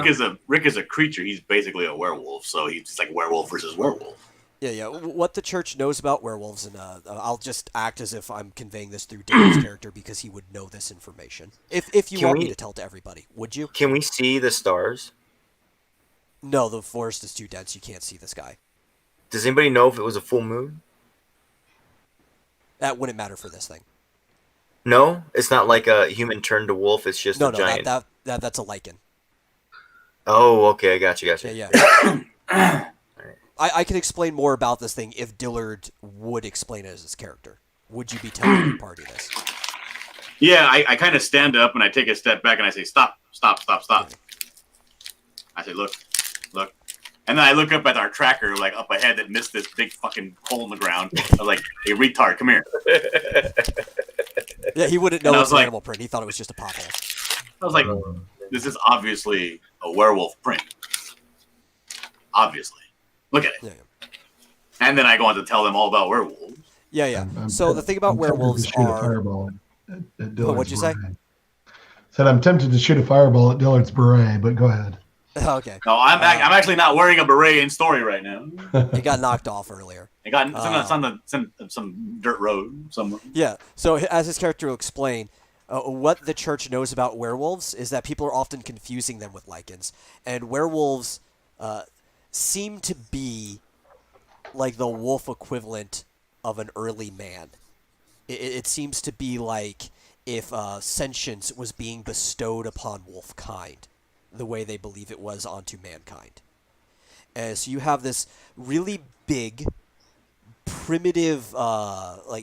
Rick is a creature. He's basically a werewolf, so he's just like werewolf versus werewolf. Yeah. What the church knows about werewolves, and I'll just act as if I'm conveying this through Dave's character because he would know this information. If you want me to tell to everybody, would you? Can we see the stars? No, the forest is too dense. You can't see the sky. Does anybody know if it was a full moon? That wouldn't matter for this thing. No, it's not like a human turned to wolf. It's just No, a giant. that's a lichen. Oh, okay. I got you. Yeah. I can explain more about this thing if Dillard would explain it as his character. Would you be telling your party this? Yeah, I kind of stand up and I take a step back and I say, stop. I say, look. And then I look up at our tracker, like up ahead that missed this big fucking hole in the ground. I was like, hey, retard, come here. Yeah, he wouldn't know And I it's was an like- animal print. He thought it was just a pothole. I was like, this is obviously a werewolf print. Obviously. Look at it. Yeah. And then I go on to tell them all about werewolves. Yeah. I'm So the thing about I'm tempted to werewolves shoot a are. fireball at Dillard's what'd you say? beret. Said I'm tempted to shoot a fireball at Dillard's beret, but go ahead. Okay. No, I'm actually not wearing a beret in story right now. It got knocked off earlier. I got it's on some dirt road somewhere. Yeah. So as his character will explain, what the church knows about werewolves is that people are often confusing them with lichens, and werewolves seem to be like the wolf equivalent of an early man. It seems to be like if sentience was being bestowed upon wolf kind, the way they believe it was onto mankind. So you have this really big, primitive,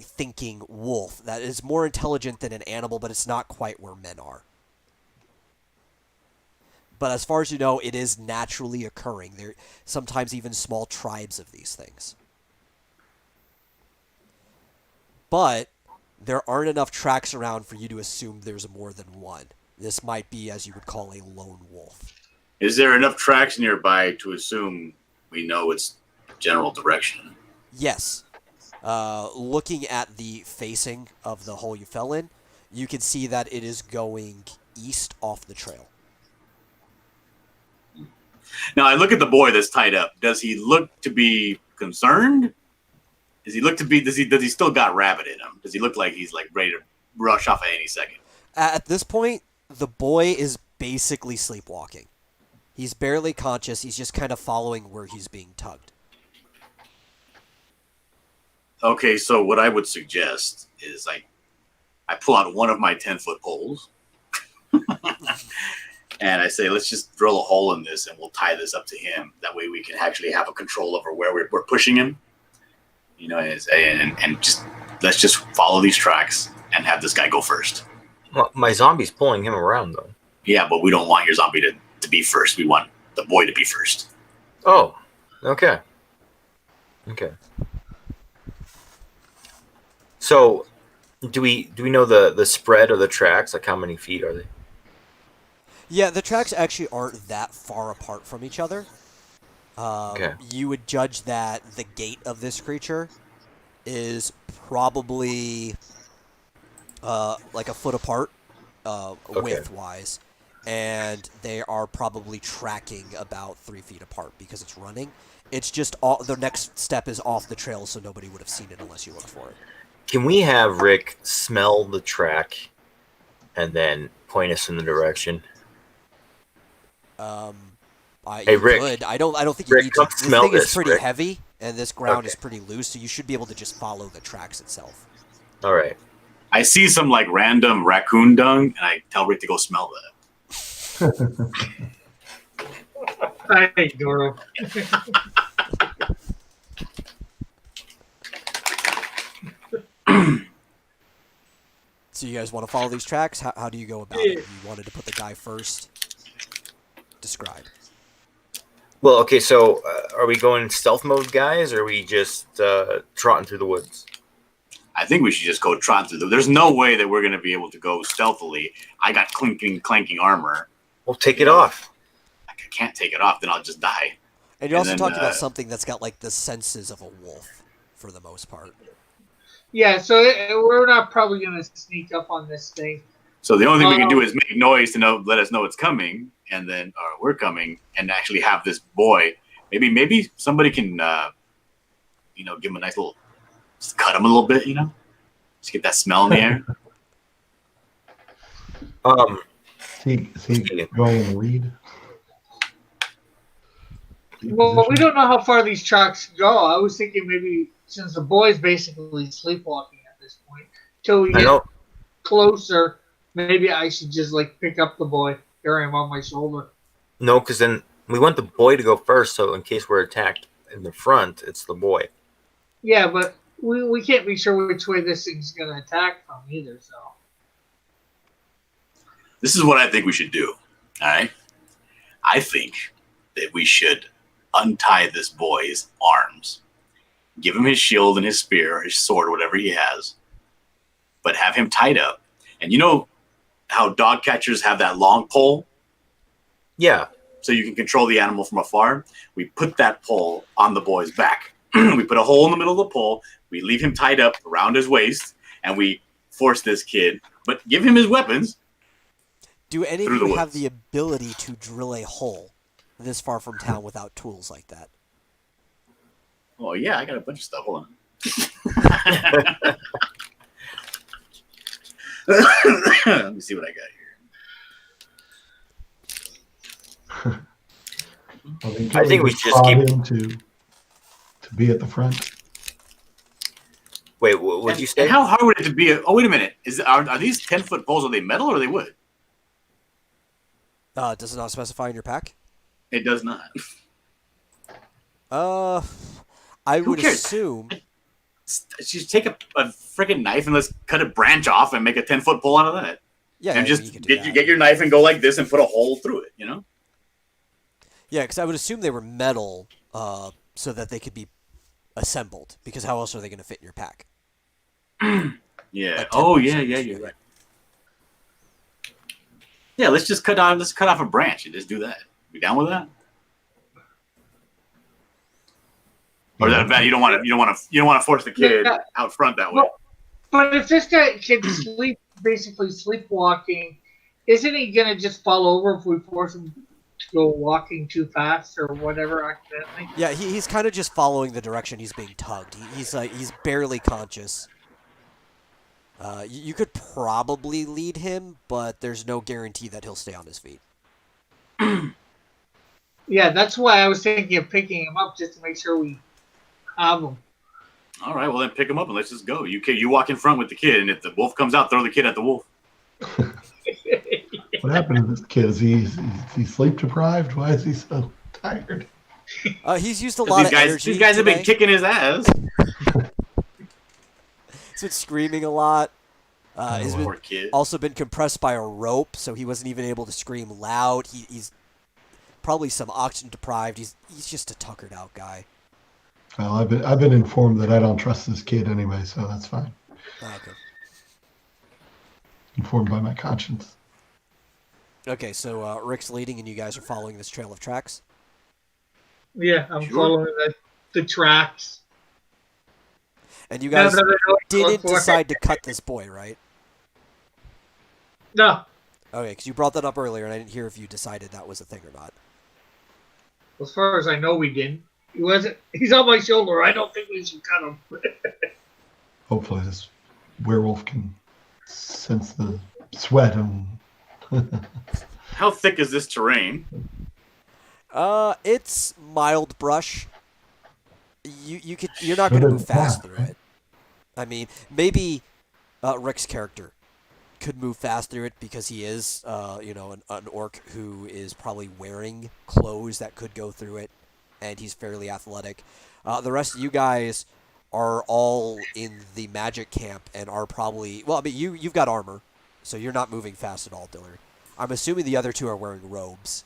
thinking wolf that is more intelligent than an animal, but it's not quite where men are. But as far as you know, it is naturally occurring. There sometimes even small tribes of these things. But there aren't enough tracks around for you to assume there's more than one. This might be, as you would call, a lone wolf. Is there enough tracks nearby to assume we know its general direction? Yes. Looking at the facing of the hole you fell in, you can see that it is going east off the trail. Now I look at the boy that's tied up. Does he look to be concerned? Does he still got rabbit in him? Does he look like he's like ready to rush off at any second? At this point, the boy is basically sleepwalking. He's barely conscious. He's just kind of following where he's being tugged. Okay, so what I would suggest is I pull out one of my 10-foot poles and I say, let's just drill a hole in this and we'll tie this up to him. That way we can actually have a control over where we're pushing him. You know, and just let's just follow these tracks and have this guy go first. Well, my zombie's pulling him around, though. Yeah, but we don't want your zombie to be first. We want the boy to be first. Oh, okay. Okay. So, do we know the spread of the tracks? Like, how many feet are they? Yeah, the tracks actually aren't that far apart from each other. Okay. You would judge that the gait of this creature is probably like a foot apart, width-wise, and they are probably tracking about 3 feet apart because it's running. It's just the next step is off the trail, so nobody would have seen it unless you looked for it. Can we have Rick smell the track and then point us in the direction? Hey, Rick. could. I don't think Rick, you need come to. This smell thing is this, pretty Rick. heavy, and this ground Okay. is pretty loose, so you should be able to just follow the tracks itself. All right. I see some like random raccoon dung, and I tell Rick to go smell that. I hate Goro. So you guys want to follow these tracks? How do you go about it? You wanted to put the guy first. Describe. Well, okay, so are we going stealth mode, guys, or are we just trotting through the woods? I think we should just go trot through. There's no way that we're going to be able to go stealthily. I got clanking armor. We'll take it off. I can't take it off, then I'll just die. And you're And also then, talking about something that's got like the senses of a wolf, for the most part. Yeah, so we're not probably going to sneak up on this thing. So the only thing we can do is make noise to let us know it's coming, and then we're coming, and actually have this boy. Maybe somebody can, give him a nice little, just cut him a little bit, just get that smell in the air. Is he going in the lead? Well, we don't know how far these tracks go. I was thinking maybe since the boy's basically sleepwalking at this point, till we I get know. closer, maybe I should just like pick up the boy, carry him on my shoulder. No, because then we want the boy to go first, so in case we're attacked in the front, it's the boy. Yeah, but we can't be sure which way this thing's going to attack from either, so. This is what I think we should do. All right. I think that we should untie this boy's arms, give him his shield and his spear, or his sword, whatever he has, but have him tied up. And you know how dog catchers have that long pole? Yeah. So you can control the animal from afar. We put that pole on the boy's back. We put a hole in the middle of the pole. We leave him tied up around his waist, and we force this kid, but give him his weapons. Do any of Through the you have woods. the ability to drill a hole this far from town without tools like that? Oh, yeah, I got a bunch of stuff. Hold on. Let me see what I got here. Well, then I think we just should just prod keep- him to be at the front. Wait, what would you say? And how hard would it be? Oh, wait a minute. Are these 10-foot poles? Are they metal or are they wood? Does it not specify in your pack? It does not. I Who would cares? assume. Just take a freaking knife and let's cut a branch off and make a 10-foot pole out of that. Yeah, And I mean, just you could do get that. your knife and go like this and put a hole through it, Yeah, because I would assume they were metal, so that they could be assembled. Because how else are they going to fit in your pack? Yeah. Like Oh, 10 yeah, percent, you're right. Yeah, let's cut off a branch and just do that. You down with that? Or is that bad? You don't want to force the kid Yeah. out front that way. Well, but if this guy can basically sleepwalking, isn't he going to just fall over if we force him to go walking too fast or whatever accidentally? Yeah, he's kind of just following the direction he's being tugged. He's barely conscious. You could probably lead him, but there's no guarantee that he'll stay on his feet. Yeah, that's why I was thinking of picking him up just to make sure we have him. All right, well then pick him up and let's just go. You walk in front with the kid, and if the wolf comes out, throw the kid at the wolf. What happened to this kid? Is he sleep deprived? Why is he so tired? He's used a lot of energy. These guys have been today. kicking his ass. He's been screaming a lot. He's Poor kid. also been compressed by a rope, so he wasn't even able to scream loud. He's probably some oxygen deprived. He's just a tuckered out guy. Well, I've been informed that I don't trust this kid anyway, so that's fine. Okay. Informed by my conscience. Okay, so Rick's leading, and you guys are following this trail of tracks. Yeah, I'm Sure. following the tracks. And you Now guys that I know what to look didn't for. decide to cut this boy, right? No, Okay, because you brought that up earlier, and I didn't hear if you decided that was a thing or not. as far as I know, we didn't. He wasn't. He's on my shoulder. I don't think we should cut him. Hopefully this werewolf can sense the sweat and How thick is this terrain? It's mild brush. You're not Should going to have move fast that, through it. I mean, maybe Rick's character could move fast through it because he is, an orc who is probably wearing clothes that could go through it, and he's fairly athletic. The rest of you guys are all in the magic camp and are probably you've got armor, so you're not moving fast at all, Dillard. I'm assuming the other two are wearing robes.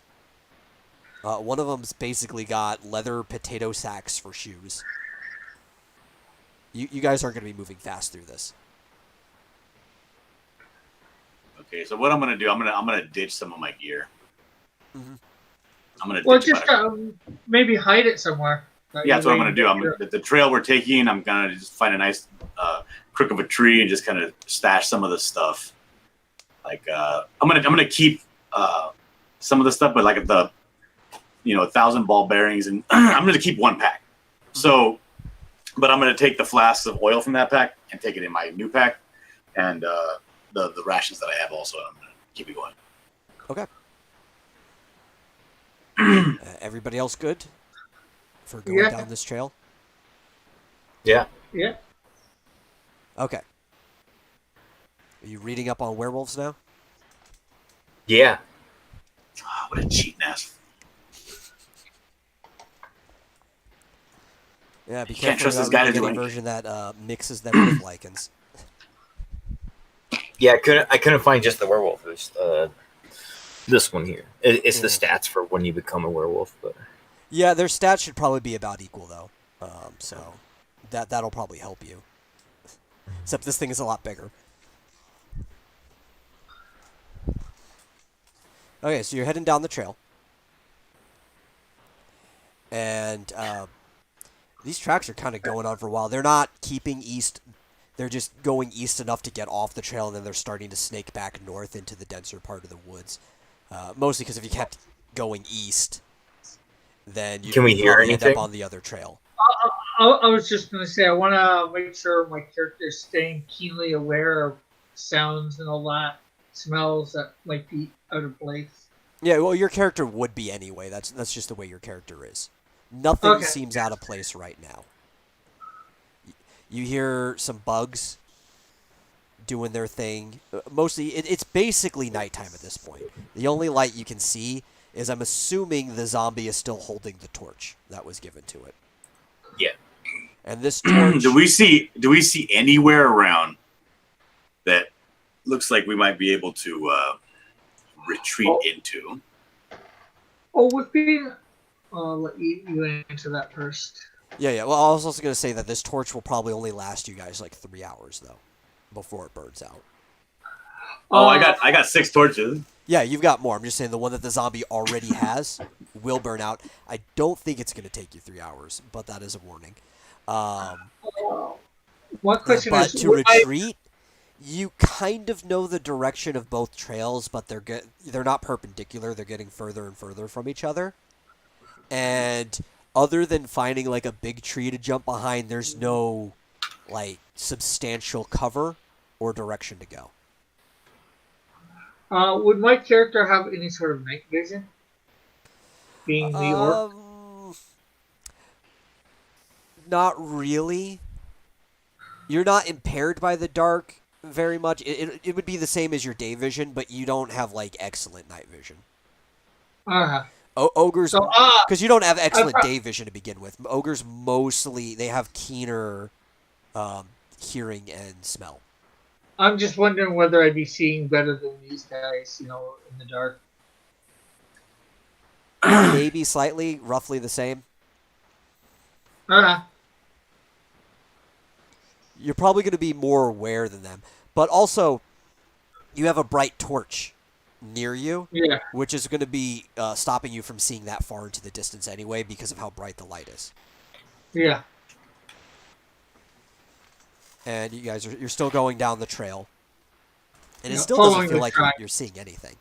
One of them's basically got leather potato sacks for shoes. You guys aren't going to be moving fast through this. Okay, so what I'm gonna do, I'm gonna ditch some of my gear. Mm-hmm. I'm gonna Well, ditch just maybe hide it somewhere. Yeah, that's what I'm gonna do. The trail we're taking. I'm gonna just find a nice crook of a tree and just kind of stash some of the stuff. Like I'm gonna keep some of the stuff, but like the 1,000 ball bearings, and I'm gonna keep one pack. So, but I'm gonna take the flasks of oil from that pack and take it in my new pack, and the rations that I have also. I'm gonna keep it going. Okay. Everybody else good for going down this trail? Yeah. Yeah. Okay. Are you reading up on werewolves now? Yeah. Oh, what a cheating ass. Yeah, be can't careful trust about this guy to reading do any anything. version that mixes them with lichens. Yeah, I couldn't find just the werewolf. It was, this one here. It's the Yeah. stats for when you become a werewolf. But Yeah, their stats should probably be about equal though. So that'll probably help you. Except this thing is a lot bigger. Okay, so you're heading down the trail. And these tracks are kind of going on for a while. They're not keeping east. They're just going east enough to get off the trail, and then they're starting to snake back north into the denser part of the woods. Mostly because if you kept going east, then you'd Can we hear probably end up anything? on the other trail. I was just going to say, I want to make sure my character is staying keenly aware of sounds and all that, smells that might be out of place. Yeah, well, your character would be anyway. That's just the way your character is. Nothing Okay. seems out of place right now. You hear some bugs doing their thing. Mostly, it's basically nighttime at this point. The only light you can see is, I'm assuming, the zombie is still holding the torch that was given to it. Yeah. And this torch... Do we see anywhere around that looks like we might be able to retreat into? Oh, with being... I'll let you answer that first. Yeah. Well, I was also going to say that this torch will probably only last you guys like 3 hours, though, before it burns out. Oh, I got 6 torches. Yeah, you've got more. I'm just saying the one that the zombie already has will burn out. I don't think it's going to take you 3 hours, but that is a warning. One question But is, to retreat, you kind of know the direction of both trails, but they're not perpendicular. They're getting further and further from each other. And other than finding like a big tree to jump behind, there's no like substantial cover or direction to go. would my character have any sort of night vision? Being the orc? Not really. You're not impaired by the dark very much. It would be the same as your day vision, but you don't have like excellent night vision. Ogres, So, because you don't have excellent day vision to begin with. Ogres mostly, they have keener hearing and smell. I'm just wondering whether I'd be seeing better than these guys, in the dark. Maybe slightly, roughly the same. You're probably going to be more aware than them. But also, you have a bright torch near you, Yeah. which is going to be stopping you from seeing that far into the distance anyway because of how bright the light is. Yeah. And you guys you're still going down the trail. And it Yeah, still doesn't following feel the like track. you're seeing anything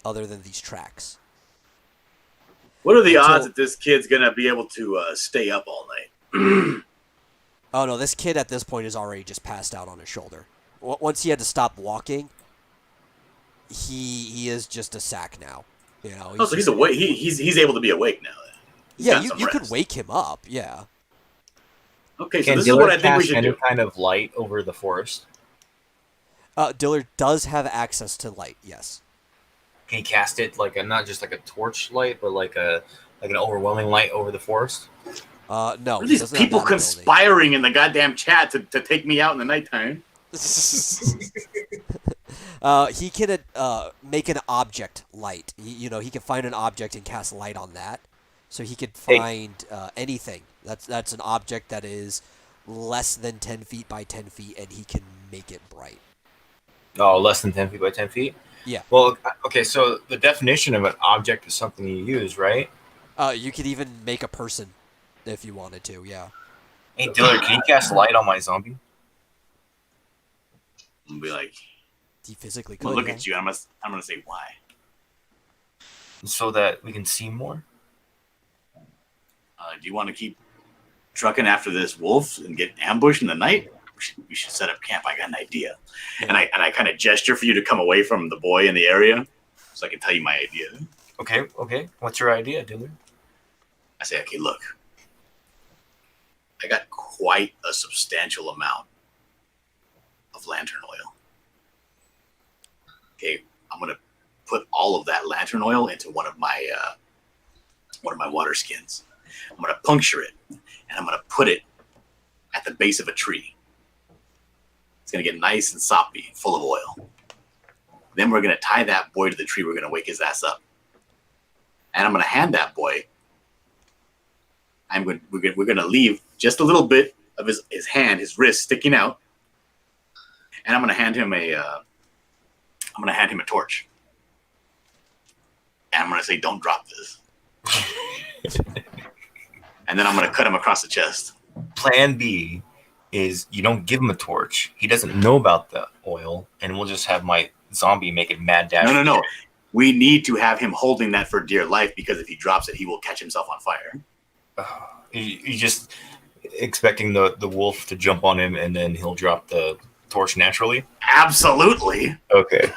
other than these tracks. What are the Until- odds that this kid's gonna be able to stay up all night? Oh no, this kid at this point is already just passed out on his shoulder. Once he had to stop walking, he is just a sack now. Oh, so he's awake. He's able to be awake now. Then. He's Yeah, gotten some you could rest. wake him up. Yeah. Okay, so Can this is what I Dillard think we cast should any do. kind of light over the forest? Dillard does have access to light. Yes. Can he cast it like not just like a torch light, but like an overwhelming light over the forest? No. What are he these doesn't have people that ability. conspiring in the goddamn chat to take me out in the nighttime? He can make an object light. He can find an object and cast light on that. So he could find anything. That's an object that is less than 10 feet by 10 feet, and he can make it bright. Oh, less than 10 feet by 10 feet? Yeah. Well, okay. So the definition of an object is something you use, right? You could even make a person if you wanted to. Yeah. Hey, Dillard, can you cast light on my zombie? I'm gonna be like, You physically I'm gonna could. look Yeah. at you. I'm gonna say why. So that we can see more. Do you want to keep trucking after this wolf and get ambushed in the night? We should set up camp. I got an idea. Yeah. And I kind of gesture for you to come away from the boy in the area, so I can tell you my idea. Okay. What's your idea, Dillard? I say, okay, look, I got quite a substantial amount of lantern oil. Okay, I'm gonna put all of that lantern oil into one of my water skins. I'm gonna puncture it, and I'm gonna put it at the base of a tree. It's gonna get nice and soppy, full of oil. Then we're gonna tie that boy to the tree. We're gonna wake his ass up, and I'm gonna hand that boy. We're gonna leave just a little bit of his hand, his wrist sticking out, and I'm gonna hand him a torch, and I'm gonna say, "Don't drop this," and then I'm gonna cut him across the chest. Plan B is you don't give him a torch. He doesn't know about the oil, and we'll just have my zombie make it mad dash. No. We need to have him holding that for dear life because if he drops it, he will catch himself on fire. You just expecting the wolf to jump on him, and then he'll drop the torch naturally. Absolutely. Okay,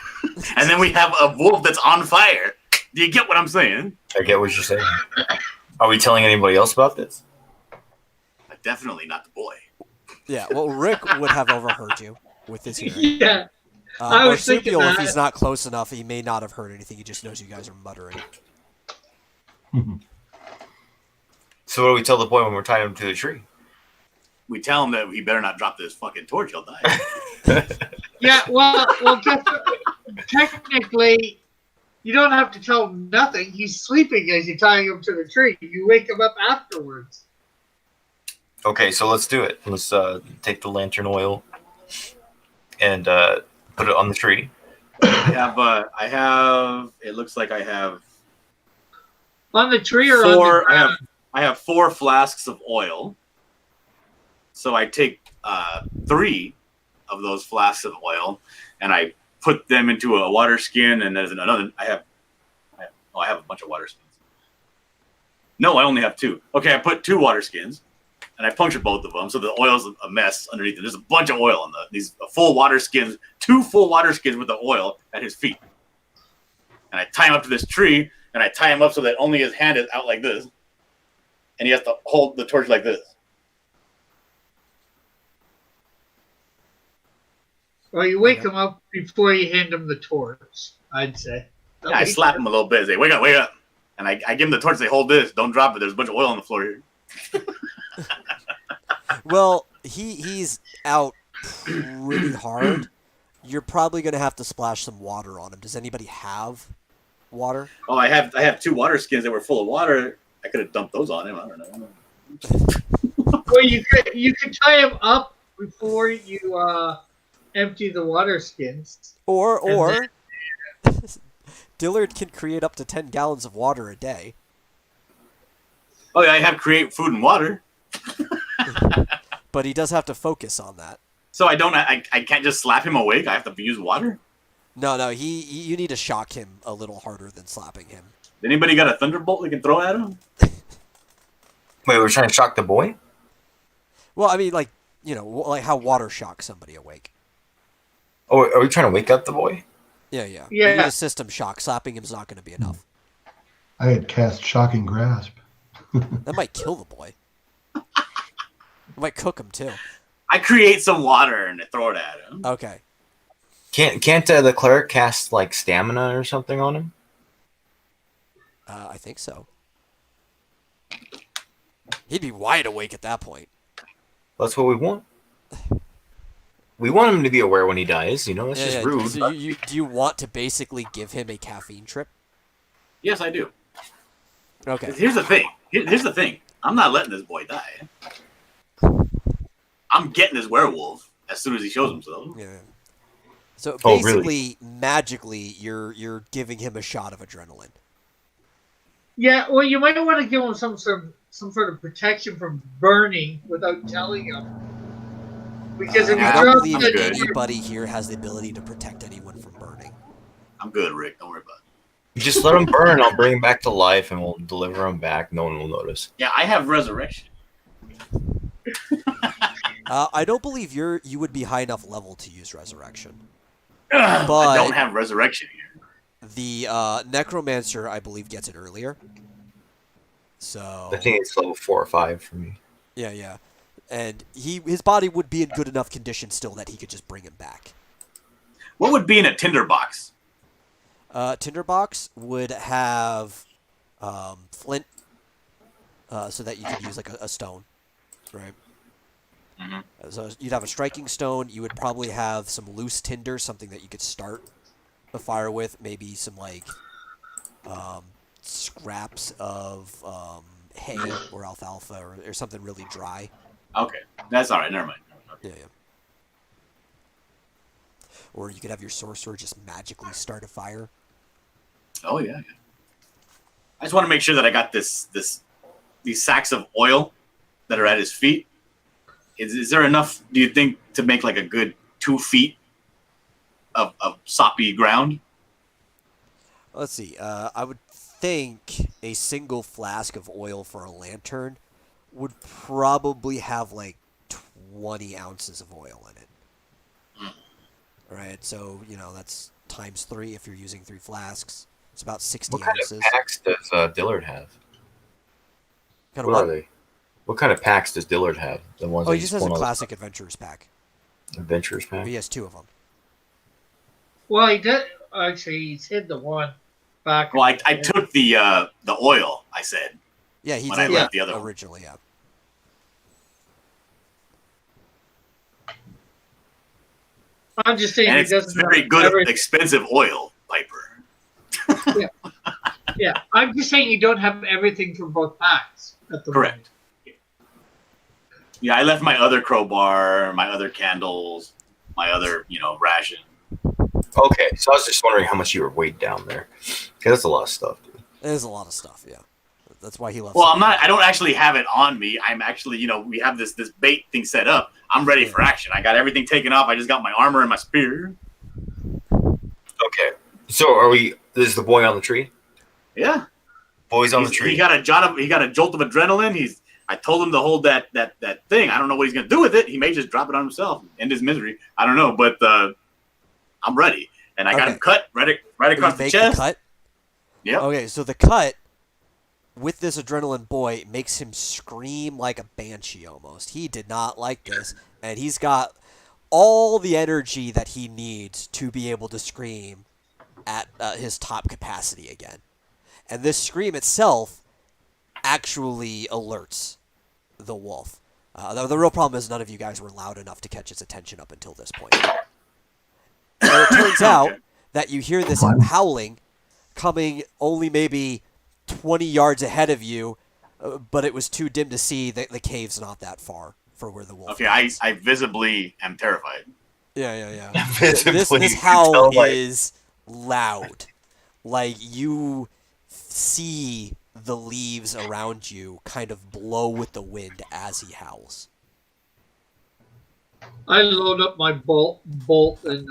And then we have a wolf that's on fire. Do you get what I'm saying? I get what you're saying. Are we telling anybody else about this? Definitely not the boy. Yeah. Well, Rick would have overheard you with his hearing. Yeah. I was thinking Marsupial, if that. he's not close enough, he may not have heard anything. He just knows you guys are muttering. So what do we tell the boy when we're tying him to the tree? We tell him that he better not drop this fucking torch. He'll die. Yeah, well, technically, you don't have to tell him nothing. He's sleeping as you're tying him to the tree. You wake him up afterwards. Okay, so let's do it. Let's take the lantern oil and put it on the tree. I have. It looks like I have On the tree or four. on the ground? I have 4 flasks of oil. So I take 3 of those flasks of oil and I put them into a water skin. And there's another. I have a bunch of water skins. No, I only have 2. Okay, I put 2 water skins. And I punctured both of them, so the oil's a mess underneath it. There's a bunch of oil on these full water skins, 2 full water skins with the oil at his feet. And I tie him up to this tree, and I tie him up so that only his hand is out like this, and he has to hold the torch like this. Well, you wake him up before you hand him the torch, I'd say. Yeah, I slap him a little bit, say, "Wake up!" And I give him the torch, say, "Hold this, don't drop it. There's a bunch of oil on the floor here." Well, he's out pretty hard. You're probably going to have to splash some water on him. Does anybody have water? Oh, I have 2 water skins that were full of water. I could have dumped those on him. I don't know. Well, you could tie him up before you empty the water skins. Or Dillard can create up to 10 gallons of water a day. Oh yeah, I have create food and water. But he does have to focus on that. So I can't just slap him awake. I have to use water. No, you need to shock him a little harder than slapping him. Anybody got a thunderbolt they can throw at him? Wait, we're trying to shock the boy? Well, I mean, like how water shocks somebody awake. Oh, are we trying to wake up the boy? Yeah. You Yeah. need a system shock. Slapping him's not going to be enough. I had cast Shocking Grasp. That might kill the boy. It might cook him too. I create some water and throw it at him. Okay. Can't the cleric cast like stamina or something on him? I think so. He'd be wide awake at that point. That's what we want. We want him to be aware when he dies. That's just rude. So do you want to basically give him a caffeine trip? Yes, I do. Okay. Here's the thing. Here's the thing. I'm not letting this boy die. I'm getting this werewolf as soon as he shows himself. Yeah. So Oh, really? basically, magically, you're giving him a shot of adrenaline. Yeah, well, you might want to give him some sort of protection from burning without telling him. Because if I he Yeah, don't drops believe I'm it, good. anybody here has the ability to protect anyone from burning. I'm good, Rick. Don't worry about it. You just let him burn. I'll bring him back to life, and we'll deliver him back. No one will notice. Yeah, I have resurrection. I don't believe you would be high enough level to use resurrection. I But don't have resurrection here. the necromancer, I believe, gets it earlier. So I think it's level 4 or 5 for me. yeah, and his body would be in good enough condition still that he could just bring him back. What would be in a tinderbox? Tinderbox would have flint, so that you could use like a stone, right? Mhm. So you'd have a striking stone. You would probably have some loose tinder, something that you could start a fire with. Maybe some like scraps of hay or alfalfa or something really dry. Okay, that's all right. Never mind. Yeah. Or you could have your sorcerer just magically start a fire. Oh yeah. I just want to make sure that I got these sacks of oil that are at his feet. Is there enough, do you think, to make like a good 2 feet of soppy ground? Let's see. I would think a single flask of oil for a lantern would probably have like 20 ounces of oil in it. Right, so that's times 3 if you're using 3 flasks. It's about 60 What kind ounces. of packs does Dillard have? Kind of What what? are they? What kind of packs does Dillard have? The ones Oh, that he just has a spawn on the classic adventurers pack. Adventures pack? He has 2 of them. well, he did. Actually, he's hid the one back. Well, I took the oil, I said. Yeah, he When I did left the other one. originally. Yeah. I'm just saying And he it's doesn't very have good, everything. expensive oil, Piper. Yeah, I'm just saying you don't have everything from both packs at the Correct. Yeah, I left my other crowbar, my other candles, my other, ration. Okay, so I was just wondering how much you were weighed down there. Okay, that's a lot of stuff, dude. There's a lot of stuff, yeah. That's why he left. Well, some- I don't actually have it on me. I'm actually, we have this bait thing set up. I'm ready for action. I got everything taken off. I just got my armor and my spear. Okay, so is the boy on the tree? Yeah. Boy's on the He tree. got a jolt of adrenaline. I told him to hold that thing. I don't know what he's gonna do with it. He may just drop it on himself, end his misery. I don't know, but I'm ready, and I got Okay. him cut right Did across you the make chest. the cut? Yep. Okay, so the cut with this adrenaline boy makes him scream like a banshee almost. He did not like this, and he's got all the energy that he needs to be able to scream at his top capacity again. And this scream itself actually alerts the wolf. The real problem is none of you guys were loud enough to catch its attention up until this point. And it turns out that you hear this howling coming only maybe 20 yards ahead of you, but it was too dim to see that the cave's not that far for where the wolf Okay, is. I visibly am terrified. Yeah. Visibly, This you can howl tell by- is loud. Like, you see the leaves around you kind of blow with the wind as he howls. I load up my bolt and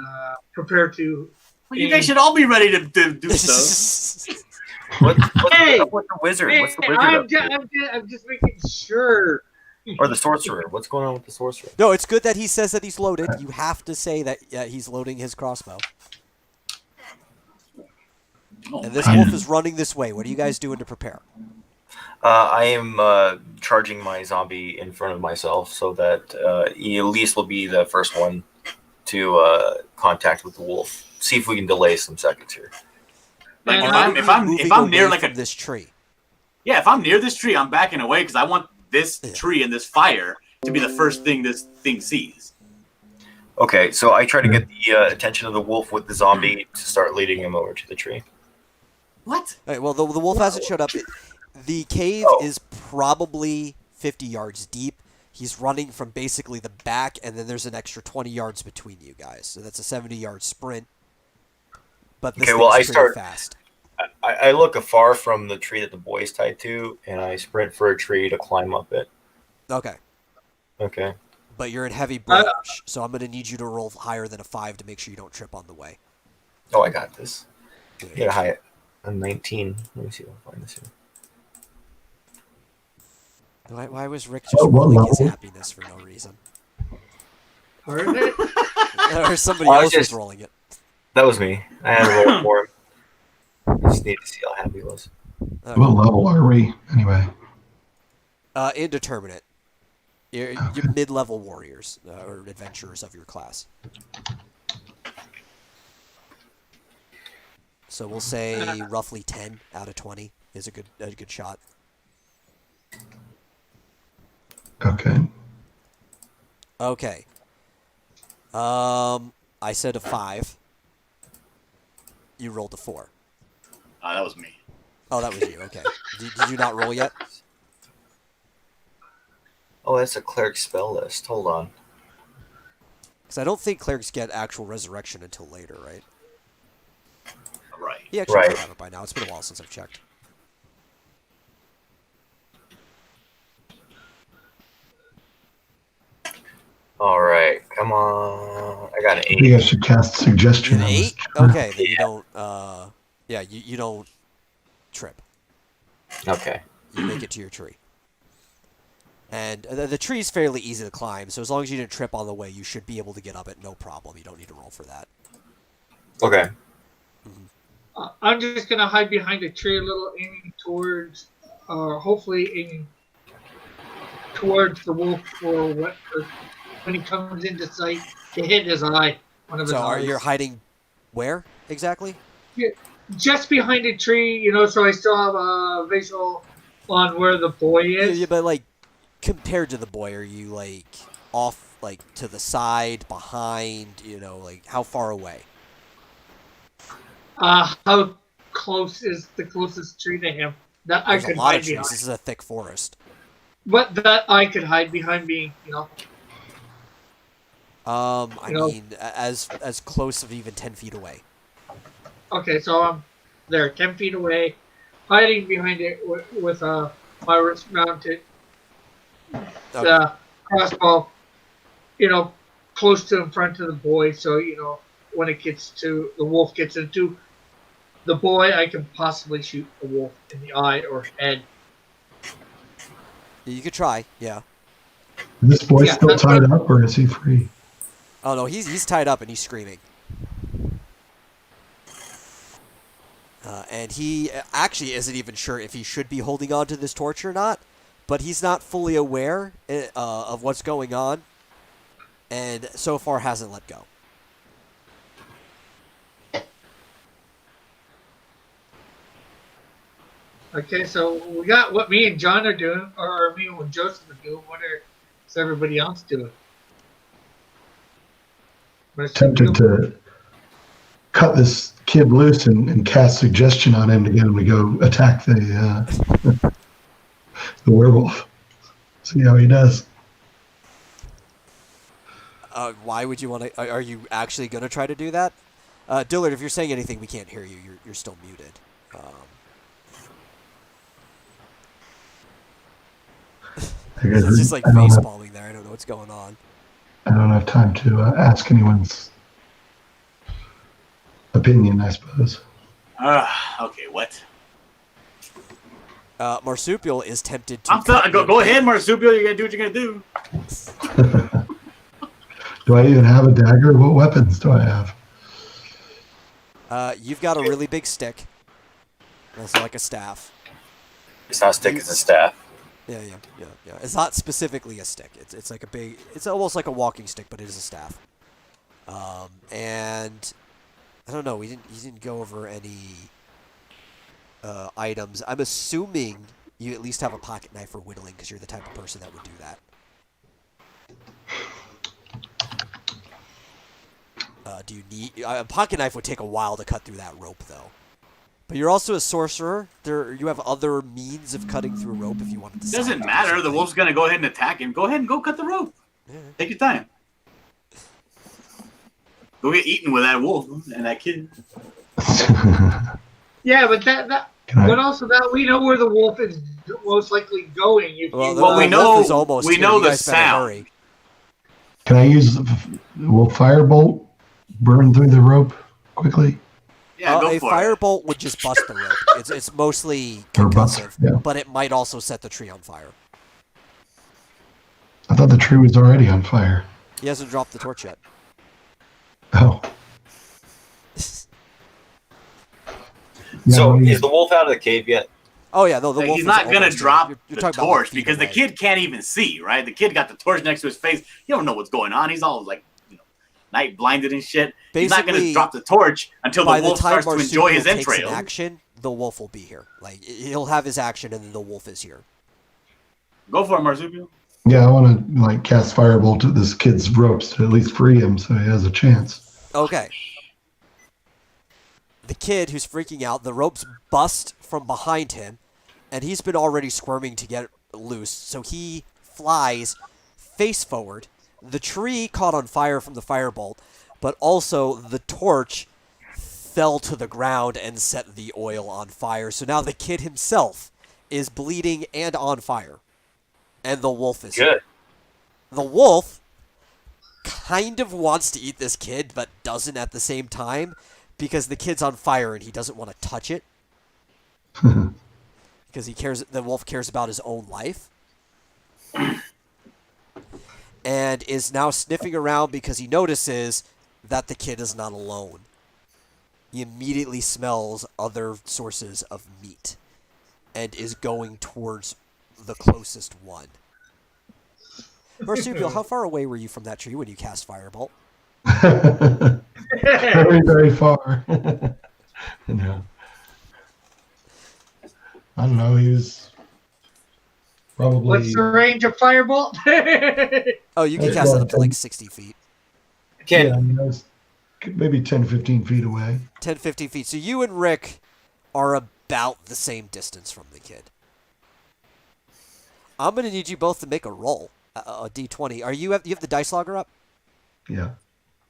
prepare to. Well, you guys should all be ready to do stuff. What's Hey! up with the wizard? What's the Hey, wizard I'm, up to? I'm just making sure. Or the sorcerer? What's going on with the sorcerer? No, it's good that he says that he's loaded. You have to say that he's loading his crossbow. Oh, And this man. wolf is running this way. What are you guys doing to prepare? I am charging my zombie in front of myself so that he at least will be the first one to contact with the wolf. See if we can delay some seconds here. Like, And if Moving I'm near away like from a this tree. yeah, if I'm near this tree, I'm backing away because I want this Yeah. tree and this fire to be the first thing this thing sees. Okay, so I try to get the attention of the wolf with the zombie to start leading him over to the tree. What? All right, well, the wolf hasn't showed up. The cave Oh. is probably 50 yards deep. He's running from basically the back, and then there's an extra 20 yards between you guys. So that's a 70-yard sprint. But this Okay, well, thing's I pretty start. fast. I look afar from the tree that the boy is tied to, and I sprint for a tree to climb up it. Okay. Okay. But you're in heavy branch, so I'm going to need you to roll higher than a 5 to make sure you don't trip on the way. Oh, I got this. Good. Get a high a 19. Let me see if I can find this here. Why was Rick just What rolling his level? happiness for no reason? Pardon it? Or somebody I was else was just- rolling it. That was me. I had to roll for him. I just need to see how happy he was. Okay. What level are we anyway? Indeterminate. You're mid-level warriors or adventurers of your class. So we'll say roughly 10 out of 20 is a good shot. Okay. Okay. I said a 5. You rolled a 4. That was me. Oh, that was you. Okay. Did you not roll yet? Oh, that's a cleric spell list. Hold on. Because I don't think clerics get actual resurrection until later, right? Right. He actually Right. might have it by now. It's been a while since I've checked. All right, come on. I got an I think I 8. should cast You suggestion an on this. 8? Okay, then you don't. Yeah, you don't trip. Okay. You make it to your tree. And the tree's fairly easy to climb, so as long as you didn't trip on the way, you should be able to get up it, no problem. You don't need to roll for that. Okay. I'm just gonna hide behind a tree a little, aiming towards, hopefully aiming towards the wolf for when he comes into sight to hit his eye. One of his So eyes. you're hiding where exactly? Just behind a tree, so I still have a visual on where the boy is. Yeah, but like compared to the boy, are you like off, like to the side, behind? Like how far away? How close is the closest tree to him that I There's a could lot hide of trees. behind? This is a thick forest. But that I could hide behind being, I You know- mean, as close of even 10 feet away. Okay, so I'm there, 10 feet away, hiding behind it with my wrist mounted, Okay. the crossbow, close to in front of the boy. So when the wolf gets into the boy, I can possibly shoot the wolf in the eye or head. You could try, yeah. Is this boy Yeah, still that's tied up, or is he free? Oh no, he's tied up and he's screaming. And he actually isn't even sure if he should be holding on to this torch or not, but he's not fully aware of what's going on, and so far hasn't let go. Okay, so we got what me and John are doing, or me and what Joseph are doing. What is everybody else doing? Tempted to cut this kid loose and cast suggestion on him to get him to go attack the the werewolf. See how he does. Why would you want to? Are you actually going to try to do that? Dillard, if you're saying anything, we can't hear you. You're still muted. It's just like face palming there. I don't know what's going on. I don't have time to ask anyone's opinion, I suppose. Okay, what? Marsupial is tempted to. Go ahead, Marsupial. You're gonna do what you're gonna do. Do I even have a dagger? What weapons do I have? You've got a really big stick. That's like a staff. It's not a stick, it's a staff. Yeah. It's not specifically a stick. It's like a big. It's almost like a walking stick, but it is a staff. And I don't know. He didn't go over any items. I'm assuming you at least have a pocket knife for whittling because you're the type of person that would do that. Do you need a pocket knife? Would take a while to cut through that rope, though. But you're also a sorcerer. You have other means of cutting through rope if you wanted to. It doesn't side matter. The something. wolf's gonna go ahead and attack him. Go ahead and go cut the rope. Yeah. Take your time. Go get eaten with that wolf and that kid. Yeah, but Can but I, also that we know where the wolf is most likely going. Well, Well, we the know- wolf is almost we here. know You the guys better sound. hurry. can I use? Will firebolt burn through the rope quickly? Yeah, go A for it. firebolt would just bust the rope. It's mostly Or bust, concussive, yeah. but it might also set the tree on fire. I thought the tree was already on fire. He hasn't dropped the torch yet. Oh. So Yeah, is the wolf out of the cave yet? Oh yeah, no, the Like, wolf he's is not gonna almost drop here. You're the talking about, like, torch feet because the away. kid can't even see, right? The kid got the torch next to his face. You don't know what's going on. He's all like, night blinded and shit. He's not gonna Basically, drop the torch until by the wolf the time starts to enjoy his Marsupial takes an entrails. action, the wolf will be here. Like he'll have his action, and then the wolf is here. Go for it, Marsupial. Yeah, I want to like cast firebolt at this kid's ropes to at least free him so he has a chance. Okay. The kid who's freaking out, the ropes bust from behind him, and he's been already squirming to get loose, so he flies face forward. The tree caught on fire from the firebolt, but also the torch fell to the ground and set the oil on fire. So now the kid himself is bleeding and on fire. And the wolf is here. Good. The wolf kind of wants to eat this kid, but doesn't at the same time because the kid's on fire and he doesn't want to touch it because the wolf cares about his own life and is now sniffing around because he notices that the kid is not alone. He immediately smells other sources of meat and is going towards the closest one. Marsupial, how far away were you from that tree when you cast Firebolt? Very, very far. No. I don't know. He was probably. What's the range of firebolt? Oh, you can That's cast it about up to like 60 feet. Ken, Yeah, I mean, I was maybe 10, 15 feet away. 10, 15 feet. So you and Rick are about the same distance from the kid. I'm going to need you both to make a roll, a d20. You have the dice logger up? Yeah.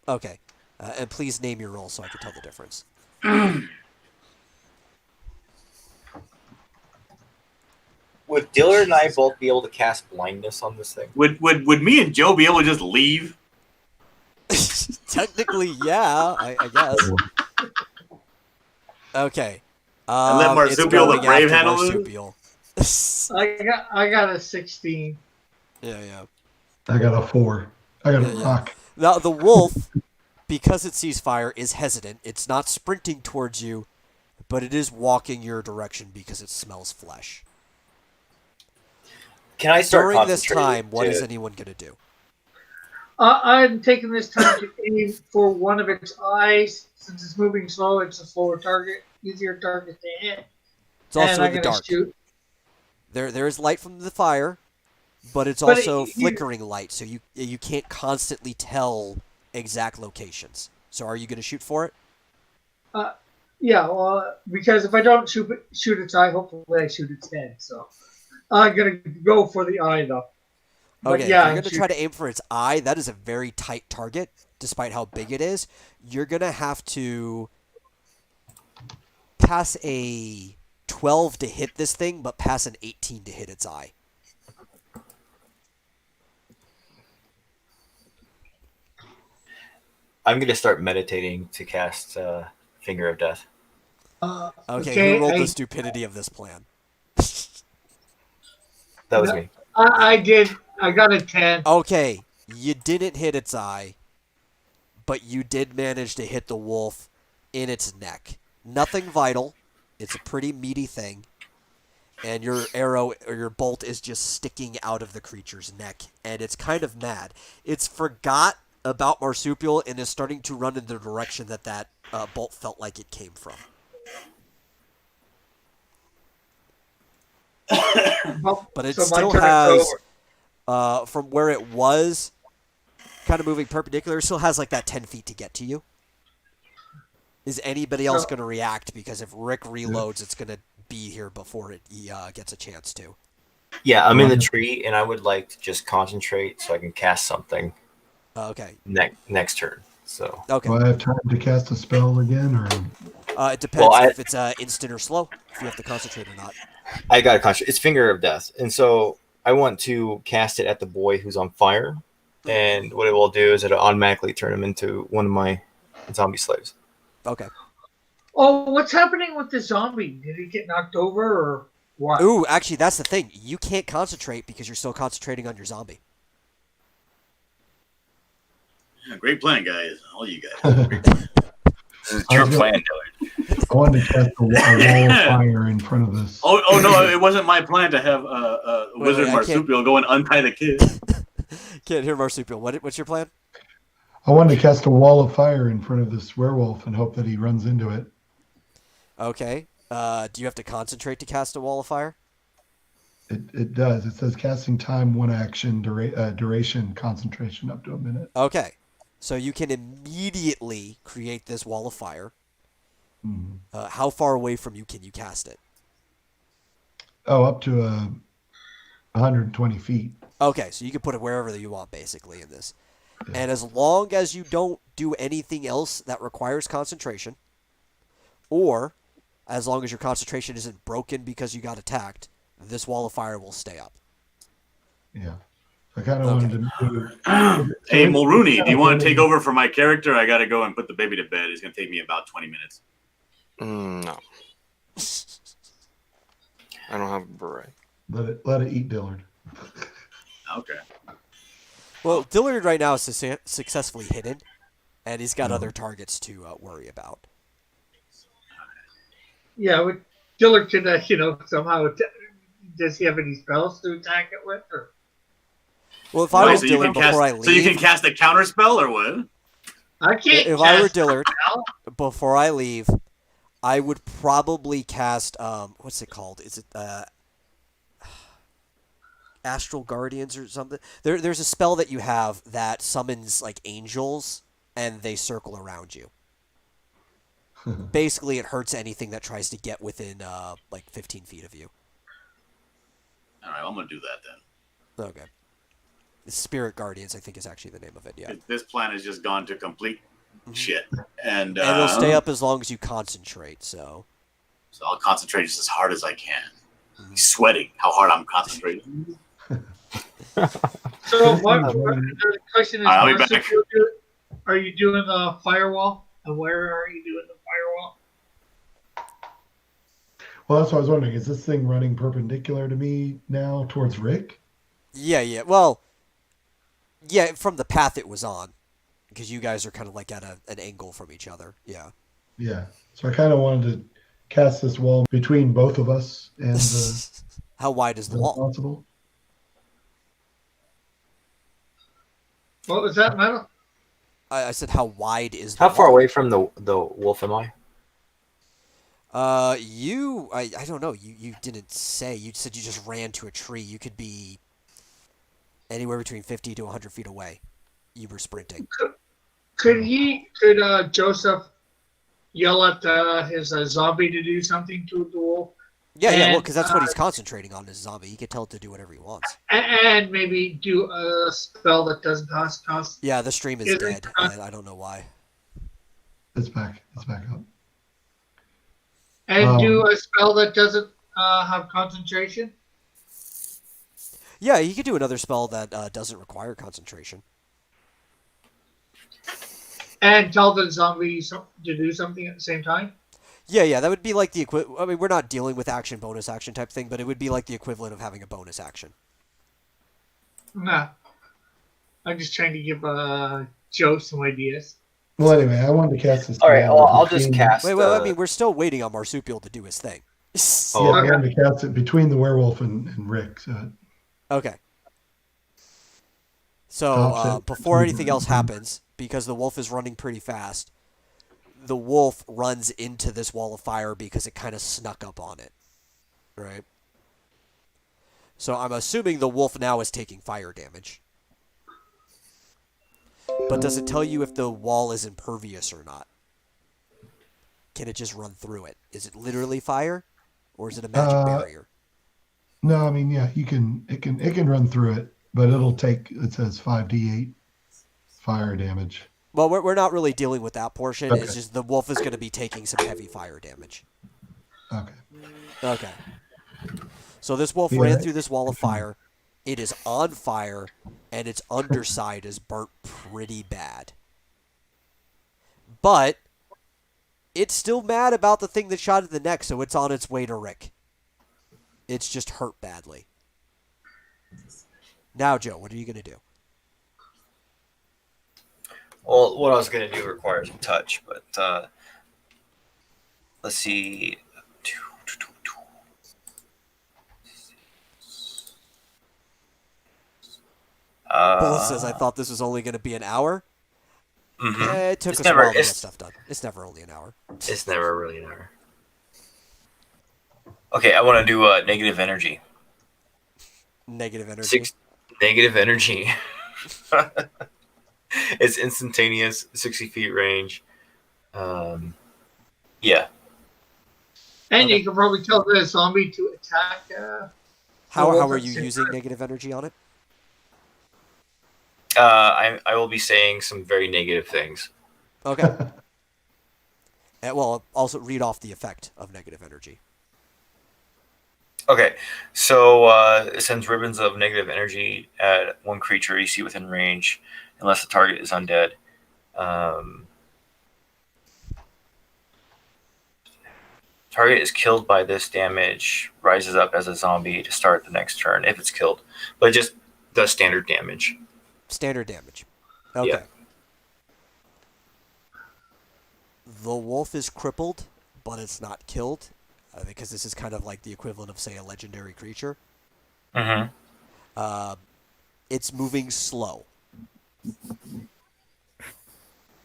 Okay. And please name your roll so I can tell the difference. would Dillard and I both be able to cast blindness on this thing? Would me and Joe be able to just leave? Technically, yeah, I guess. Okay. And let Marsupial the Brave handle it? Marsupial. I got a 16. Yeah. I got a 4. I got a Yeah. rock. Now, the wolf, because it sees fire, is hesitant. It's not sprinting towards you, but it is walking your direction because it smells flesh. Can I start During this concentrating time, what to- is anyone going to do? I'm taking this time to aim for one of its eyes. Since it's moving slow, it's a slower target, easier target to hit. It's also and in I'm the gonna dark. shoot. There is light from the fire, but it's But also you- flickering light, so you can't constantly tell exact locations. So are you going to shoot for it? Yeah, well, because if I don't shoot its eye, hopefully I shoot its head. So I'm gonna go for the eye though. But Okay, yeah, if you're going to try to aim for its eye. That is a very tight target, despite how big it is. You're going to have to pass a 12 to hit this thing, but pass an 18 to hit its eye. I'm going to start meditating to cast Finger of Death. Okay, who rolled the stupidity of this plan? That was No. me. I did. I got a 10. Okay, you didn't hit its eye, but you did manage to hit the wolf in its neck. Nothing vital. It's a pretty meaty thing. And your arrow or your bolt is just sticking out of the creature's neck, and it's kind of mad. It's forgot about Marsupial and is starting to run in the direction that bolt felt like it came from. But it So my still turn has, over. from where it was, kind of moving perpendicular, it still has like that 10 feet to get to you. Is anybody else So- going to react? Because if Rick reloads, it's going to be here before he gets a chance to. Yeah, I'm in the tree, and I would like to just concentrate so I can cast something Okay. next turn. So, Okay. Do I have time to cast a spell again, or It depends Well, if it's instant or slow. If you have to concentrate or not. I got to concentrate. It's Finger of Death, and so I want to cast it at the boy who's on fire. And what it will do is it'll automatically turn him into one of my zombie slaves. Okay. Oh, what's happening with the zombie? Did he get knocked over or what? Ooh, actually, that's the thing. You can't concentrate because you're still concentrating on your zombie. Yeah, great plan, guys. All you guys. Great I plan. This is your was plan, gonna- Dillard. wanted to cast a wall of fire in front of this. Oh no! It wasn't my plan to have Wizard wait, I can't- Marsupial go and untie the kid. Can't hear Marsupial. What's your plan? I wanted to cast a wall of fire in front of this werewolf and hope that he runs into it. Okay. Do you have to concentrate to cast a wall of fire? It does. It says casting time, one action, duration, concentration up to a minute. Okay. So you can immediately create this wall of fire. Mhm. How far away from you can you cast it? Oh, up to 120 feet. Okay, so you can put it wherever you want, basically, in this. And as long as you don't do anything else that requires concentration, or as long as your concentration isn't broken because you got attacked, this wall of fire will stay up. Yeah. I kind of Okay. wanted to do. Hey, Mulrooney, do you want to take over for my character? I got to go and put the baby to bed. It's going to take me about 20 minutes. No, I don't have a beret. Let it eat Dillard. Okay. Well, Dillard right now is successfully hidden, and he's got other targets to worry about. Yeah, but Dillard could, somehow. Does he have any spells to attack it with? Or? Well, if I Wait, was Dillard before I leave, so you can cast a counter spell or what? I can't. if I were cast Dillard spell. before I leave, I would probably cast what's it called? Is it Astral Guardians or something? There's a spell that you have that summons like angels and they circle around you. Basically, it hurts anything that tries to get within like 15 feet of you. All right, I'm going to do that then. Okay. Spirit Guardians, I think, is actually the name of it. Yeah. This plan has just gone to complete shit. And And it'll stay up as long as you concentrate. So. So I'll concentrate just as hard as I can. He's sweating how hard I'm concentrating. So, the question is, I'll be back. are you doing a firewall? And where are you doing the firewall? Well, that's what I was wondering. Is this thing running perpendicular to me now towards Rick? Yeah. Well, yeah, from the path it was on, because you guys are kind of like at an angle from each other. Yeah. Yeah. So I kind of wanted to cast this wall between both of us and How wide is the if wall? possible. What was that, Metal? I said, how wide is the How far wall? away from the wolf am I? I don't know. You didn't say. You said you just ran to a tree. You could be anywhere between 50 to 100 feet away. You were sprinting. Could Joseph yell at his zombie to do something to the wolf? Yeah, well, And, because that's what he's concentrating on, is zombie. He could tell it to do whatever he wants. And maybe do a spell that doesn't cost. Yeah, the stream is Is it- dead. I don't know why. It's back. It's back up. And do a spell that doesn't have concentration. Yeah, you could do another spell that doesn't require concentration. And tell the zombie to do something at the same time. Yeah, that would be like the equivalent. I mean, we're not dealing with action, bonus action type thing, but it would be like the equivalent of having a bonus action. Nah. I'm just trying to give Joe some ideas. Well, anyway, I wanted to cast this. All right, wall well, I'll just between- cast. Wait, I mean, we're still waiting on Marsupial to do his thing. Oh, Yeah, I okay. wanted to cast it between the werewolf and Rick. So Okay. So, Opposite before between anything them. else happens, because the wolf is running pretty fast, the wolf runs into this wall of fire because it kind of snuck up on it. Right? So I'm assuming the wolf now is taking fire damage. But does it tell you if the wall is impervious or not? can it just run through it? Is it literally fire, or is it a magic barrier? No, I mean, yeah, it can run through it, but it'll take, it says 5d8 fire damage. Well, we're not really dealing with that portion. Okay. It's just the wolf is going to be taking some heavy fire damage. Okay. Okay. So this wolf Yeah. ran through this wall of fire. It is on fire, and its underside is burnt pretty bad. But it's still mad about the thing that shot it in the neck, so it's on its way to Rick. It's just hurt badly. Now, Joe, what are you going to do? Well, what I was going to do requires a touch, but let's see. Bullet says, I thought this was only going to be an hour. Mhm. It took It's us a never- while to get it's- stuff done. It's never only an hour. It's never really an hour. Okay, I want to do negative energy. Negative energy. Negative energy. It's instantaneous, 60 feet range. Yeah. And Okay. you can probably tell the zombie to attack. How wolf are at you the same using time. negative energy on it? I will be saying some very negative things. Okay. And, well, also read off the effect of negative energy. Okay, so it sends ribbons of negative energy at one creature you see within range, unless the target is undead. Target is killed by this damage, rises up as a zombie to start the next turn if it's killed, but it just does standard damage. Standard damage. Okay. Yeah. The wolf is crippled, but it's not killed, because this is kind of like the equivalent of, say, a legendary creature. Mm-hmm. It's moving slow.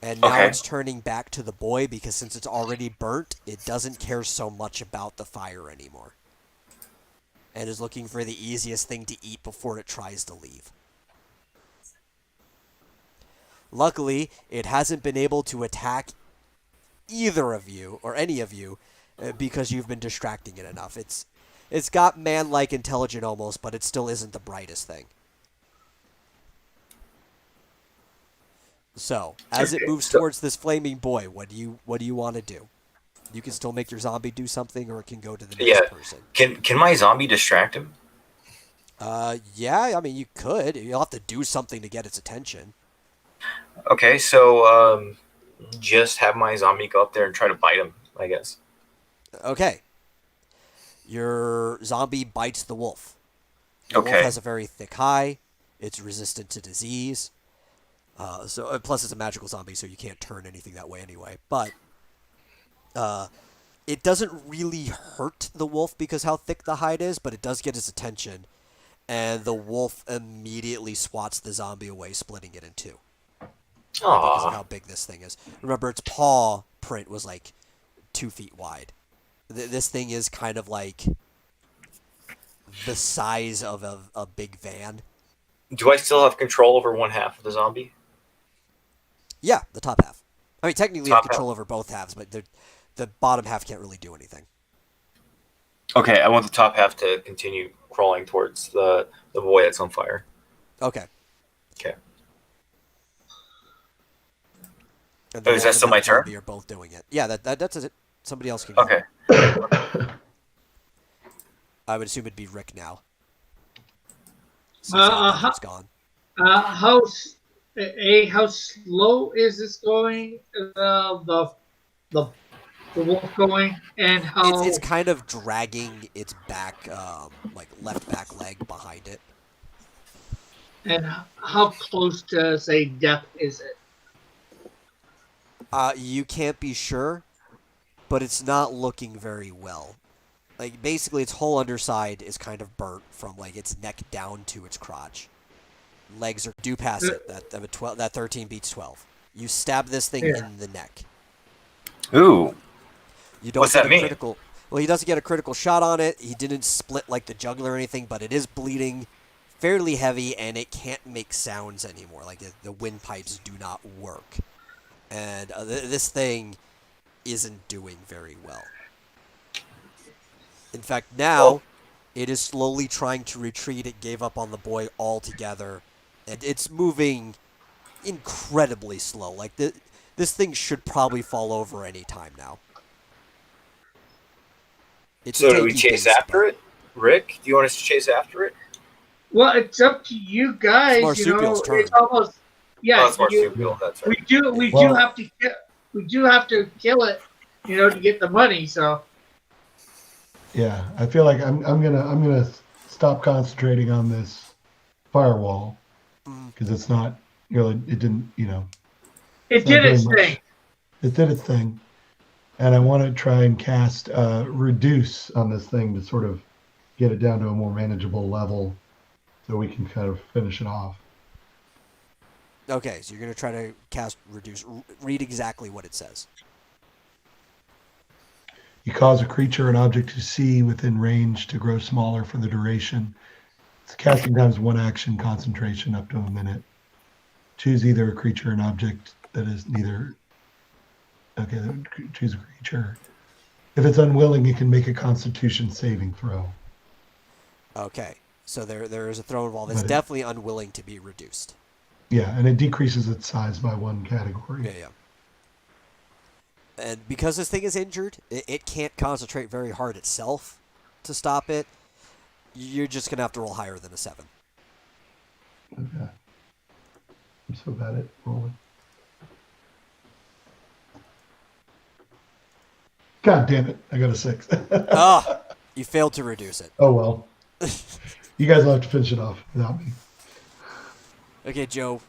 And now Okay. it's turning back to the boy because since it's already burnt, it doesn't care so much about the fire anymore. And is looking for the easiest thing to eat before it tries to leave. Luckily, it hasn't been able to attack either of you, or any of you, because you've been distracting it enough. It's got man-like intelligent almost, but it still isn't the brightest thing. So, as it Okay, moves so- towards this flaming boy, what do you want to do? You can still make your zombie do something, or it can go to the next Yeah. person. Can my zombie distract him? Yeah, I mean, you could. You'll have to do something to get its attention. Okay, so just have my zombie go up there and try to bite him, I guess. Okay. Your zombie bites the wolf. The wolf Okay. has a very thick hide. It's resistant to disease. Plus it's a magical zombie, so you can't turn anything that way anyway. But it doesn't really hurt the wolf because how thick the hide is, but it does get its attention. And the wolf immediately swats the zombie away, splitting it in two. Because of Aww. how big this thing is. Remember, its paw print was like 2 feet wide. This thing is kind of like the size of a big van. Do I still have control over one half of the zombie? Yeah, the top half. I mean, technically you have Top control over both halves, but the bottom half can't really do anything. Okay, I want the top half to continue crawling towards the boy that's on fire. Okay. Okay. And Oh, is that still my turn? You're both doing it. Yeah, that's it. Somebody else can go. Okay. I would assume it'd be Rick now. Since Uh-huh. it's gone. How slow is this going? The wolf going, and how It's kind of dragging its back, like left back leg behind it. and how close to say death is it? You can't be sure, but it's not looking very well. Like basically, its whole underside is kind of burnt from like its neck down to its crotch. Legs do pass it. That 13 beats 12. You stab this thing Yeah. in the neck. Ooh. You don't What's get that a mean? critical. Well, he doesn't get a critical shot on it. He didn't split like the jugular or anything, but it is bleeding, fairly heavy, and it can't make sounds anymore. Like the windpipes do not work, and this thing isn't doing very well. In fact, now it is slowly trying to retreat. It gave up on the boy altogether, and it's moving incredibly slow. Like this thing should probably fall over any time now. It's a So do we tanky chase beast, after but it? Rick, do you want us to chase after it? Well, it's up to you guys. Marsupial's turn. It's almost Oh, it's you, marsupial. That's we right. do Well- have to kill it, to get the money. So Yeah, I feel like I'm gonna stop concentrating on this firewall because it's not really it didn't it it's not did doing its much. thing. It did its thing, and I want to try and cast reduce on this thing to sort of get it down to a more manageable level, so we can kind of finish it off. okay. So you're gonna try to cast reduce. Read exactly what it says. You cause a creature or an object you see within range to grow smaller for the duration. It's casting times 1 action, concentration up to a minute. Choose either a creature or an object that is neither. Okay, choose a creature. If it's unwilling, it can make a Constitution saving throw. Okay. So there is a throw involved. It's But it- definitely unwilling to be reduced. Yeah, and it decreases its size by 1 category. Yeah. And because this thing is injured, it can't concentrate very hard itself to stop it. You're just gonna have to roll higher than a 7. Okay. I'm so bad at rolling. God damn it! I got a 6. Ah, you failed to reduce it. Oh well. You guys will have to finish it off without me. Okay, Joe,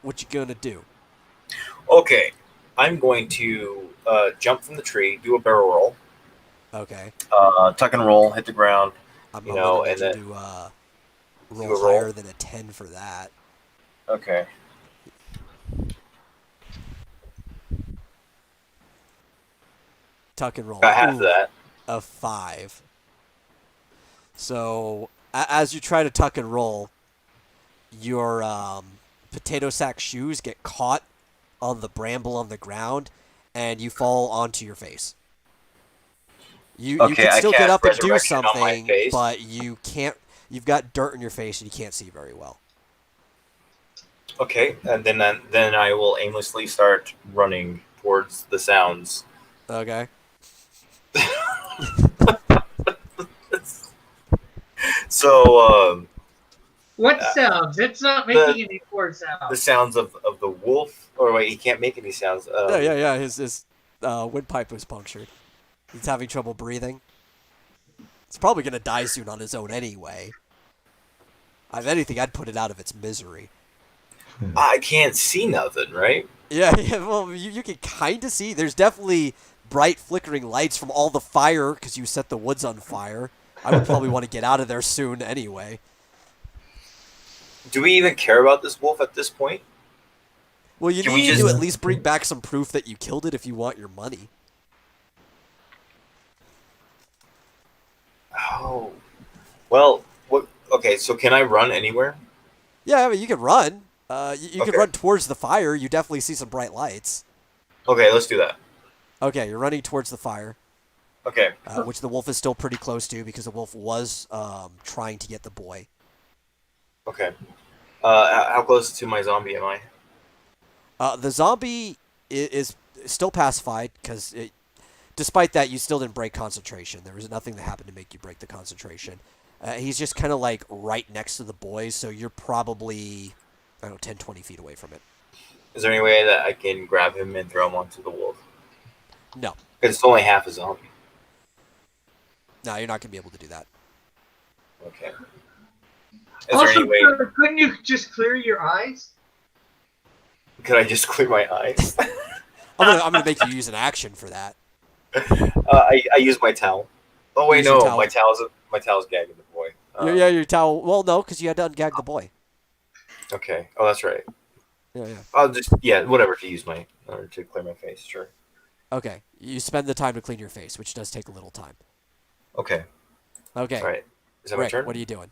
what you gonna do? Okay, I'm going to jump from the tree, do a barrel roll, Okay, tuck and roll, hit the ground. I'm You gonna know, need and you then to do roll a roll? higher than a 10 for that. Okay. Tuck and roll. Got half of Ooh, that. a 5. So as you try to tuck and roll, your potato sack shoes get caught on the bramble on the ground, and you fall onto your face. You Okay, can I still get cast up and do Resurrection on my something, face. but you can't. You've got dirt in your face, and you can't see very well. Okay, and then I will aimlessly start running towards the sounds. Okay. So What sounds? It's not making any more sounds. the sounds of the wolf. Or wait, he can't make any sounds. Yeah. His windpipe was punctured. He's having trouble breathing. He's probably gonna die soon on his own anyway. If anything, I'd put it out of its misery. I can't see nothing, right? Yeah. Well, you can kind of see. There's definitely bright flickering lights from all the fire because you set the woods on fire. I would probably want to get out of there soon anyway. Do we even care about this wolf at this point? Well, you Can we need to just- at least bring back some proof that you killed it if you want your money. Oh, well, what? Okay, so can I run anywhere? Yeah, I mean, you can run. You can Okay. run towards the fire. You definitely see some bright lights. Okay, let's do that. Okay, you're running towards the fire, Okay, which the wolf is still pretty close to because the wolf was trying to get the boy. okay. How close to my zombie am I? The zombie is still pacified because, despite that, you still didn't break concentration. There was nothing that happened to make you break the concentration. He's just kind of like right next to the boy, so you're probably, I don't know, 10, 20 feet away from it. Is there any way that I can grab him and throw him onto the wolf? No. Because it's only half a zombie. No, you're not going to be able to do that. Okay. Is there Also, any way? couldn't you just clear your eyes? Could I just clear my eyes? I'm gonna make you use an action for that. I use my towel. Oh wait, Use your no, towel. my towel's gagging the boy. Your towel. Well, no, because you had to ungag the boy. Okay. Oh, that's right. Yeah. I'll just whatever to use my or to clear my face. Sure. Okay. You spend the time to clean your face, which does take a little time. Okay. Okay. All right. Is that my Rick, turn? what are you doing?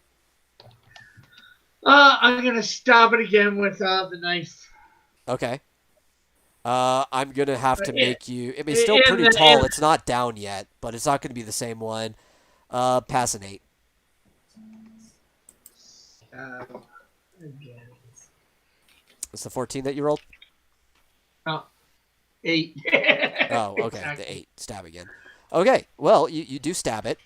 I'm gonna stab it again with the knife. Okay. I'm gonna have to make you. I mean, it's still In pretty the- tall. in- It's not down yet, but it's not gonna be the same one. Pass an 8. Again. It's the 14 that you rolled. Oh, 8. Oh, okay, Exactly. the 8. Stab again. Okay, well, you do stab it.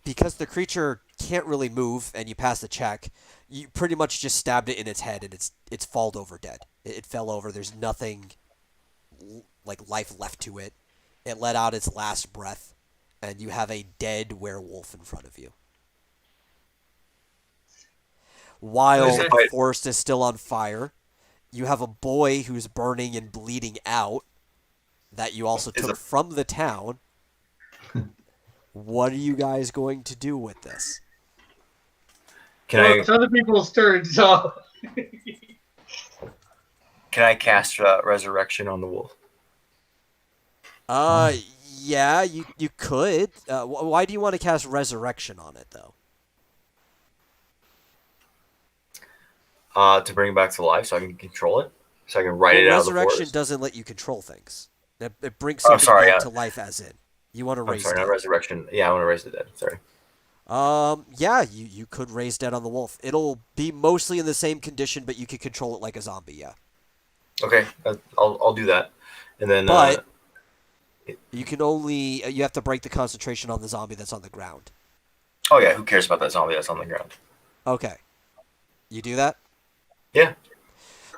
Because the creature can't really move, and you pass the check, you pretty much just stabbed it in its head, and it's falled over dead. It fell over. There's nothing like life left to it. It let out its last breath, and you have a dead werewolf in front of you. While Okay. the forest is still on fire, you have a boy who's burning and bleeding out that you also took from the town. What are you guys going to do with this? It's other people's turn, so. Can I cast resurrection on the wolf? Yeah, you could. Why do you want to cast resurrection on it, though? To bring it back to life so I can control it? So I can write it out of the Resurrection forest? doesn't let you control things. It brings something back to life as in. You want to I'm raise sorry, dead. not resurrection. Yeah, I want to raise the dead. Sorry. Yeah, you could raise dead on the wolf. It'll be mostly in the same condition, but you could control it like a zombie, yeah. Okay, I'll do that. And then... But you can only... you have to break the concentration on the zombie that's on the ground. oh yeah, who cares about that zombie that's on the ground? Okay. You do that? Yeah.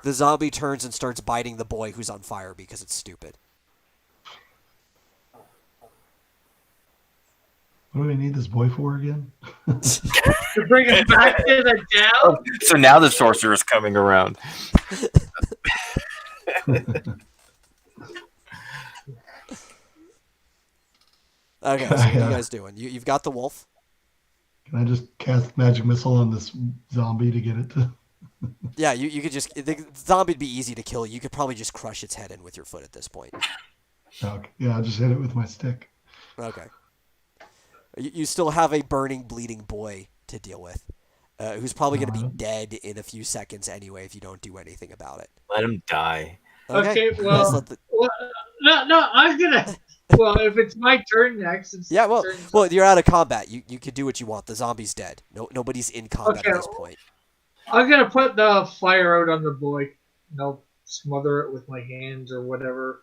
The zombie turns and starts biting the boy who's on fire because it's stupid. What do we need this boy for again? To bring it back to the town? So now the sorcerer's coming around. Okay, so what are you guys doing? You've got the wolf. Can I just cast magic missile on this zombie to get it to? Yeah, you could just... The zombie'd be easy to kill. You could probably just crush its head in with your foot at this point. Okay. Yeah, I'll just hit it with my stick. Okay. You still have a burning, bleeding boy to deal with, who's probably going to be dead in a few seconds anyway if you don't do anything about it. Let him die. Okay, well, Let's let the- no, I'm gonna. Well, if it's my turn next. Yeah, well, you're out of combat. You could do what you want. The zombie's dead. Nobody's in combat at this point. I'm gonna put the fire out on the boy. Smother it with my hands or whatever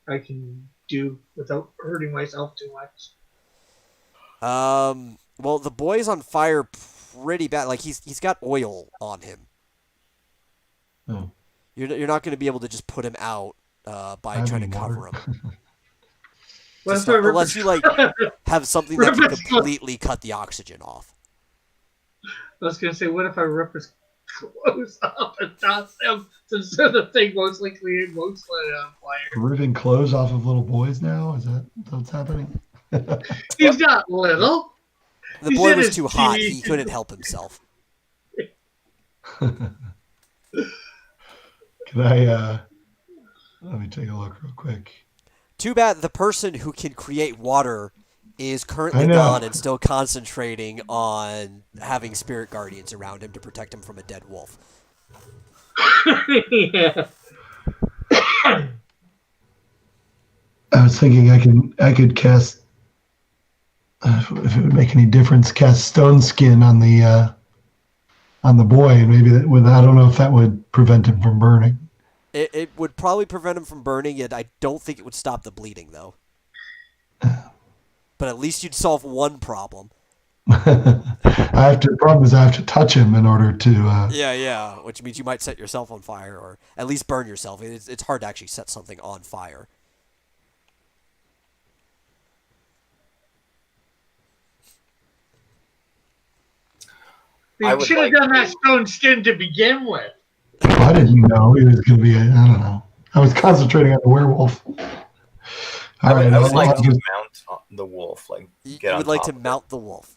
I can do without hurting myself too much. Well, the boy's on fire pretty bad. Like he's got oil on him. Oh. You're not going to be able to just put him out by trying to cover him. Unless you like have something that can completely cut the oxygen off. I was gonna say, what if I rip his clothes off and toss him since the thing most likely on fire? Ripping clothes off of little boys now? Is that what's happening? He's not little. The He's boy in was his too hot. teens. He couldn't help himself. Can I let me take a look real quick. Too bad the person who can create water is currently I know. gone and still concentrating on having spirit guardians around him to protect him from a dead wolf. Yeah. I was thinking I could cast if it would make any difference, cast stone skin on the boy, and maybe that would. I don't know if that would prevent him from burning. It would probably prevent him from burning, and I don't think it would stop the bleeding, though. But at least you'd solve one problem. The problem is I have to touch him in order to. Yeah, which means you might set yourself on fire, or at least burn yourself. It's hard to actually set something on fire. You should have done that stone skin to begin with. I didn't know he was going to be. I don't know. I was concentrating on the werewolf. I would like I'll to just- mount the wolf. Like, You get on would like top to of mount the wolf.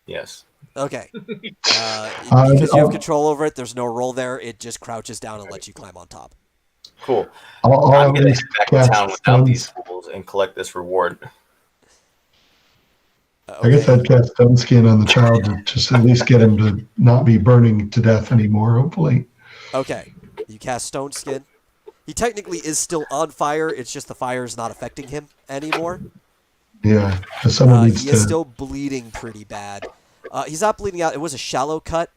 it. Yes. Okay. Because you have control over it, there's no roll there. It just crouches down and lets you climb on top. Cool. I'll I'm at gonna least head back to cast town without stone- these fools and collect this reward. I guess I'd cast stone skin on the child to just at least get him to not be burning to death anymore. Hopefully. Okay. You cast stone skin. He technically is still on fire. It's just the fire is not affecting him anymore. Yeah, 'cause someone needs He is to. still bleeding pretty bad. He's not bleeding out. It was a shallow cut,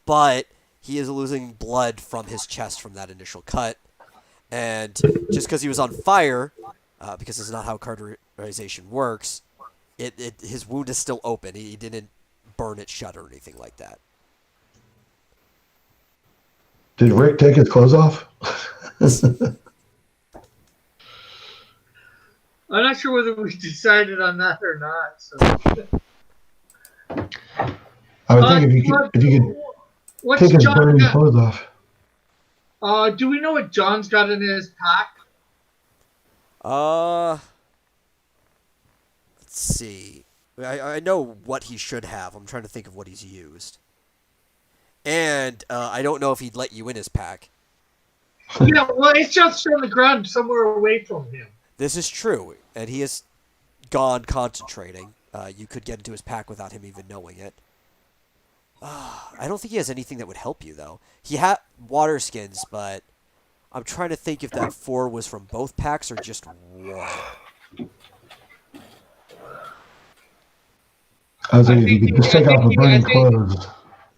but he is losing blood from his chest from that initial cut. And just because he was on fire, because this is not how cauterization works, his wound is still open. He didn't burn it shut or anything like that. Did Rick take his clothes off? I'm not sure whether we decided on that or not. So. I would think if you could What's take his John burning got? clothes off. Do we know what John's got in his pack? Let's see. I know what he should have. I'm trying to think of what he's used. And I don't know if he'd let you in his pack. Yeah, well, it's just on the ground somewhere away from him. This is true, and he has gone concentrating. You could get into his pack without him even knowing it. I don't think he has anything that would help you, though. He had water skins, but I'm trying to think if that 4 was from both packs or just one. I was thinking if you could just take off the burning clothes,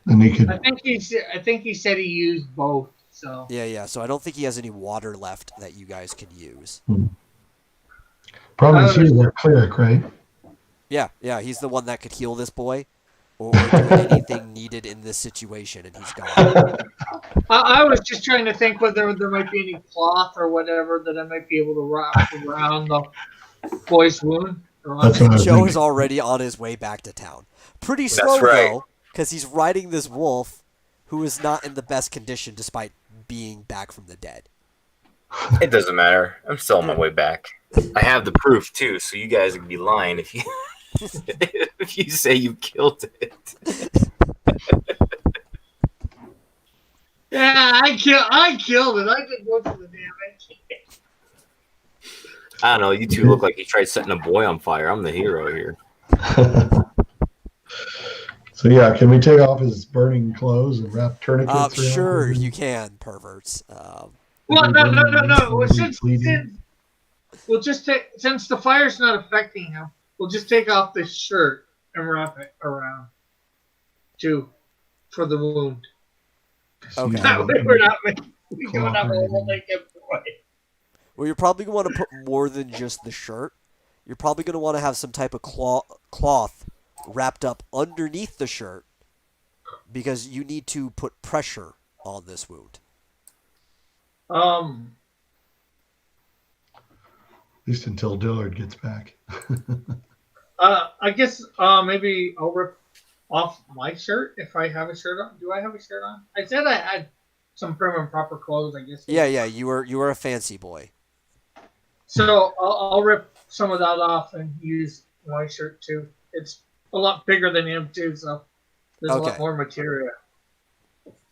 then he could. I think he said he used both. So Yeah. So I don't think he has any water left that you guys can use. Probably he's that cleric, right? Yeah. He's the one that could heal this boy or do anything needed in this situation, and he's gone. I was just trying to think whether there might be any cloth or whatever that I might be able to wrap around the boy's wound. That's what I was Joe thinking. is already on his way back to town. Pretty slow, That's right. though, because he's riding this wolf who is not in the best condition despite being back from the dead. It doesn't matter. I'm still on my way back. I have the proof too, so you guys would be lying if you if you say you killed it. Yeah, I killed it. I did most of the damage. I don't know. You two look like you tried setting a boy on fire. I'm the hero here. So yeah, can we take off his burning clothes and wrap tourniquets around Sure, him? you can, perverts. Well, no. Well, Bleeding? we'll just take, since the fire's not affecting him, we'll just take off this shirt and wrap it around too for the wound. Okay. That way we're not going up a whole naked boy. Well, you're probably going to want to put more than just the shirt. You're probably going to want to have some type of cloth wrapped up underneath the shirt because you need to put pressure on this wound. At least until Dillard gets back. I guess maybe I'll rip off my shirt if I have a shirt on. Do I have a shirt on? I said I had some prim and proper clothes, I guess. Yeah, you were a fancy boy. So I'll rip some of that off and use my shirt too. It's a lot bigger than him too, so there's a lot more material.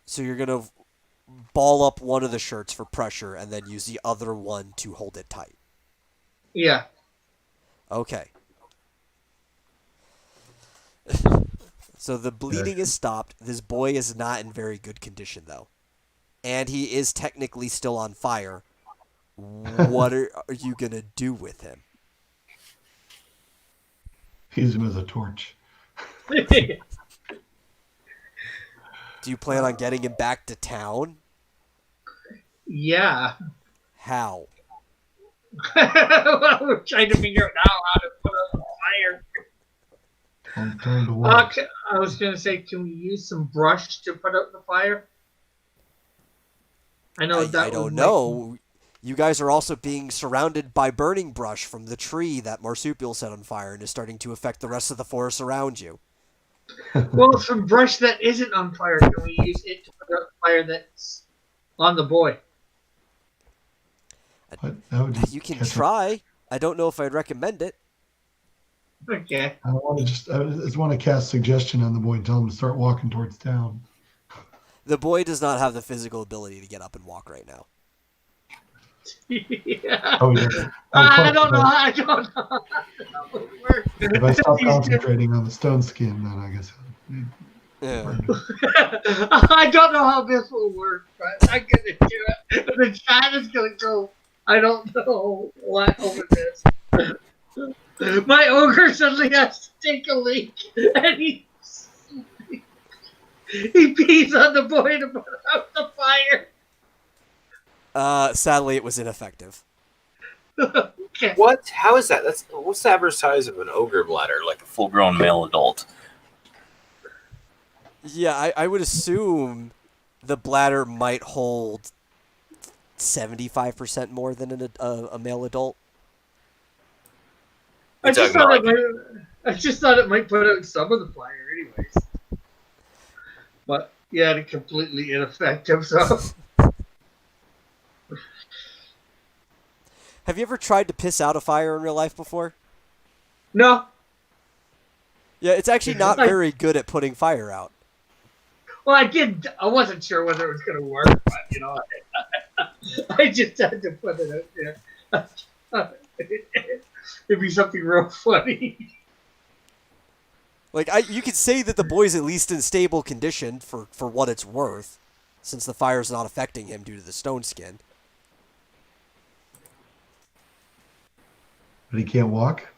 So you're gonna ball up one of the shirts for pressure and then use the other one to hold it tight. Yeah. Okay. So the bleeding is stopped. This boy is not in very good condition, though. And he is technically still on fire. What are you going to do with him? Use him as a torch. Do you plan on getting him back to town? Yeah. How? Well, we're trying to figure out now how to put out the fire. Time to work. I was going to say, can we use some brush to put out the fire? I know I don't know. You guys are also being surrounded by burning brush from the tree that Marsupial set on fire and is starting to affect the rest of the forest around you. Well, some brush that isn't on fire, can we use it to put out the fire that's on the boy? But that would just You can catch up. try. I don't know if I'd recommend it. Okay. I just want to cast suggestion on the boy and tell him to start walking towards town. The boy does not have the physical ability to get up and walk right now. Yeah. Oh, yeah. I don't know. I don't know. If I stop concentrating on the stone skin, then I guess. Yeah. I don't know how this will work, but I'm gonna do it. The chat is gonna go. I don't know what over this. My ogre suddenly has to take a leak, and he pees on the boy to put out the fire. Sadly, it was ineffective. Okay. What? How is that? What's the average size of an ogre bladder? Like a full-grown male adult? Yeah, I would assume the bladder might hold 75% more than a male adult. I just thought it might put out some of the fire, anyways. But yeah, it's completely ineffective. So Have you ever tried to piss out a fire in real life before? no. Yeah, it's actually not very good at putting fire out. Well, I did. I wasn't sure whether it was going to work, but I just had to put it out there. It'd be something real funny. Like, you could say that the boy's at least in stable condition for what it's worth, since the fire's not affecting him due to the stone skin. But he can't walk?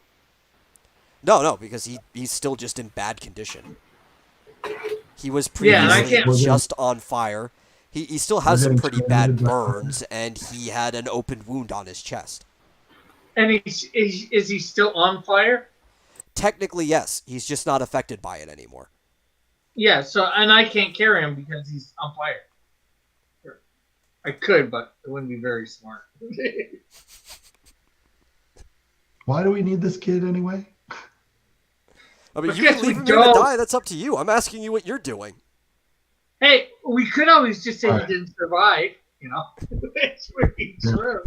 No, because he's still just in bad condition. He was Yeah, and I previously can't- just on fire. He still has We're some getting pretty bad tormented by burns, and he had an open wound on his chest. And is he still on fire? Technically, yes. He's just not affected by it anymore. Yeah. So, and I can't carry him because he's on fire. I could, but it wouldn't be very smart. Why do we need this kid anyway? I mean, But you guess can we leave him here to don't. die. That's up to you. I'm asking you what you're doing. Hey, we could always just say Right. he didn't survive. It's really Yeah. true.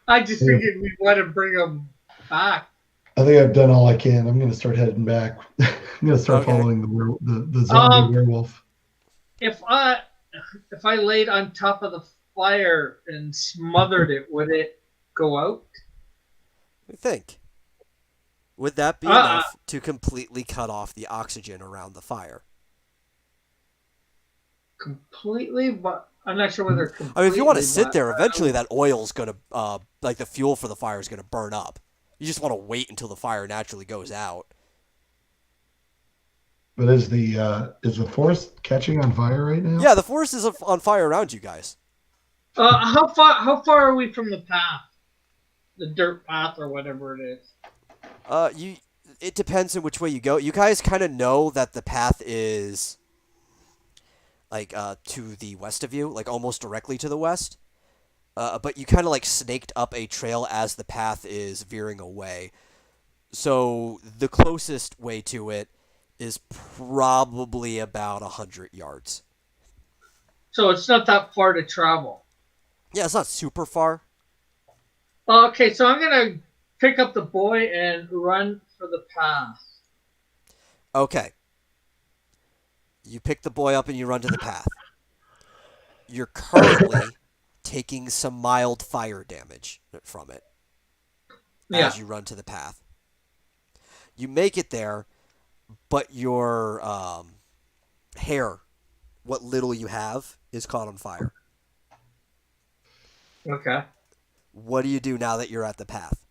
I just Yeah. figured we'd want to bring him back. I think I've done all I can. I'm going to start heading back. I'm going to start Okay. following the zombie werewolf. If I laid on top of the fire and smothered it, would it go out? I think. Would that be Uh-uh. enough to completely cut off the oxygen around the fire? Completely, but I'm not sure whether completely. I mean, if you want to sit but- there, eventually that oil's going to, like the fuel for the fire is going to burn up. You just want to wait until the fire naturally goes out. But is the forest catching on fire right now? Yeah, the forest is on fire around you guys. How far are we from the path? The dirt path or whatever it is. It depends on which way you go. You guys kind of know that the path is like to the west of you, like almost directly to the west. But you kind of like snaked up a trail as the path is veering away. So the closest way to it is probably about 100 yards. So it's not that far to travel. Yeah, it's not super far. Okay, so I'm gonna pick up the boy and run for the path. Okay. You pick the boy up and you run to the path. You're currently taking some mild fire damage from it Yeah. as you run to the path. You make it there, but your hair, what little you have, is caught on fire. Okay. What do you do now that you're at the path?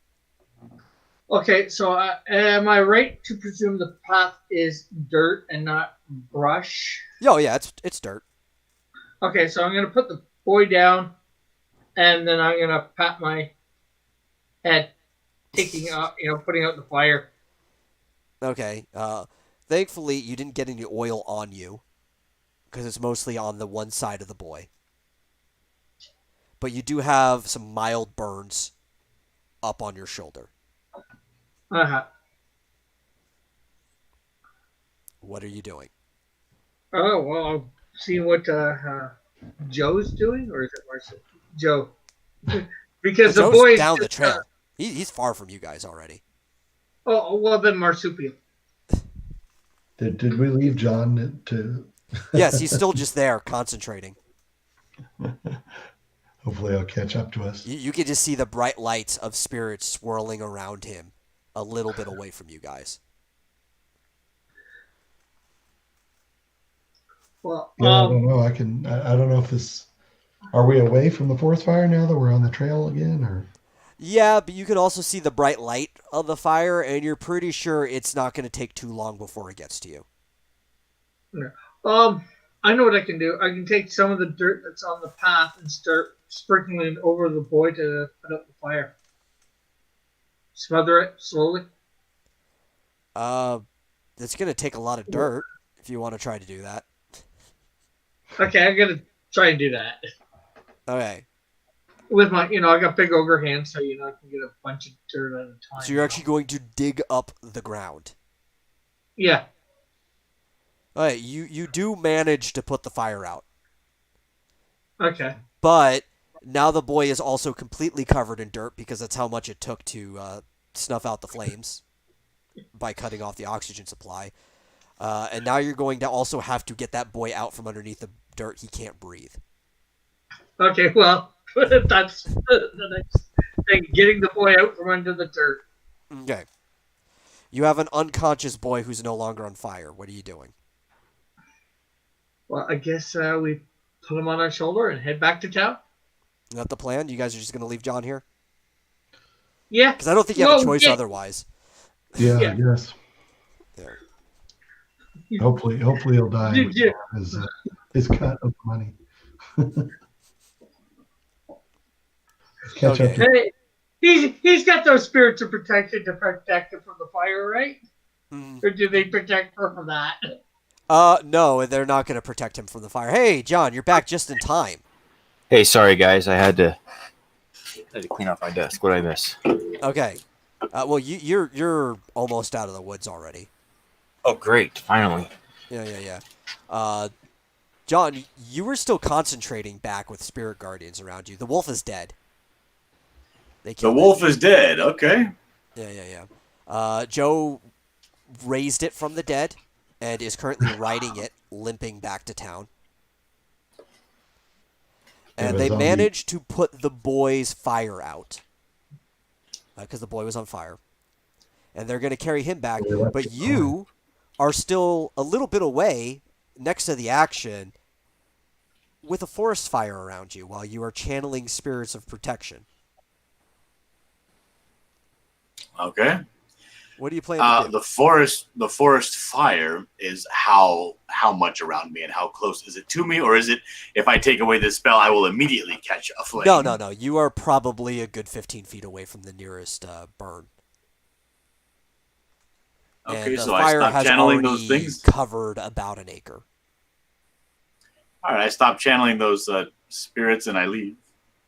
Okay, so am I right to presume the path is dirt and not brush? Oh yeah, it's dirt. Okay, so I'm gonna put the boy down, and then I'm gonna pat my head, taking out, putting out the fire. Okay. Thankfully, you didn't get any oil on you, because it's mostly on the one side of the boy. But you do have some mild burns up on your shoulder. Uh-huh. What are you doing? Oh well, I'll see what Joe's doing, or is it Marcel? Joe, because the Joe's boy's down the just, trail. He's far from you guys already. Oh well, then marsupial. Did we leave John to? Yes, he's still just there, concentrating. Hopefully, he'll catch up to us. You can just see the bright lights of spirits swirling around him, a little bit away from you guys. Well, Yeah, I don't know. I don't know if this Are we away from the forest fire now that we're on the trail again, or? Yeah, but you can also see the bright light of the fire, and you're pretty sure it's not going to take too long before it gets to you. Yeah. Um, I know what I can do. I can take some of the dirt that's on the path and start sprinkling it over the boy to put out the fire. Smother it slowly. Uh, it's going to take a lot of dirt if you want to try to do that. Okay, I'm gonna try and do that Okay, with my. I got big ogre hands, so I can get a bunch of dirt at a time. so you're actually going to dig up the ground. Yeah. Okay, you do manage to put the fire out, Okay. but now the boy is also completely covered in dirt because that's how much it took to snuff out the flames by cutting off the oxygen supply. And now you're going to also have to get that boy out from underneath the dirt. He can't breathe. Okay. Well, that's the next thing: getting the boy out from under the dirt. Okay. You have an unconscious boy who's no longer on fire. What are you doing? Well, I guess we put him on our shoulder and head back to town. Is that the plan? You guys are just going to leave John here? Yeah. Because I don't think you have a choice otherwise. Yeah, Yeah. I guess. Yeah. Hopefully he'll die. Did you- His cut of money. Catch Okay. up to He's got those spirits of protection to protect him from the fire, right? Mm. Or do they protect her from that? No, they're not going to protect him from the fire. Hey, John, you're back just in time. Hey, sorry guys, I had to clean off my desk. What did I miss? Okay. Well, you're almost out of the woods already. Oh, great! Finally. Yeah. John, you were still concentrating back with spirit guardians around you. The wolf is dead. They The killed it. wolf is dead. Okay. Yeah. Joe raised it from the dead and is currently riding it, limping back to town. And they managed to put the boy's fire out because the boy was on fire. And they're going to carry him back. But you are still a little bit away next to the action with a forest fire around you while you are channeling spirits of protection. Okay. What do you plan to do? The forest fire is how much around me and how close is it to me, or is it if I take away this spell, I will immediately catch a flame? No. You are probably a good 15 feet away from the nearest burn. Okay, And the so I fire stop has channeling already those things. covered about an acre. All right, I stop channeling those spirits and I leave.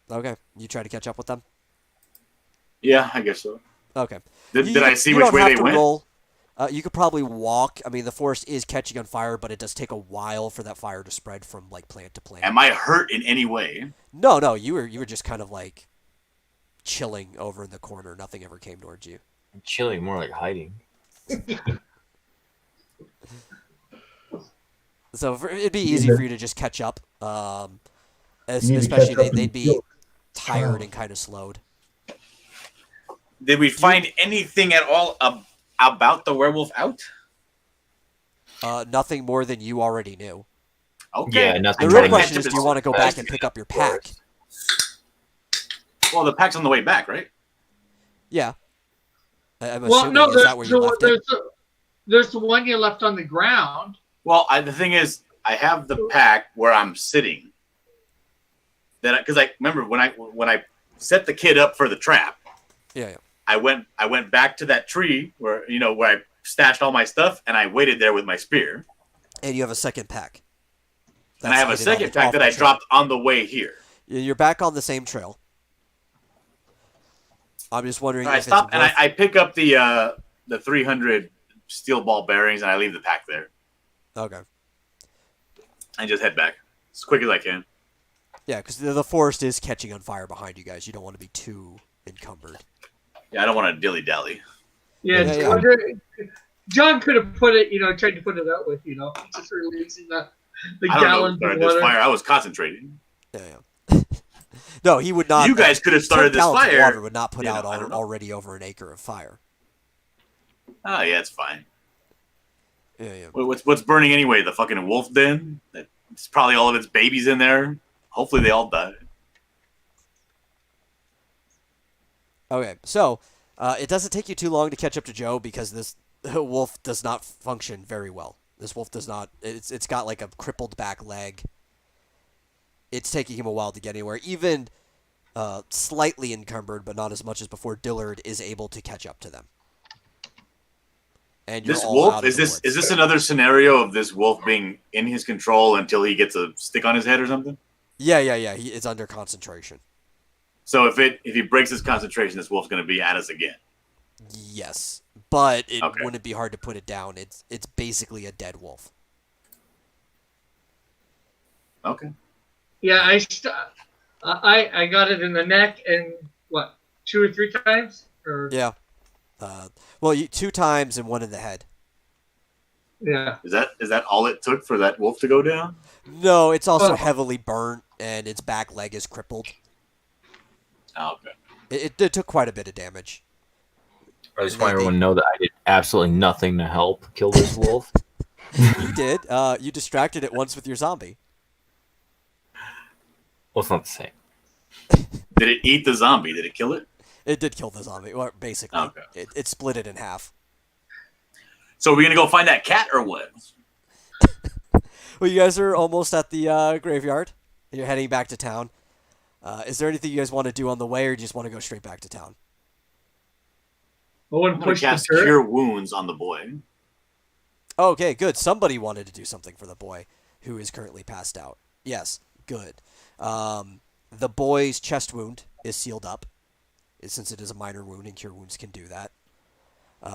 Okay, you try to catch up with them. Yeah, I guess so. Okay. Did I see you which don't way have they to went? roll. You could probably walk. I mean, the forest is catching on fire, but it does take a while for that fire to spread from like plant to plant. Am I hurt in any way? No. You were just kind of like chilling over in the corner. Nothing ever came towards you. Chilling, more like hiding. So it'd be easy for you to just catch up. You need to Especially catch up they'd and be kill- tired and kind of slowed. Did we find anything at all about the werewolf out? Nothing more than you already knew. Okay. Yeah, nothing. The more real than question is, that. do you want to go back and pick up your pack? Well, the pack's on the way back, right? Yeah. I'm Well, assuming, no, is that where you left it? there's the one you left on the ground. Well, the thing is, I have the pack where I'm sitting. Because I remember when I set the kid up for the trap. Yeah. I went back to that tree where I stashed all my stuff, and I waited there with my spear. And you have a second pack. And I have a That's hidden second off pack the that I trail. dropped on the way here. You're back on the same trail. I'm just wondering I if stop it's and worth... I pick up the 300 steel ball bearings, and I leave the pack there. Okay. And just head back as quick as I can. Yeah, because the forest is catching on fire behind you guys. You don't want to be too encumbered. Yeah, I don't want to dilly dally. Yeah. John could have put it, tried to put it out with, just releasing the I gallons don't know of who started this water. fire. I was concentrating. Yeah. No, he would not. You guys could have 10 started this gallons of fire. water would not put out I don't know. already over an acre of fire. Oh yeah, it's fine. Yeah. What's burning anyway? The fucking wolf den. It's probably all of its babies in there. Hopefully they all die. Okay, so it doesn't take you too long to catch up to Joe because this wolf does not function very well. This wolf does not. It's got like a crippled back leg. It's taking him a while to get anywhere. Even slightly encumbered, but not as much as before, Dillard is able to catch up to them. And you're This all wolf out of the is woods. this another scenario of this wolf being in his control until he gets a stick on his head or something? Yeah. It's under concentration. So if he breaks his concentration, this wolf's going to be at us again. Yes, but it Okay. wouldn't be hard to put it down. It's basically a dead wolf. Okay. Yeah, I got it in the neck and what 2 or 3 times or Yeah. Well, 2 times and 1 in the head. yeah. Is that all it took for that wolf to go down? No, it's also Oh. heavily burnt and its back leg is crippled. Oh, okay. It took quite a bit of damage. I just want everyone to know that I did absolutely nothing to help kill this wolf. You did. You distracted it once with your zombie. Well, it's not the same. Did it eat the zombie? Did it kill it? It did kill the zombie, or basically. Okay. It split it in half. So are we going to go find that cat or what? Well, you guys are almost at the graveyard. You're heading back to town. Is there anything you guys want to do on the way, or do you just want to go straight back to town? I I'm wouldn't going push to the cast dirt. Cure Wounds on the boy. Okay, good. Somebody wanted to do something for the boy who is currently passed out. Yes, good. The boy's chest wound is sealed up, since it is a minor wound, and Cure Wounds can do that.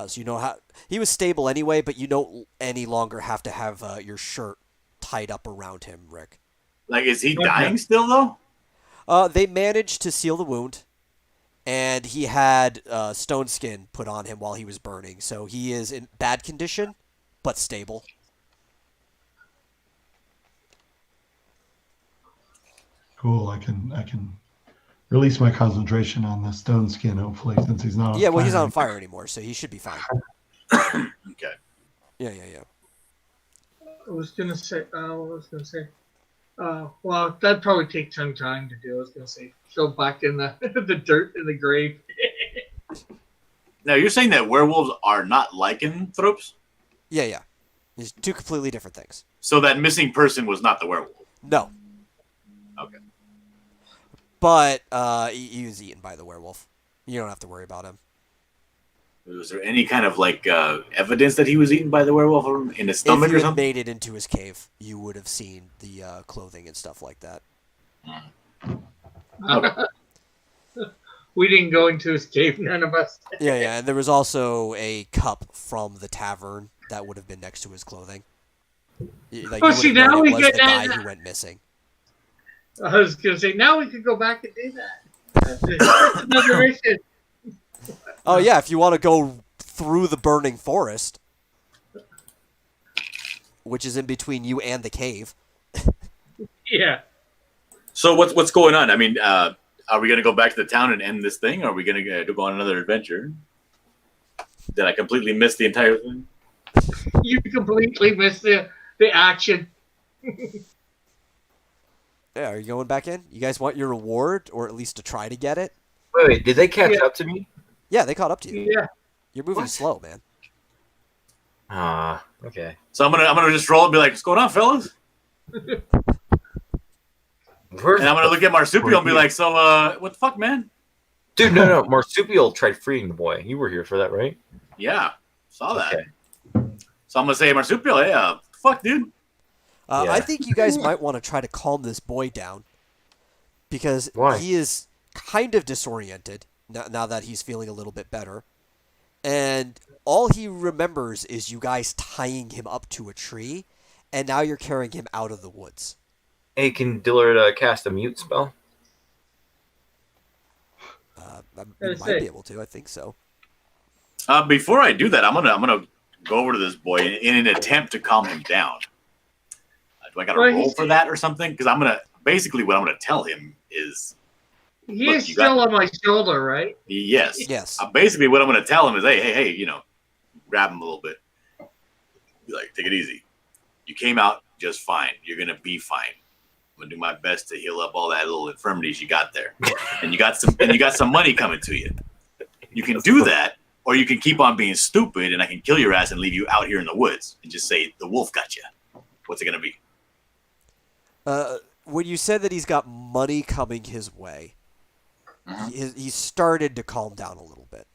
So you know how he was stable anyway, but you don't any longer have to have your shirt tied up around him, Rick. Like, is he Okay. dying still, though? They managed to seal the wound, and he had stone skin put on him while he was burning, so he is in bad condition, but stable. Cool. I can release my concentration on the stone skin, hopefully, since he's not on Yeah, well, he's fire. not on fire anymore, so he should be fine. Okay. Yeah. I was gonna say. Well, that'd probably take some time to do. I was gonna say, go back in the the dirt in the grave. Now, you're saying that werewolves are not lycanthropes? Yeah. These 2 completely different things. So that missing person was not the werewolf? No. Okay. But he was eaten by the werewolf. You don't have to worry about him. Was there any kind of, like, evidence that he was eaten by the werewolf or in his stomach If you or had something? made it into his cave, you would have seen the clothing and stuff like that. We didn't go into his cave. None of us. Yeah, and there was also a cup from the tavern that would have been next to his clothing. Like, Oh, you see, would have known now it we was get the guy that. who went missing. I was gonna say now we could go back and do that. That's another mission. Oh yeah, if you want to go through the burning forest, which is in between you and the cave. Yeah. So what's going on? I mean, are we going to go back to the town and end this thing? Or are we going to go on another adventure? Did I completely miss the entire thing? You completely missed the action. Yeah, are you going back in? You guys want your reward, or at least to try to get it? Wait, did they catch Yeah. up to me? Yeah, they caught up to you. Yeah. You're moving What? slow, man. Okay. So I'm gonna just roll and be like, "What's going on, fellas?" Where's And I'm gonna look at Marsupial and be like, "So, what the fuck, man?" Dude, no. Marsupial tried freeing the boy. You were here for that, right? Yeah, saw that. Okay. So I'm gonna say, Marsupial, hey, fuck, dude. I Yeah. think you guys might want to try to calm this boy down, because Why? he is kind of disoriented now that he's feeling a little bit better, and all he remembers is you guys tying him up to a tree, and now you're carrying him out of the woods. Hey, can Dillard cast a mute spell? You Let's might see. be able to. I think so. Before I do that, I'm gonna go over to this boy in an attempt to calm him down. Do I got to Well, roll he's- for that or something? Because what I'm gonna tell him is He Look, is you still got- on my shoulder, right? yes. Yes. Basically, what I'm gonna tell him is, hey, grab him a little bit. Be like, take it easy. You came out just fine. You're gonna be fine. gonna do my best to heal up all that little infirmities you got there. And you got some money coming to you. You can do that, or you can keep on being stupid, and I can kill your ass and leave you out here in the woods and just say the wolf got you. What's it gonna be? When you said that he's got money coming his way, he started to calm down a little bit.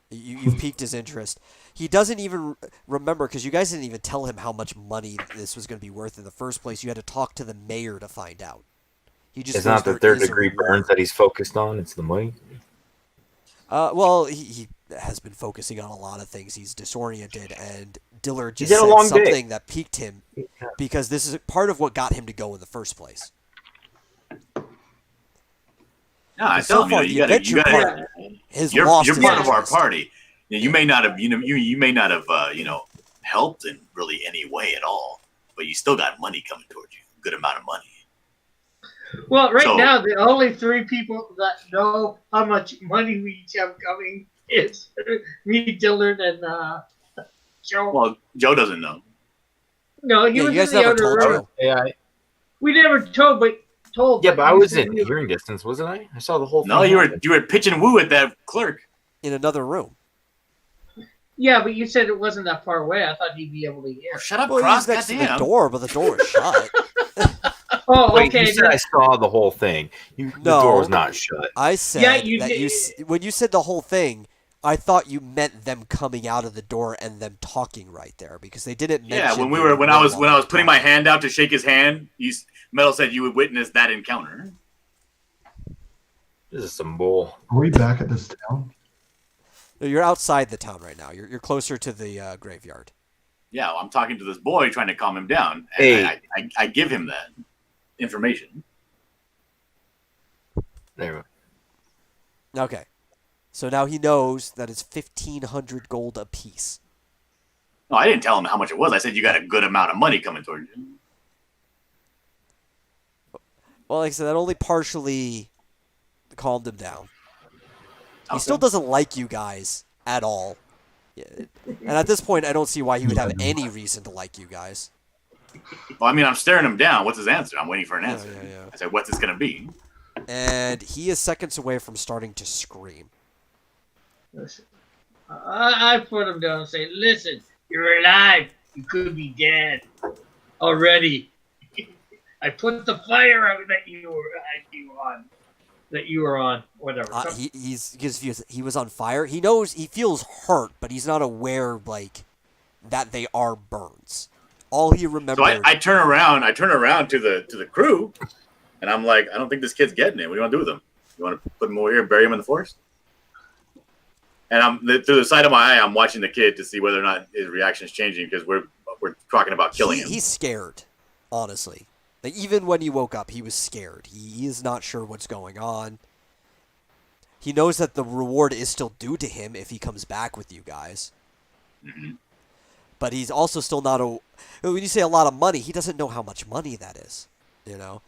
You've piqued his interest. He doesn't even remember, because you guys didn't even tell him how much money this was going to be worth in the first place. You had to talk to the mayor to find out. He just It's not the third degree burns that he's focused on. It's the money. Well, he has been focusing on a lot of things. He's disoriented, and Dillard just He's had a said long something day. that piqued him, because this is part of what got him to go in the first place. No, I So tell him, far, you the adventure gotta. part, his You're lost part his of our interest. party. You may not have, you may not have, helped in really any way at all, but you still got money coming towards you. A good amount of money. Well, right So- now, the only three people that know how much money we each have coming is me, Dillard, and Joe. Well, Joe doesn't know. No, he Yeah, was you guys in the never other told room. Joe. Yeah, We never told, but I he was said in he- hearing distance, wasn't I? I saw the whole thing. No, you happen. were pitching woo at that clerk. In another room. Yeah, but you said it wasn't that far away. I thought he'd be able to hear. Shut up, Well, Cross. he's next to the Goddamn. door, but the door was shut. Oh, Wait, okay. you said I saw the whole thing. The No. door was not shut. I said Yeah, you that did. when you said the whole thing, I thought you meant them coming out of the door and them talking right there, because they didn't mention. Yeah, when the I was room putting my talking. hand out to shake his hand, Metal said you would witness that encounter. This is some bull. Are we back at this town? No, you're outside the town right now. You're closer to the graveyard. Yeah, well, I'm talking to this boy trying to calm him down, and Hey. I give him that information. There. Okay, so now he knows that it's 1,500 gold apiece. No, I didn't tell him how much it was. I said you got a good amount of money coming towards you. Well, like I said, that only partially calmed him down. He Okay. still doesn't like you guys at all. Yeah, and at this point, I don't see why he would have any reason to like you guys. Well, I mean, I'm staring him down. What's his answer? I'm waiting for an Yeah, answer. yeah, yeah. I said, what's this going to be? And he is seconds away from starting to scream. Listen, I put him down and say, "Listen, you're alive. You could be dead already. I put the fire out that you were on. Whatever." He's confused. He was on fire. He knows, he feels hurt, but he's not aware that they are burns. All he So remembers. I turn around. To the crew, and I'm like, I don't think this kid's getting it. What do you want to do with him? You want to put him over here and bury him in the forest? And through the side of my eye, I'm watching the kid to see whether or not his reaction is changing, because we're talking about killing him. He's scared, honestly. Like, even when he woke up, he was scared. He is not sure what's going on. He knows that the reward is still due to him if he comes back with you guys. Mm-hmm. But he's also still not when you say a lot of money, he doesn't know how much money that is. You know,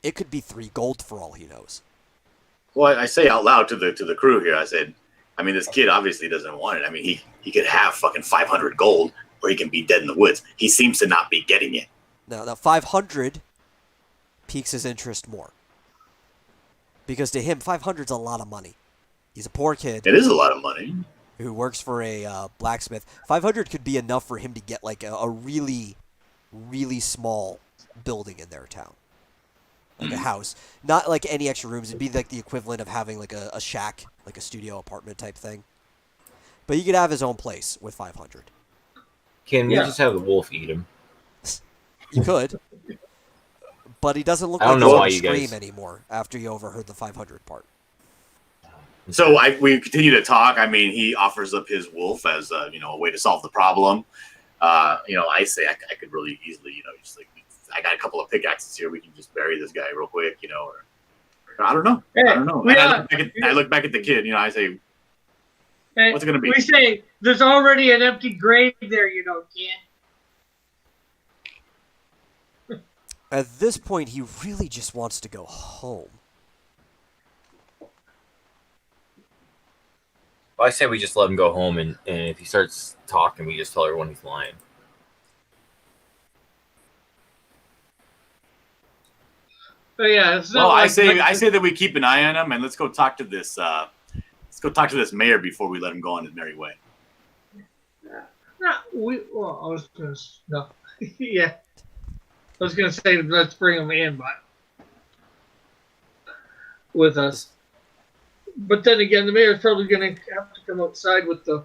it could be 3 gold for all he knows. Well, I say out loud to the crew here. I said, I mean, this kid obviously doesn't want it. I mean, he could have fucking 500 gold, or he can be dead in the woods. He seems to not be getting it. Now 500 piques his interest more. Because to him, 500's a lot of money. He's a poor kid It is a lot of money. who works for a blacksmith. 500 could be enough for him to get like a really, really small building in their town. Like a house. Not like any extra rooms. It'd be like the equivalent of having like a shack, like a studio apartment type thing. But he could have his own place with 500. Can we Yeah. just have the wolf eat him? You could. But he doesn't look I don't like know he's why going to you guys- scream anymore after you overheard the 500 part. So we continue to talk. I mean, he offers up his wolf as a way to solve the problem. I say I could really easily, just like, I got a couple of pickaxes here. We can just bury this guy real quick, or I don't know. Hey, I don't know. And I look back at the kid. I say, Hey, what's it gonna be? We say there's already an empty grave there, kid. At this point, he really just wants to go home. Well, I say we just let him go home, and if he starts talking, we just tell everyone he's lying. But yeah, it's not Well, like I say that we keep an eye on him and let's go talk to this. Let's go talk to this mayor before we let him go on his merry way. Well, I was gonna no, yeah, I was gonna say let's bring him in, but with us. But then again, the mayor's probably gonna have to come outside with the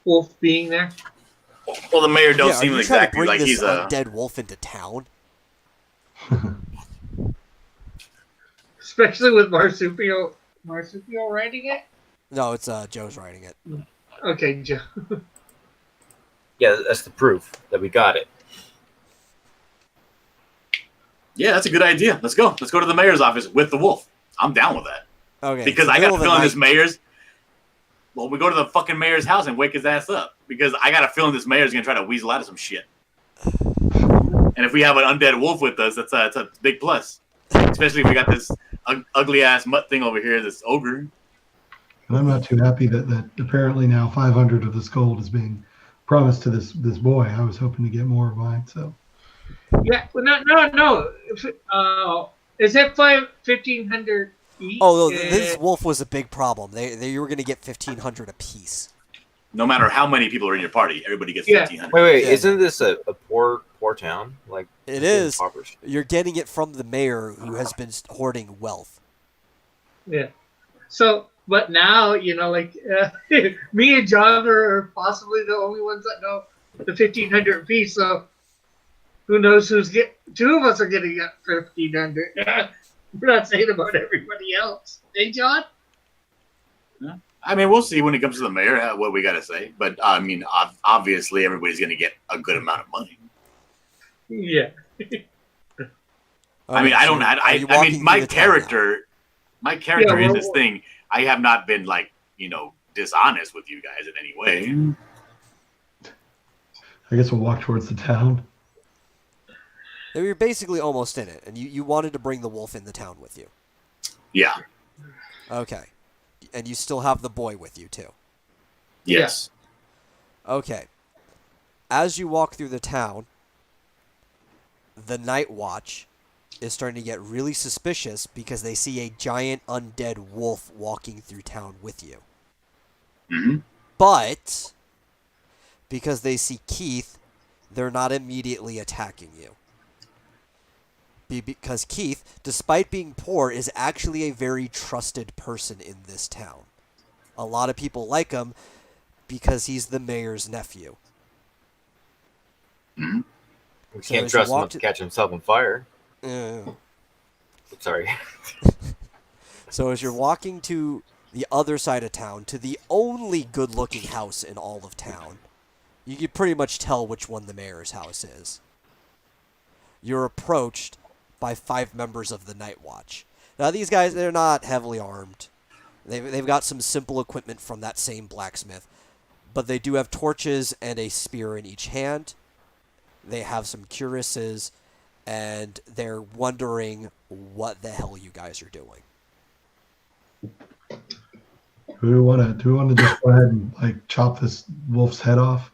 wolf being there. Well, the mayor don't Yeah, are seem you trying to exactly bring like this he's a. undead wolf into town? Especially with Marsupial writing it. No, it's Joe's writing it. Okay, Joe. Yeah, that's the proof that we got it. Yeah, that's a good idea. Let's go. Let's go to the mayor's office with the wolf. I'm down with that. Okay. Because it's the I got middle a of the feeling night. this mayor's. Well, we go to the fucking mayor's house and wake his ass up. Because I got a feeling this mayor's going to try to weasel out of some shit. And if we have an undead wolf with us, that's a big plus. Especially if we got this ugly ass mutt thing over here, this ogre. And I'm not too happy that apparently now 500 of this gold is being promised to this boy. I was hoping to get more of mine. So Yeah, well, no. Is that 1,500 each? Oh, no, this wolf was a big problem. You were going to get 1,500 apiece. No matter how many people are in your party, everybody gets Yeah. 1,500. Wait, Yeah. isn't this a poor town? Like It is. impoverished? You're getting it from the mayor who has been hoarding wealth. Yeah. So, but now, like me and John are possibly the only ones that know the 1,500 piece. So, who knows two of us are getting that 1,500. We're not saying about everybody else. Hey, John? I mean, we'll see when it comes to the mayor what we got to say. But, I mean, obviously everybody's going to get a good amount of money. Yeah. I mean, I don't. I mean, my character Yeah, in this thing. I have not been like dishonest with you guys in any way. I guess we'll walk towards the town. You're basically almost in it, and you wanted to bring the wolf in the town with you. Yeah. Okay. And you still have the boy with you, too. Yes. Okay. As you walk through the town, the Night Watch is starting to get really suspicious because they see a giant undead wolf walking through town with you. Mm-hmm. But because they see Keith, they're not immediately attacking you. Because Keith, despite being poor, is actually a very trusted person in this town. A lot of people like him because he's the mayor's nephew. Mm-hmm. We So can't as you trust him walk to catch himself on fire. Sorry. So as you're walking to the other side of town, to the only good-looking house in all of town, you can pretty much tell which one the mayor's house is. You're approached by 5 members of the Night Watch. Now these guys, they're not heavily armed. They've got some simple equipment from that same blacksmith, but they do have torches and a spear in each hand. They have some cuirasses, and they're wondering what the hell you guys are doing. Do we want to just go ahead and like chop this wolf's head off?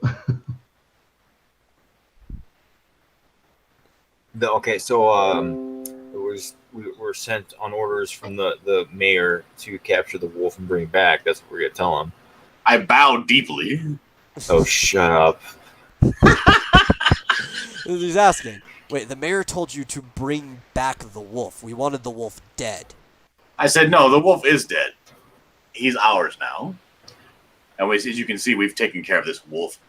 Okay, so we were sent on orders from the mayor to capture the wolf and bring it back. That's what we're gonna tell him. I bow deeply. Oh, shut up! He's asking, wait, the mayor told you to bring back the wolf. We wanted the wolf dead. I said, no, the wolf is dead. He's ours now. And as you can see, we've taken care of this wolf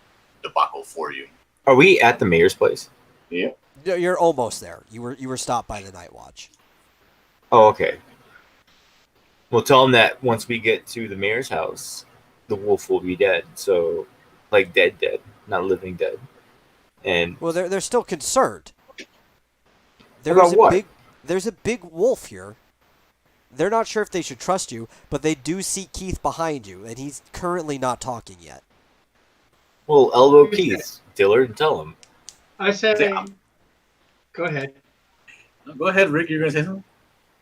debacle for you. Are we at the mayor's place? Yeah. You're almost there. You were stopped by the Night Watch. Oh, okay. We'll tell him that once we get to the mayor's house, the wolf will be dead. So, like dead, not living dead. And Well, they're still concerned. About what? There's a big wolf here. They're not sure if they should trust you, but they do see Keith behind you, and he's currently not talking yet. we'll elbow Keith, Dillard, and tell him. I said, Yeah. go ahead. Go ahead, Rick. You're going to say something?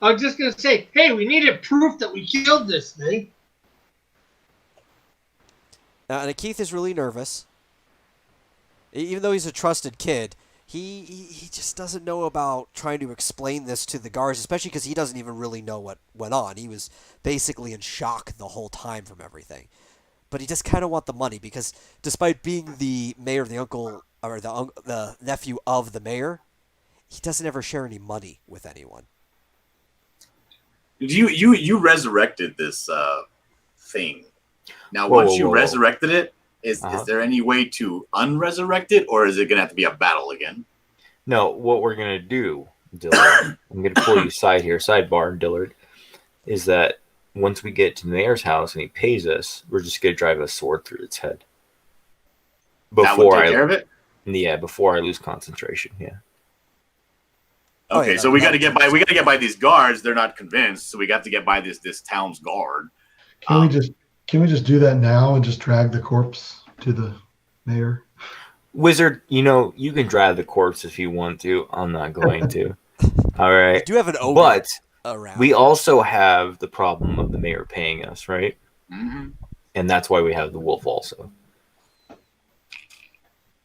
I was just going to say, hey, we needed proof that we killed this thing. And Keith is really nervous. Even though he's a trusted kid, he just doesn't know about trying to explain this to the guards, especially because he doesn't even really know what went on. He was basically in shock the whole time from everything. But he just kind of want the money because despite being the mayor, the uncle or the nephew of the mayor, he doesn't ever share any money with anyone. You resurrected this thing. Now, Whoa, once whoa, you whoa. resurrected it, is there any way to unresurrect it, or is it gonna have to be a battle again? No, what we're gonna do, Dillard, I'm gonna pull you sidebar, Dillard, is that once we get to the mayor's house and he pays us, we're just gonna drive a sword through its head. That would take care of it. Yeah, before I lose concentration. Yeah. Oh, Okay, yeah, so we got to that get would by. take We got to get by these guards. They're not convinced, so we got to get by this town's guard. Can we just do that now and just drag the corpse to the mayor? Wizard, you can drive the corpse if you want to. I'm not going to. All You right. do have an ogre But around. we also have the problem of the mayor paying us, right? Mm-hmm. And that's why we have the wolf also.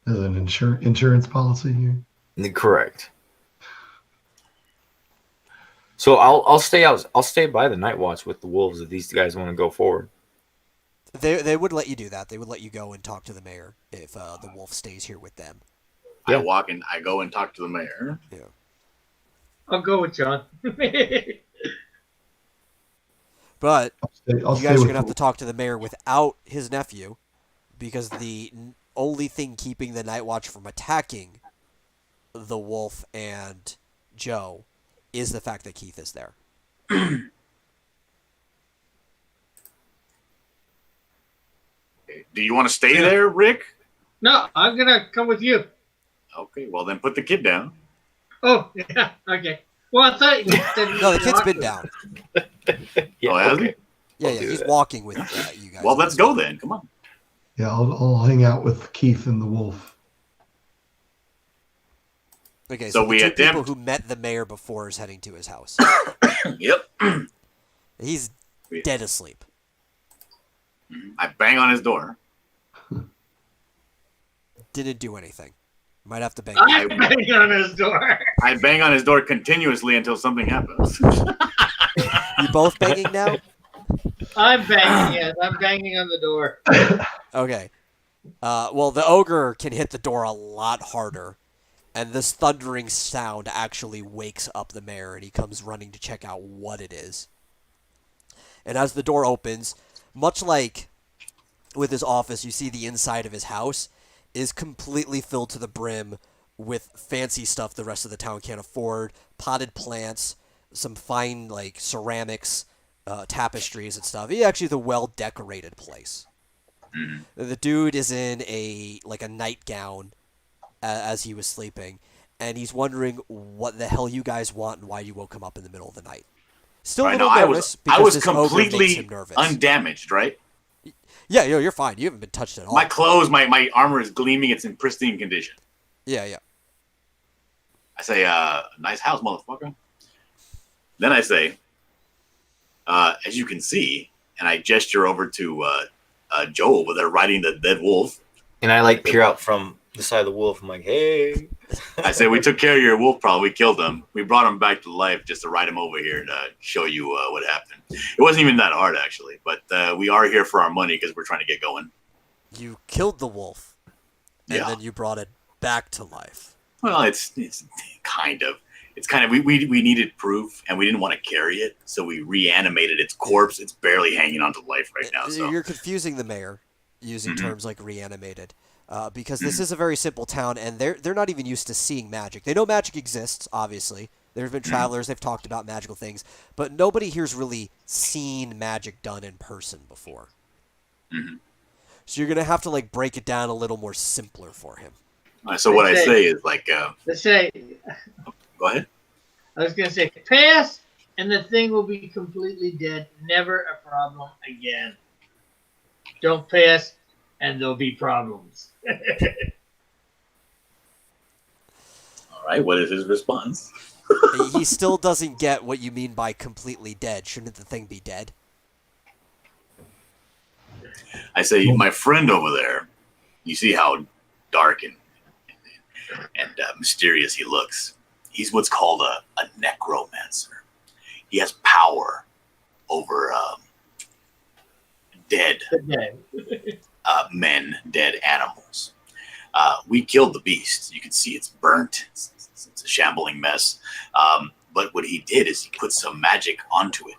As an insurance policy here. Correct. So I'll stay out. I'll stay by the night watch with the wolves if these guys want to go forward. They would let you do that. They would let you go and talk to the mayor if the wolf stays here with them. Yeah. I go and talk to the mayor. Yeah. I'll go with John. But I'll you stay guys are with gonna have to talk to the mayor without his nephew, because the only thing keeping the Night Watch from attacking the wolf and Joe is the fact that Keith is there. Do you want to stay there, Rick? No, I'm gonna come with you. Okay, well then put the kid down. Oh, yeah, okay. Well, I thought you said No, the kid's been down. Yeah. Oh, has Okay. Yeah, I'll yeah, do he's that. walking with you guys. Well, let's go then. Come on. Yeah, I'll hang out with Keith and the wolf. Okay, So so we the two people attempt- who met the mayor before is heading to his house. Yep. He's dead asleep. I bang on his door. Didn't do anything. Might have to bang. I'm banging on his door. I bang on his door continuously until something happens. You both banging now? I'm banging, yes. I'm banging on the door. Okay. Well, the ogre can hit the door a lot harder, and this thundering sound actually wakes up the mayor, and he comes running to check out what it is. And as the door opens, much like with his office, you see the inside of his house is completely filled to the brim with fancy stuff the rest of the town can't afford, potted plants, some fine like ceramics, tapestries and stuff. It's actually the well-decorated place. The dude is in a nightgown as he was sleeping, and he's wondering what the hell you guys want and why you woke him up in the middle of the night. Still a Right little now, nervous I because was this ogre makes completely him nervous. undamaged, right? Yeah, you're fine. You haven't been touched at all. My clothes, my armor is gleaming. It's in pristine condition. Yeah. I say, nice house, motherfucker. Then I say, as you can see, and I gesture over to Joe over there riding the dead wolf. And I peer out from the side of the wolf. I'm like, hey. I say, we took care of your wolf problem. We killed him. We brought him back to life just to ride him over here to show you what happened. It wasn't even that hard, actually. But we are here for our money because we're trying to get going. You killed the wolf, and Yeah. then you brought it back to life. Well, it's kind of. It's kind of, we needed proof, and we didn't want to carry it, so we reanimated its corpse. It's barely hanging on to life right now. So You're confusing the mayor using terms like reanimated, because this is a very simple town, and they're not even used to seeing magic. They know magic exists, obviously. There have been travelers, they've talked about magical things, but nobody here's really seen magic done in person before. So you're going to have to break it down a little more simpler for him. so what I say is Let's say, go ahead. I was going to say, pass, and the thing will be completely dead. Never a problem again. Don't pass, and there'll be problems. All right, what is his response? He still doesn't get what you mean by completely dead. Shouldn't the thing be dead? I say, my friend over there, you see how dark and and mysterious he looks. He's what's called a necromancer. He has power over dead men, dead animals. We killed the beast. You can see it's burnt. It's a shambling mess. But what he did is he put some magic onto it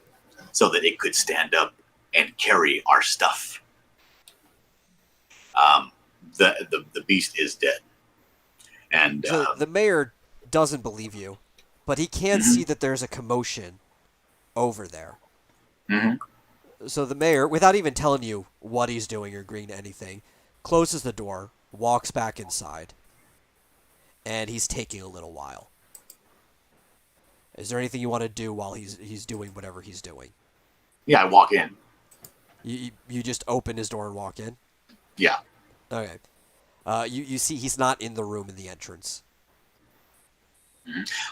so that it could stand up and carry our stuff. The beast is dead. And So the mayor doesn't believe you, but he can see that there's a commotion over there. Mhm. So the mayor, without even telling you what he's doing or agreeing to anything, closes the door, walks back inside, and he's taking a little while. Is there anything you want to do while he's doing whatever he's doing? yeah, I walk in. You just open his door and walk in? Yeah. Okay. You see he's not in the room in the entrance.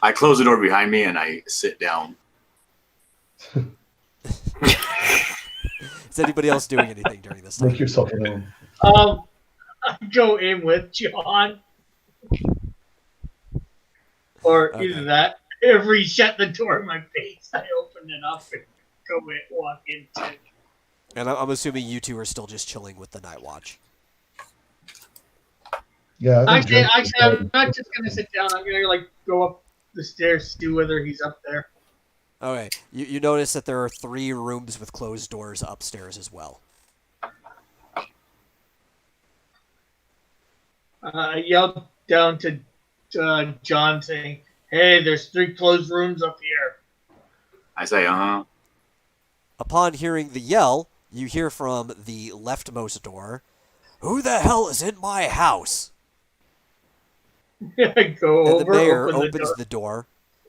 I close the door behind me and I sit down. Is anybody else doing anything during this time? Make yourself at home. I go in with John. Or Okay. either that, if he shut the door in my face, I open it up and go in, walk in too. And I'm assuming you two are still just chilling with the night watch. Yeah, I think Actually, Joe's- I'm not just gonna sit down. I'm gonna like go up the stairs, see whether he's up there. Okay. You notice that there are 3 rooms with closed doors upstairs as well. I yelled down to John saying, "Hey, there's 3 closed rooms up here." I say, Upon hearing the yell, you hear from the leftmost door, "Who the hell is in my house?" I go And over, the mayor open the opens door. the door,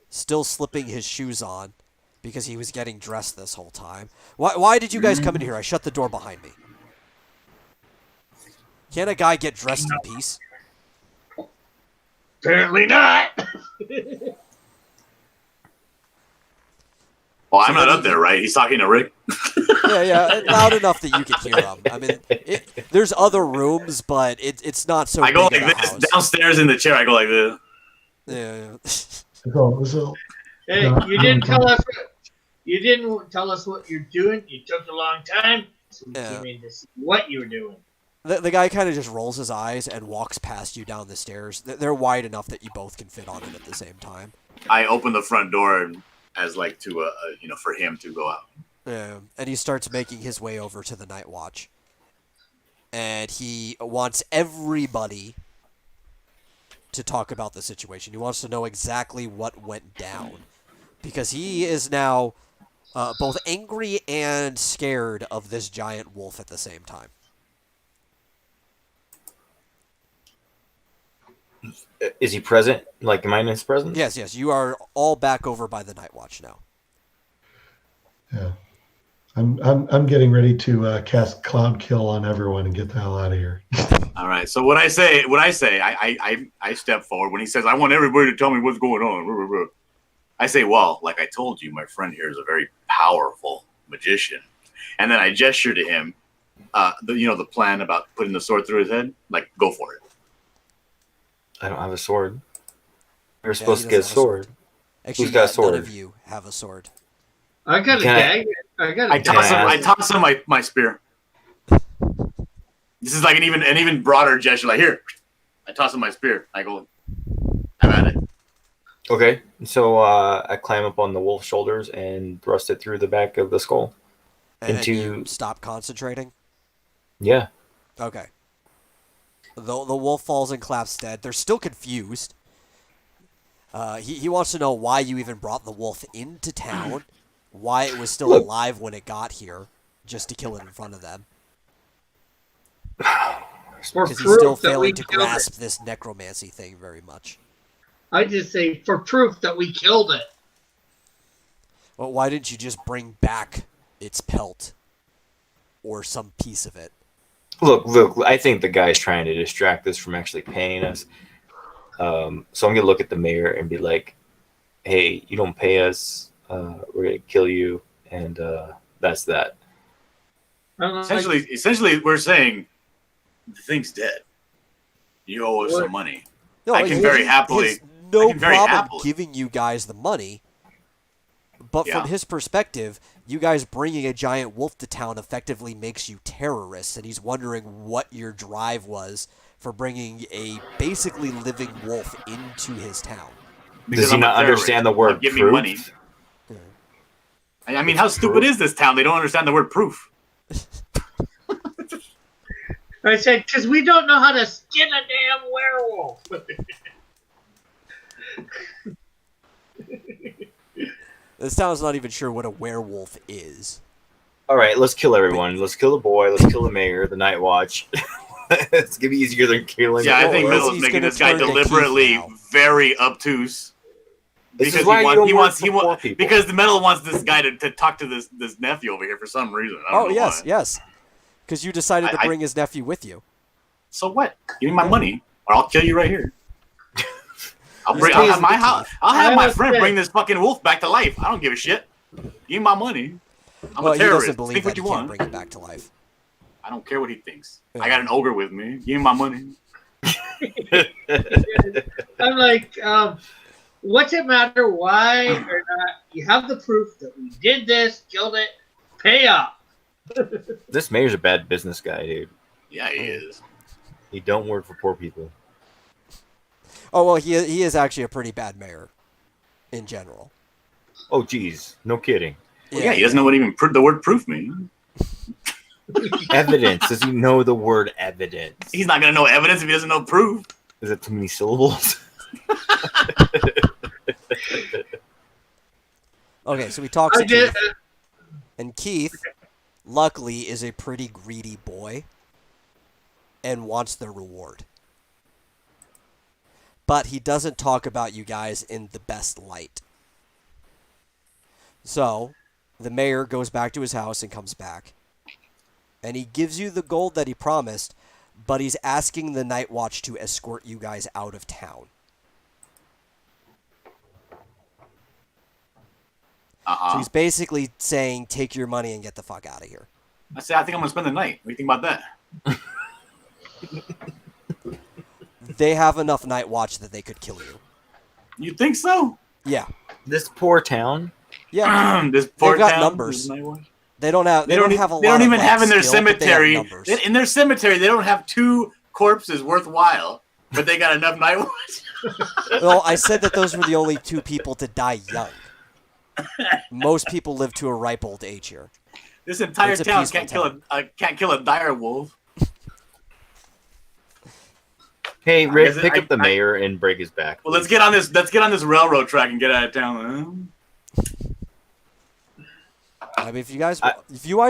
still slipping his shoes on, because he was getting dressed this whole time. Why did you guys come in here? I shut the door behind me. Can't a guy get dressed in peace? Apparently not. well, I'm not up there, right? He's talking to Rick. Yeah, loud enough that you can hear him. I mean, there's other rooms, but it's not so I go big like of a this. house. Downstairs in the chair, I go like this. Yeah. So, Hey, No, you didn't tell us. You didn't tell us what you're doing. You took a long time. So we Yeah. came in to see what you were doing. The guy kind of just rolls his eyes and walks past you down the stairs. They're wide enough that you both can fit on it at the same time. I open the front door as like to for him to go out. And he starts making his way over to the night watch. And he wants everybody to talk about the situation. He wants to know exactly what went down. Because he is now both angry and scared of this giant wolf at the same time. Is he present? Like, am I in his presence? Yes, you are all back over by the night watch now. yeah, I'm getting ready to cast Cloud Kill on everyone and get the hell out of here. All right. So what I say, I step forward when he says, "I want everybody to tell me what's going on." I say, "Well, like I told you, my friend here is a very powerful magician," and then I gesture to him, the plan about putting the sword through his head. Like, go for it. I don't have a sword. You're Yeah, supposed he to get a doesn't have a sword. sword. Actually, Who's got a sword? none of you have a sword. I got a Can I- dagger. I got a I toss dagger. him. I toss him my spear. This is like an even broader gesture. Like, here, I toss him my spear. I go, have at it. Okay, so I climb up on the wolf's shoulders and thrust it through the back of the skull. And Into- you stop concentrating? Yeah. Okay. The wolf falls and claps dead. They're still confused. He wants to know why you even brought the wolf into town, why it was still alive when it got here, just to kill it in front of them. For Because he's still proof that we failing to killed it. grasp this necromancy thing very much. I just say for proof that we killed it. Well, why didn't you just bring back its pelt? Or some piece of it? Look, I think the guy's trying to distract us from actually paying us. So I'm going to look at the mayor and be like, hey, you don't pay us, we're going to kill you, and that's that. Essentially, we're saying the thing's dead. You owe us some money. No, I can very happily. no I can very problem happily. giving you guys the money, but Yeah. from his perspective, you guys bringing a giant wolf to town effectively makes you terrorists, and he's wondering what your drive was for bringing a basically living wolf into his town. Because Does he I'm a not terrorist. understand the Now word give me proof? money. I mean, how stupid is this town? They don't understand the word proof. I said, because we don't know how to skin a damn werewolf. This town's not even sure what a werewolf is. All right, let's kill everyone. Let's kill the boy. Let's kill the mayor, the night watch. It's gonna be easier than killing. Yeah, the I think boy. Middle is He's making gonna this guy turn to Keith deliberately now. very obtuse. This Because is why he you wants, don't he work wants, for he poor wants, people. because the Metal wants this guy to talk to this nephew over here for some reason. I don't Oh know yes, why. yes, because you decided to I- bring his nephew with you. So what? Give me my money, or I'll kill you right here. I'll He's bring. I'll paying have my the house. Keith. I'll have my I friend understand. bring this fucking wolf back to life. I don't give a shit. Give me my money. I'm Well, a he doesn't terrorist. believe Think that what he you can want. bring it back to life. I don't care what he thinks. Yeah. I got an ogre with me. Give me my money. I'm like, what's it matter why or not? You have the proof that we did this, killed it, pay up. This mayor's a bad business guy, dude. Yeah, he is. He don't work for poor people. Oh well, he is actually a pretty bad mayor, in general. Oh, geez, no kidding. Well, yeah, he doesn't know what even the word proof means. Evidence. Does he know the word evidence? He's not gonna know evidence if he doesn't know proof. Is it too many syllables? Okay, so we talked I to did. Keith, and Keith, luckily, is a pretty greedy boy, and wants the reward. But he doesn't talk about you guys in the best light. So, the mayor goes back to his house and comes back. And he gives you the gold that he promised, but he's asking the Night Watch to escort you guys out of town. So he's basically saying, take your money and get the fuck out of here. I say, I think I'm gonna spend the night. What do you think about that? They have enough Night Watch that they could kill you. You think so? Yeah. This poor town. Yeah. This poor got town, numbers. this night watch. They don't have. They don't have a lot. They don't of, even like, have in their skill, but they have cemetery. numbers. In their cemetery, they don't have 2 corpses worthwhile, but they got enough night watch. Well, I said that those were the only 2 people to die young. Most people live to a ripe old age here. This entire It's a town peaceful can't kill a dire wolf. Hey, Rick, guess pick I- up the mayor and break his back. Well, let's get on this. Let's get on this railroad track and get out of town. I mean, if you guys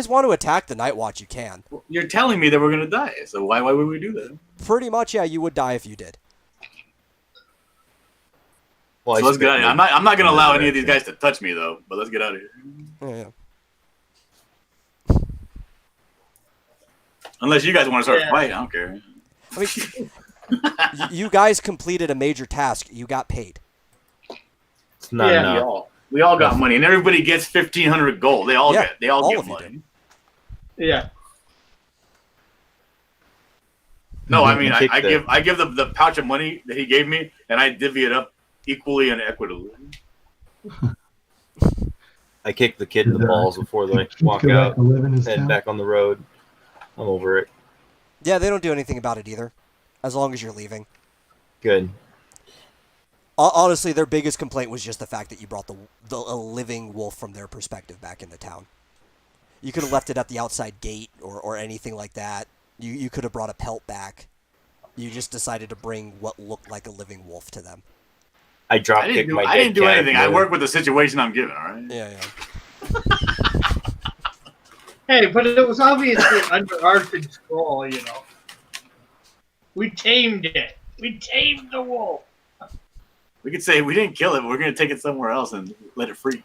want to attack the Night Watch, you can. You're telling me that we're gonna die, so why would we do that? Pretty much, yeah, you would die if you did. Well, So let's get out of here. I'm not gonna allow any of these guys to touch me though. But let's get out of here. Yeah. Unless you guys want to start Yeah. a fight, I don't care. I mean, you guys completed a major task. You got paid. It's not Yeah. enough. We all got money, and everybody gets 1,500 gold. They all Yeah, get all get of you money. Yeah. No, I mean Take I the- give the pouch of money that he gave me, and I divvy it up equally and equitably. I kick the kid in the balls before they walk Go back out, to live in his head town. back on the road. I'm over it. Yeah, they don't do anything about it either, as long as you're leaving. Good. Honestly, their biggest complaint was just the fact that you brought a living wolf from their perspective back into town. You could have left it at the outside gate or anything like that. You could have brought a pelt back. You just decided to bring what looked like a living wolf to them. I drop I kick didn't do, my I dead didn't do cat anything. in I the- work with the situation I'm given. All right. Yeah. Hey, but it was obviously under our control, you know. We tamed it. We tamed the wolf. We could say we didn't kill it, but we're gonna take it somewhere else and let it free.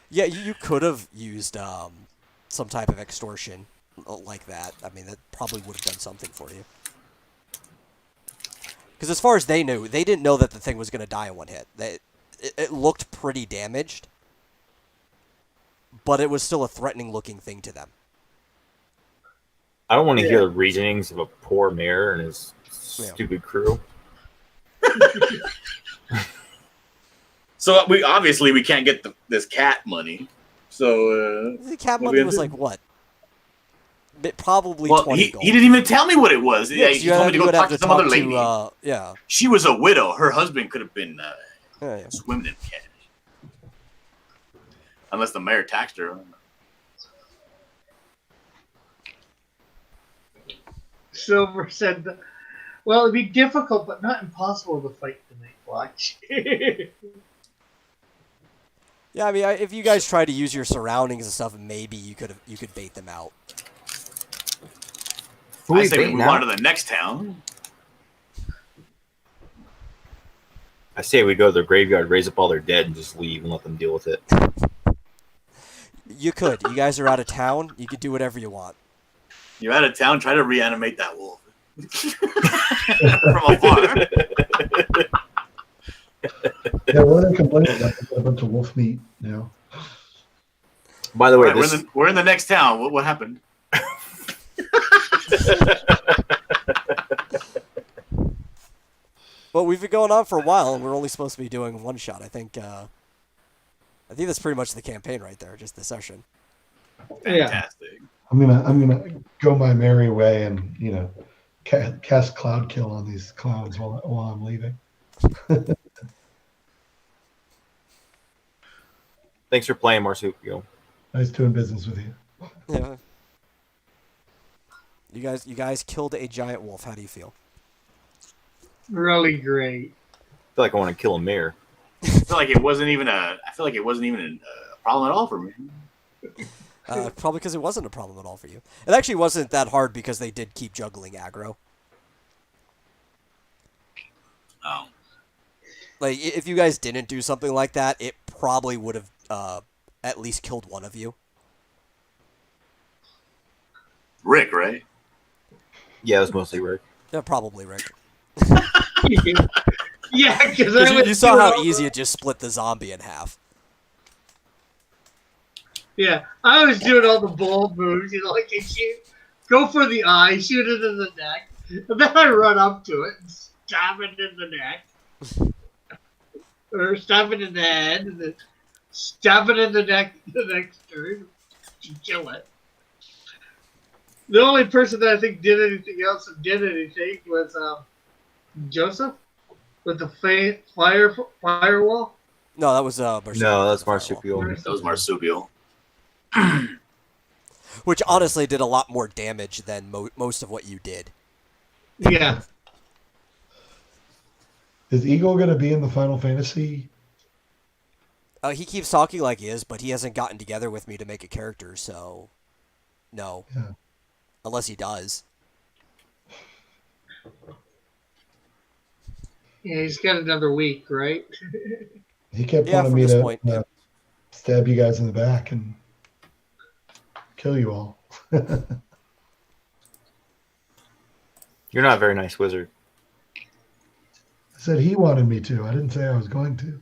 Yeah, you could have used some type of extortion like that. I mean, that probably would have done something for you. Because as far as they knew, they didn't know that the thing was going to die in one hit. It looked pretty damaged, but it was still a threatening-looking thing to them. I don't want to hear the reasonings of a poor mayor and his Stupid crew. So we obviously can't get this cat money. So The cat what money we was gonna like what? Probably well, 20 he gold. didn't even tell me what it was. Yeah, 'cause He told me to you go would talk have to to some talk other lady. yeah. She was a widow. Her husband could have been Yeah. swimming in cash, unless the mayor taxed her. Silver said, "Well, it'd be difficult, but not impossible to fight the Night Watch." Yeah, I mean, if you guys try to use your surroundings and stuff, maybe you could bait them out. Who I we say we bait move now? on to the next town. I say we go to the graveyard, raise up all their dead, and just leave and let them deal with it. You could. You guys are out of town. You could do whatever you want. You're out of town. Try to reanimate that wolf from afar. Yeah, what are they complaining about? They got a bunch of wolf meat now. By the way, Right, we're in the next town. What happened? Well, we've been going on for a while, and we're only supposed to be doing one shot. I think that's pretty much the campaign right there, just the session. Yeah. Fantastic. I'm gonna go my merry way and cast cloud kill on these clowns while I'm leaving. thanks for playing, Marsupial. Nice doing business with you. Yeah. You guys killed a giant wolf. How do you feel? Really great. I feel like I want to kill a mayor. I feel like it wasn't even a problem at all for me. Probably because it wasn't a problem at all for you. It actually wasn't that hard because they did keep juggling aggro. Oh. Like, if you guys didn't do something like that, it probably would have at least killed one of you. Rick, right? Yeah, it was mostly Rick. Yeah, probably Rick. Yeah, because You saw how easy it just split the zombie in half. Yeah, I was doing all the bold moves, like shoot, go for the eye, shoot it in the neck, and then I run up to it and stab it in the neck, or stab it in the head, and then stab it in the neck the next turn to kill it. The only person that I think did anything else and did anything was Joseph with the firewall. No, that was Marsupial. No, that's Marsupial. That was Marsupial. Which honestly did a lot more damage than most of what you did. Yeah. Is Eagle going to be in the Final Fantasy? He keeps talking like he is, but he hasn't gotten together with me to make a character, so no. Yeah. Unless he does. Yeah, he's got another week, right? He kept Yeah, wanting from me this to point, yeah. stab you guys in the back and kill you all. You're not a very nice wizard. I said he wanted me to. I didn't say I was going to.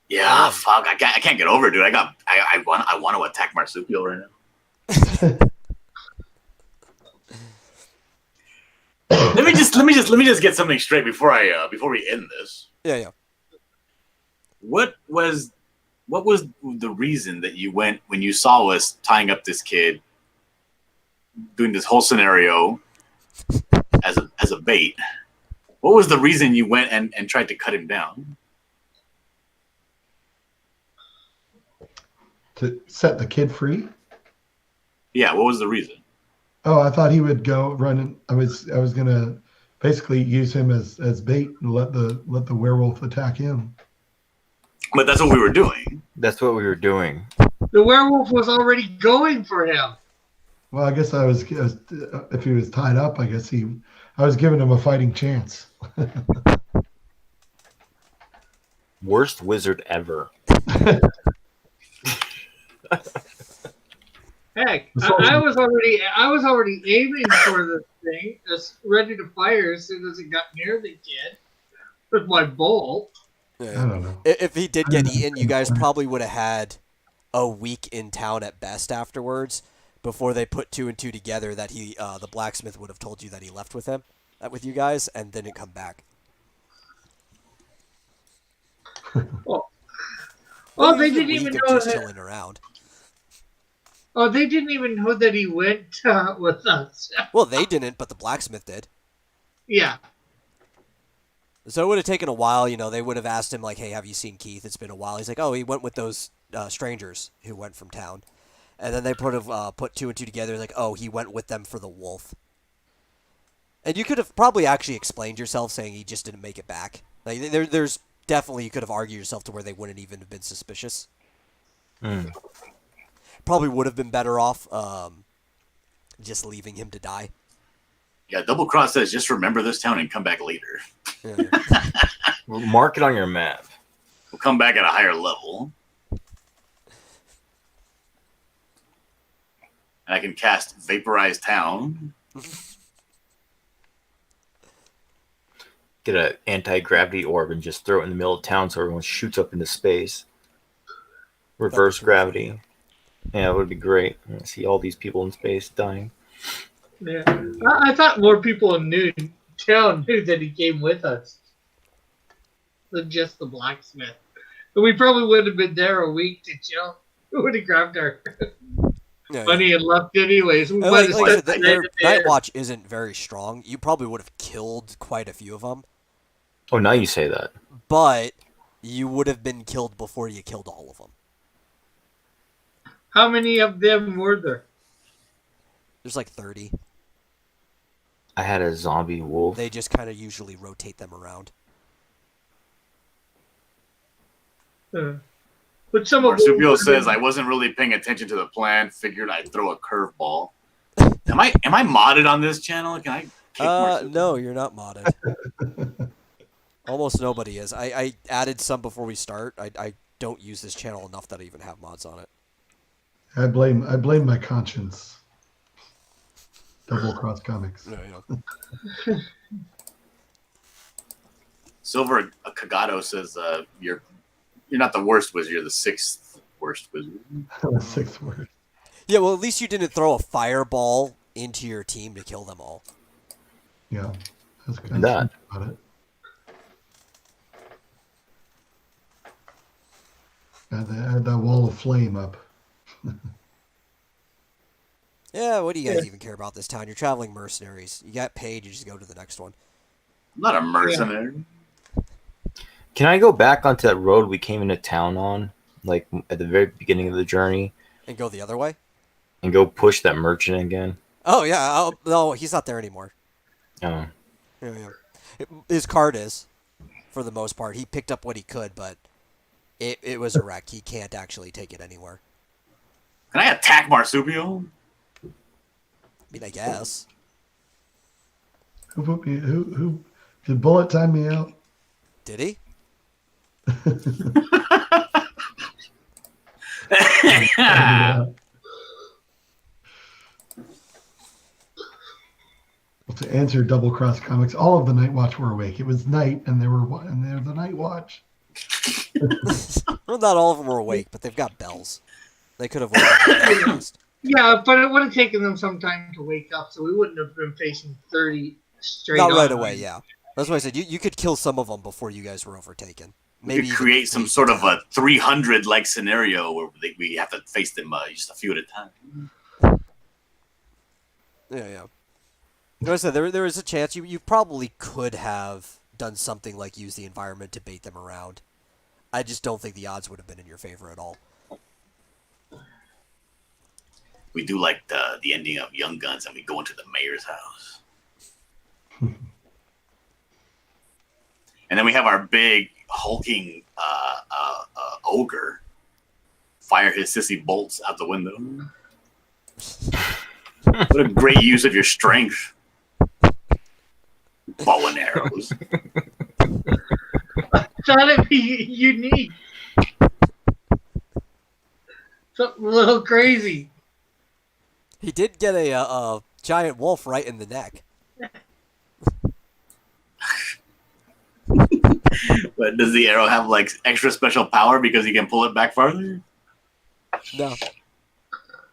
Yeah, fuck. I can't get over it, dude. I want to attack Marsupial right now. let me just get something straight before we end this. Yeah. What was the reason that you went when you saw us tying up this kid, doing this whole scenario as a bait? What was the reason you went and tried to cut him down? To set the kid free? Yeah, what was the reason? Oh, I thought he would go run. I was gonna basically use him as bait and let the werewolf attack him. But that's what we were doing. That's what we were doing. The werewolf was already going for him. Well, I guess I was if he was tied up, I was giving him a fighting chance. Worst wizard ever. Heck, I was already aiming for the thing, just ready to fire as soon as it got near the kid with my bolt. Yeah. I don't know. If he did get eaten, you guys probably would have had a week in town at best afterwards, before they put two and two together that the blacksmith would have told you that he left with you guys, and didn't come back. Oh, Well, they usually didn't even week of know just that. chilling around. Oh, they didn't even know that he went with us. Well, they didn't, but the blacksmith did. Yeah. So it would have taken a while, they would have asked him, like, hey, have you seen Keith? It's been a while. He's like, oh, he went with those strangers who went from town. And then they put two and two together, like, oh, he went with them for the wolf. And you could have probably actually explained yourself saying he just didn't make it back. Like, there's definitely, you could have argued yourself to where they wouldn't even have been suspicious. Mm. Probably would have been better off just leaving him to die. Yeah, Double Cross says just remember this town and come back later. Yeah. Well, mark it on your map. We'll come back at a higher level. And I can cast Vaporized Town. Get an anti-gravity orb and just throw it in the middle of town so everyone shoots up into space. Reverse gravity. Yeah, it would be great. I see all these people in space dying. Yeah. I thought more people in town knew that he came with us than just the blacksmith. But we probably would have been there a week to chill. We would have grabbed our money and left anyways. We And might like have I spent said, the their night Night there. Watch isn't very strong. You probably would have killed quite a few of them, Oh, now you say that. but you would have been killed before you killed all of them. How many of them were there? There's like 30. I had a zombie wolf. They just kind of usually rotate them around. But some of them Marsupio would've says been- I wasn't really paying attention to the plan. Figured I'd throw a curveball. Am I modded on this channel? Can I kick Marsupio? No, you're not modded. Almost nobody is. I added some before we start. I don't use this channel enough that I even have mods on it. I blame my conscience. Double Cross Comics. Yeah. Silver Kagato says you're not the worst wizard. You're the sixth worst wizard. The sixth word. Yeah, well, at least you didn't throw a fireball into your team to kill them all. Yeah, that's And that. about it. Add that wall of flame up. Yeah, what do you guys even care about this town? You're traveling mercenaries. You got paid, you just go to the next one. I'm not a mercenary. Can I go back onto that road we came into town on, like at the very beginning of the journey, And go the other way? and go push that merchant again? Oh, yeah. No, he's not there anymore. Oh, Yeah. His card is, for the most part. He picked up what he could, but it was a wreck. He can't actually take it anywhere. Can I attack Marsupio? I mean, I guess. Who put me? Who did Bullet time me out? Did he? Yeah. Well, to answer Double Cross Comics, all of the Night Watch were awake. It was night, and they're the Night Watch. Well, not all of them were awake, but they've got bells. They could have woken up fast. Yeah, but it would have taken them some time to wake up, so we wouldn't have been facing 30 straight Not right on. away, yeah. That's why I said you could kill some of them before you guys were overtaken. We Maybe could even create some fleet sort of down. a 300 like scenario where we have to face them just a few at a time. Yeah. Like I said, there is a chance you probably could have done something like use the environment to bait them around. I just don't think the odds would have been in your favor at all. We do like the ending of Young Guns, and we go into the mayor's house. And then we have our big hulking ogre fire his sissy bolts out the window. What a great use of your strength. Bow and arrows. Thought it'd be unique. Something a little crazy. He did get a giant wolf right in the neck. But does the arrow have like extra special power because he can pull it back farther? No.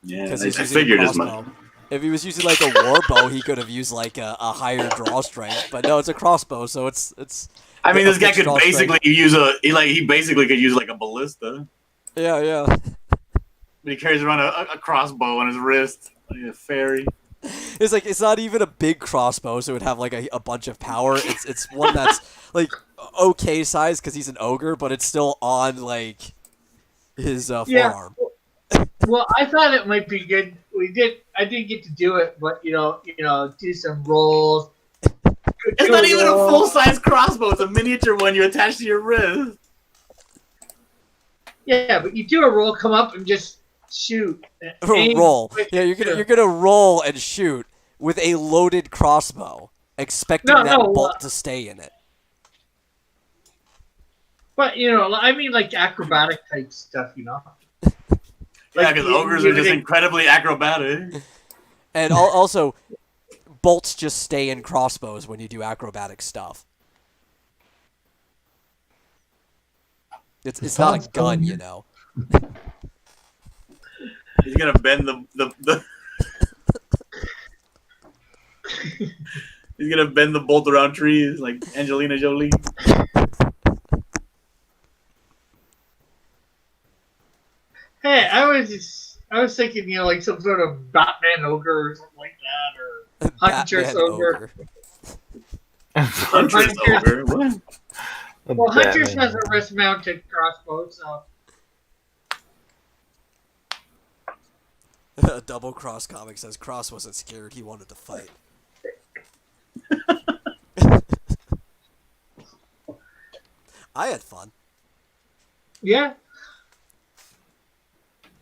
Yeah, because I he's using a figured as much. crossbow. If he was using like a war bow, he could have used like a higher draw strength. But no, it's a crossbow, so it's I mean, a this guy fixed could draw basically strength. use he basically could use like a ballista. Yeah, yeah. But he carries around a crossbow on his wrist, like a fairy. It's like it's not even a big crossbow, so it would have like a bunch of power. It's one that's like okay size because he's an ogre, but it's still on like his Yeah. forearm. Well, I thought it might be good. I didn't get to do it, but do some rolls. It's not even a full-size crossbow. It's a miniature one you attach to your wrist. Yeah, but you do a roll, come up and just shoot. Aim Roll. with Yeah, your- you're gonna roll and shoot with a loaded crossbow, expecting that No, bolt to stay in it. But I mean, like acrobatic type stuff. Yeah, Like, because you- ogres you are just would- incredibly acrobatic. And also, bolts just stay in crossbows when you do acrobatic stuff. It's not a gun, you know. He's gonna bend the He's gonna bend the bolt around trees like Angelina Jolie. Hey, I was thinking, like some sort of Batman ogre or something like that, or Huntress Batman ogre. Huntress ogre. What? Well, Huntress has a wrist-mounted crossbow, so A double cross comic says Cross wasn't scared, he wanted to fight. I had fun. yeah.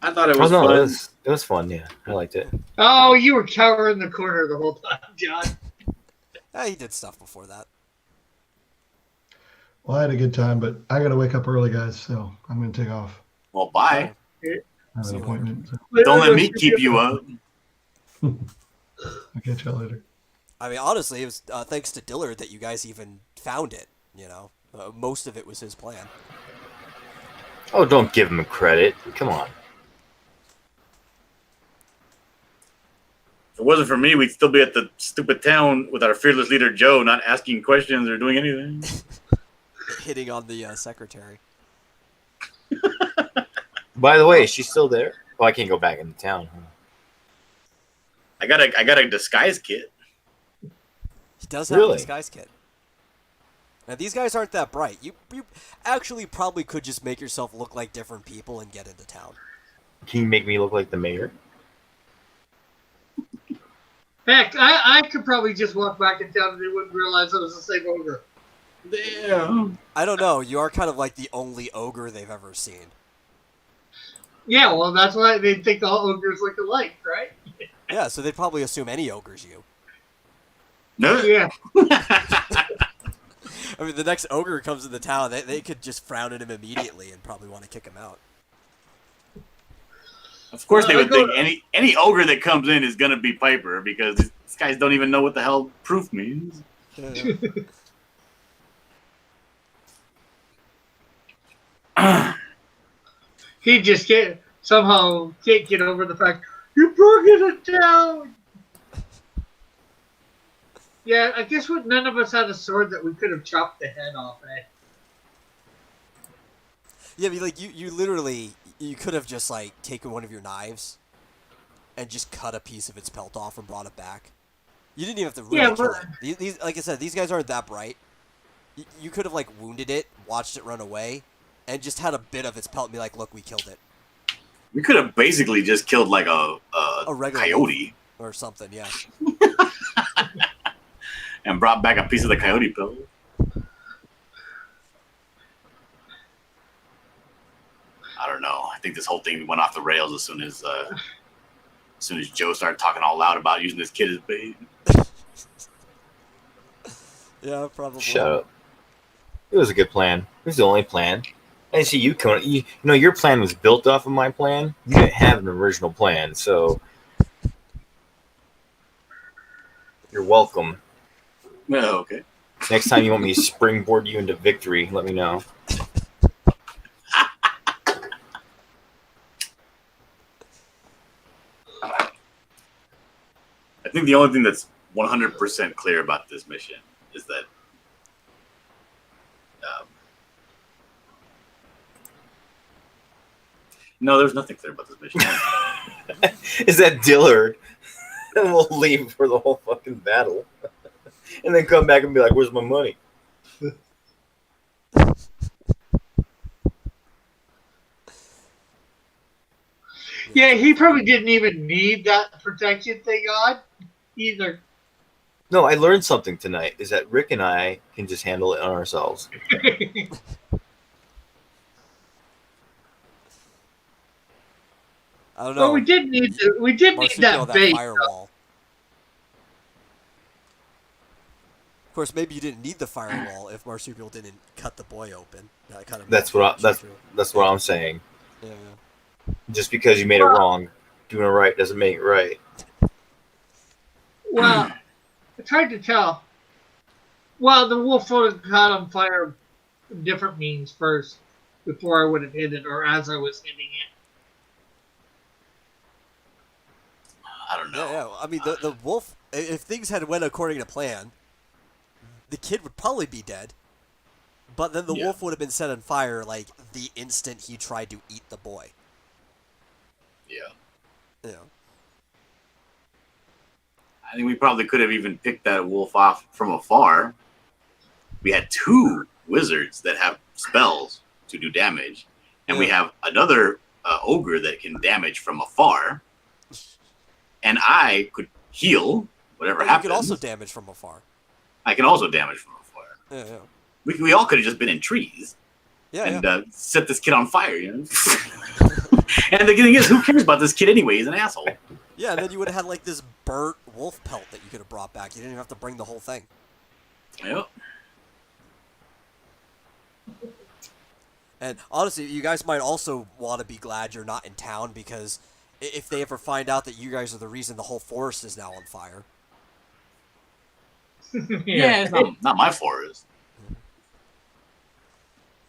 I thought it Oh was no, fun. it was fun. Yeah, I liked it. Oh, you were cowering in the corner the whole time, John. He did stuff before that. Well, I had a good time, but I got to wake up early, guys, so I'm going to take off. Well, bye. I have See an you appointment. So Don't let me keep you up. I'll catch y'all later. I mean, honestly, it was thanks to Dillard that you guys even found it, you know. Most of it was his plan. Oh, don't give him credit. Come on. If it wasn't for me, we'd still be at the stupid town with our fearless leader Joe, not asking questions or doing anything. Hitting on the secretary. By the way, is she still there? Oh, I can't go back into town. Huh? I got a disguise kit. He does have a Really? disguise kit. Now, these guys aren't that bright. You actually probably could just make yourself look like different people and get into town. Can you make me look like the mayor? Heck, I could probably just walk back in town and they wouldn't realize I was the same ogre. Damn. I don't know. You are kind of like the only ogre they've ever seen. Yeah, well, that's why they think all ogres look alike, right? Yeah, so they'd probably assume any ogre's you. No. Yeah. I mean, the next ogre comes into town, they could just frown at him immediately and probably want to kick him out. Of course, they would think any ogre that comes in is gonna be Piper because these guys don't even know what the hell proof means. He just somehow can't get over the fact you broke it down. Yeah, I guess none of us had a sword that we could have chopped the head off. Yeah, I mean, like you literally you could have just like taken one of your knives and just cut a piece of its pelt off and brought it back. You didn't even have to really Yeah, kill but- it. These, like I said, these guys aren't that bright. You could have like wounded it, watched it run away, and just had a bit of its pelt and be like, "Look, we killed it," We could have basically just killed like a regular coyote or something. Yeah. and brought back a piece of the coyote pill. I don't know. I think this whole thing went off the rails as soon as Joe started talking all loud about using this kid as bait. Yeah, probably. Shut up. It was a good plan. It was the only plan. I didn't see you coming. You know, your plan was built off of my plan. You didn't have an original plan, so you're welcome. Oh, okay. Next time you want me to springboard you into victory, let me know. think the only thing that's 100% clear about this mission is that no, there's nothing clear about this mission. Is that Dillard? And we'll leave for the whole fucking battle. And then come back and be like, where's my money? Yeah, he probably didn't even need that protection thing on either. No, I learned something tonight, is that Rick and I can just handle it on ourselves. I don't know. Well, we did need that Marsupial, bait. firewall. Of course, maybe you didn't need the firewall if Marsupial didn't cut the boy open. That kind of That's what I'm saying. Yeah. Just because you made it wrong, doing it right doesn't make it right. Well, it's hard to tell. Well, the wolf would have caught on fire different means first before I would have hit it or as I was hitting it. I don't know. Yeah. I mean, the wolf. If things had went according to plan, the kid would probably be dead. But then the wolf would have been set on fire like the instant he tried to eat the boy. Yeah. Yeah. I think we probably could have even picked that wolf off from afar. We had 2 wizards that have spells to do damage, and we have another ogre that can damage from afar. And I could heal whatever happens. You could also damage from afar. I can also damage from afar. Yeah. We all could have just been in trees Yeah. set this kid on fire, you know? And the thing is, who cares about this kid anyway? He's an asshole. Yeah, and then you would have had like this burnt wolf pelt that you could have brought back. You didn't even have to bring the whole thing. Yep. And honestly, you guys might also want to be glad you're not in town because if they ever find out that you guys are the reason the whole forest is now on fire. Yeah, it's not my forest.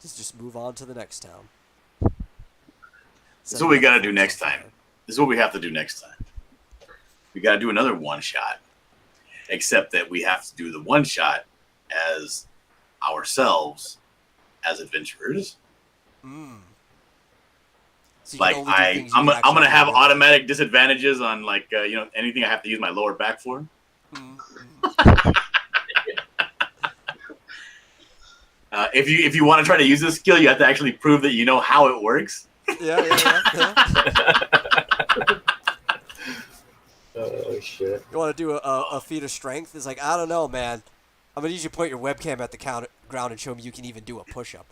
Just move on to the next town. This is what we got to do next time. This is what we have to do next time. We got to do another one-shot. Except that we have to do the one-shot as ourselves as adventurers. So like I'm gonna have automatic disadvantages on like anything I have to use my lower back for. If you want to try to use this skill, you have to actually prove that you know how it works. Yeah. Oh shit! You want to do a feat of strength? It's like, I don't know, man. I'm gonna usually point your webcam at the ground and show me you can even do a push-up.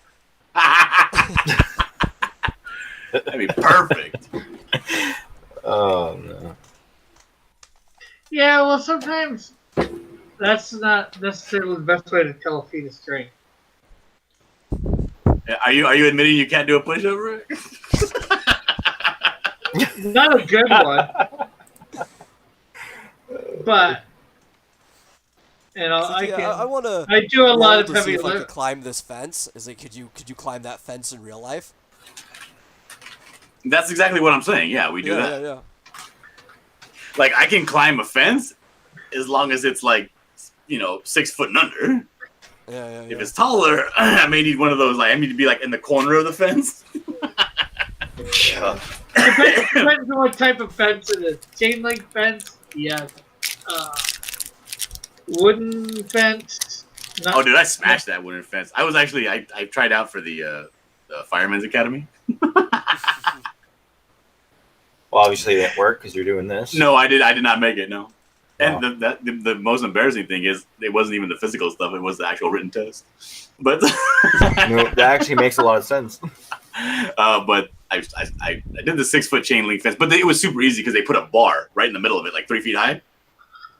That'd be perfect. Oh no. Yeah, well, sometimes that's not necessarily the best way to tell a feat of strength. Are you admitting you can't do a push-up, Rick? Not a good one. But I want to. I do a lot of to heavy see if I could lift. climb this fence. Is like, could you climb that fence in real life? That's exactly what I'm saying. Yeah, we do that. Yeah. Like I can climb a fence as long as it's like 6 foot and under. Yeah. If it's taller, I may need one of those. Like I need to be like in the corner of the fence. Depends on what type of fence it is. Chain link fence, yeah. Wooden fence. Oh, dude, I smashed that wooden fence. I was actually I tried out for the Fireman's Academy. Well, obviously it didn't work because you're doing this. No, I did not make it. No. Wow. And the most embarrassing thing is it wasn't even the physical stuff; it was the actual written test. But That actually makes a lot of sense. but I did the 6 foot chain link fence, but it was super easy because they put a bar right in the middle of it, like 3 feet high,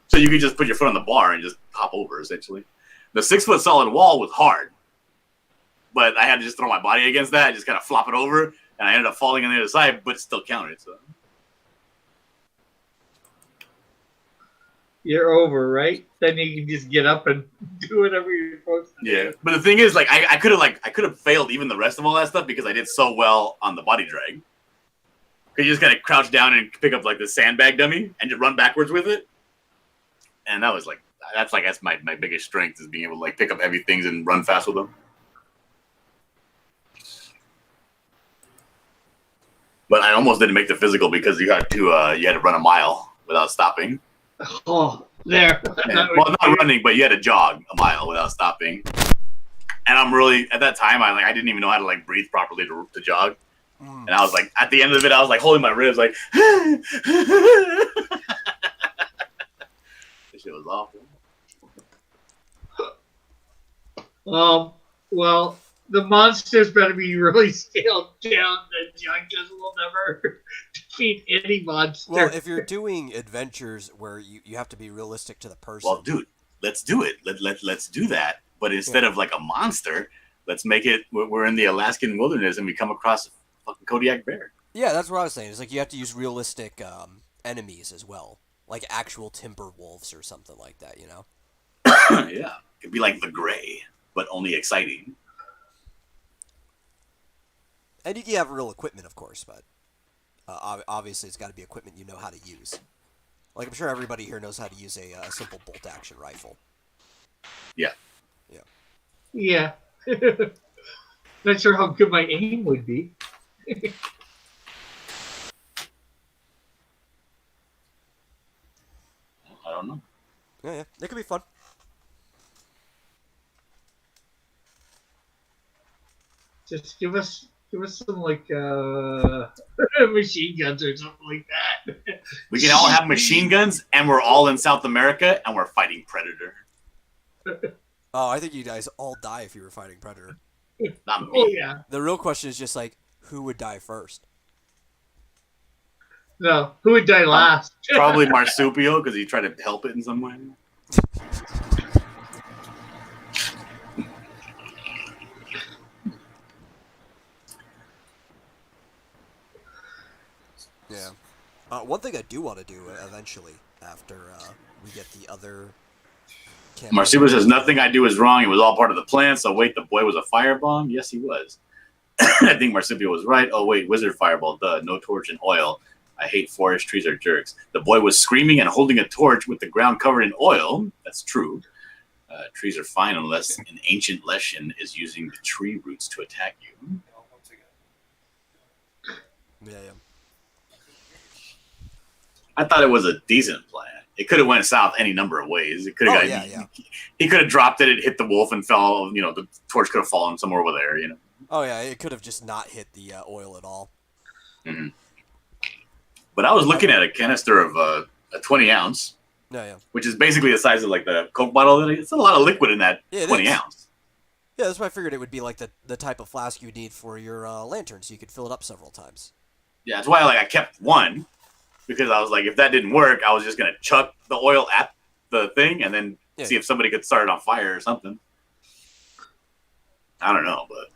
so you could just put your foot on the bar and just hop over. Essentially, the 6 foot solid wall was hard, but I had to just throw my body against that, and just kind of flop it over, and I ended up falling on the other side, but it still counted. So. You're over, right? Then you can just get up and do whatever you're supposed to do. Yeah, but the thing is, like, I could have failed even the rest of all that stuff because I did so well on the body drag. Cause you just gotta crouch down and pick up like the sandbag dummy and just run backwards with it. And that was like that's my biggest strength is being able to like pick up heavy things and run fast with them. But I almost didn't make the physical because you had to run a mile without stopping. Oh, there. And, well, not running, but you had to jog a mile without stopping. And I'm really at that time I didn't even know how to like breathe properly to jog. And I was like at the end of it I was like holding my ribs like this shit was awful. Well, the monsters better be really scaled down. The judges will never defeat any monster. Well, if you're doing adventures where you have to be realistic to the person. Well, dude, let's do it. Let's do that. But instead of like a monster, let's make it. We're in the Alaskan wilderness and we come across a fucking Kodiak bear. Yeah, that's what I was saying. It's like you have to use realistic enemies as well, like actual timber wolves or something like that. You know? Yeah, it'd be like the Gray, but only exciting. And you can have real equipment, of course, but obviously it's got to be equipment you know how to use. Like I'm sure everybody here knows how to use a simple bolt-action rifle. Yeah. Yeah. Not sure how good my aim would be. I don't know. Yeah, it could be fun. Just give us some like machine guns or something like that. We can all have machine guns, and we're all in South America, and we're fighting Predator. Oh, I think you guys all die if you were fighting Predator. Not me. Oh yeah. The real question is just like, who would die first? No, who would die last? Probably Marsupial because he tried to help it in some way. Yeah. One thing I do want to do eventually after we get the other campaign. Marsupial says nothing I do is wrong. It was all part of the plan. So wait, the boy was a firebomb. Yes, he was. I think Marsupial was right. Oh wait, wizard fireball. Duh. No torch and oil. I hate forest. Trees are jerks. The boy was screaming and holding a torch with the ground covered in oil. That's true. Trees are fine unless an ancient Leshian is using the tree roots to attack you. Yeah. I thought it was a decent plan. It could have went south any number of ways. It could have He could have dropped it, it hit the wolf and fell, the torch could have fallen somewhere over there, Oh yeah, it could have just not hit the oil at all. Mm-hmm. But I was looking at a canister of a 20 ounce, which is basically the size of like the Coke bottle. It's a lot of liquid in that 20 ounce. Yeah, that's why I figured it would be like the type of flask you need for your lantern, so you could fill it up several times. Yeah, that's why I kept one, because I was like, if that didn't work, I was just gonna chuck the oil at the thing and then see if somebody could start it on fire or something. I don't know, but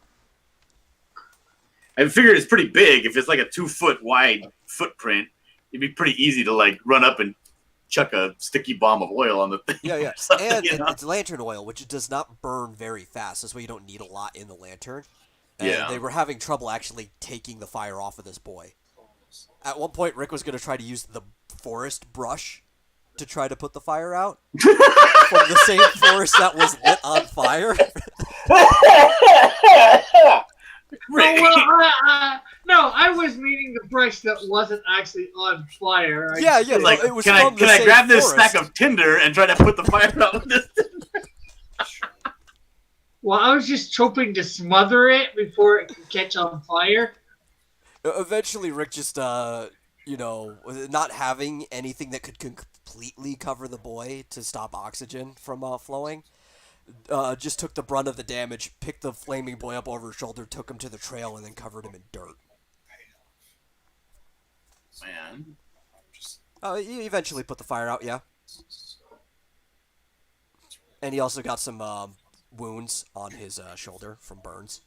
I figured it's pretty big. If it's like a 2-foot wide footprint, it'd be pretty easy to like run up and chuck a sticky bomb of oil on the thing. Yeah. And it's lantern oil, which does not burn very fast. That's why you don't need a lot in the lantern. And they were having trouble actually taking the fire off of this boy. At one point, Rick was going to try to use the forest brush to try to put the fire out from the same forest that was lit on fire. No, I was meaning the brush that wasn't actually on fire. Like, it was can I grab this stack of tinder and try to put the fire out with this tinder? Well, I was just hoping to smother it before it could catch on fire. Eventually, Rick just, not having anything that could completely cover the boy to stop oxygen from flowing, just took the brunt of the damage, picked the flaming boy up over his shoulder, took him to the trail, and then covered him in dirt. Man. He eventually put the fire out, yeah. And he also got some wounds on his shoulder from burns.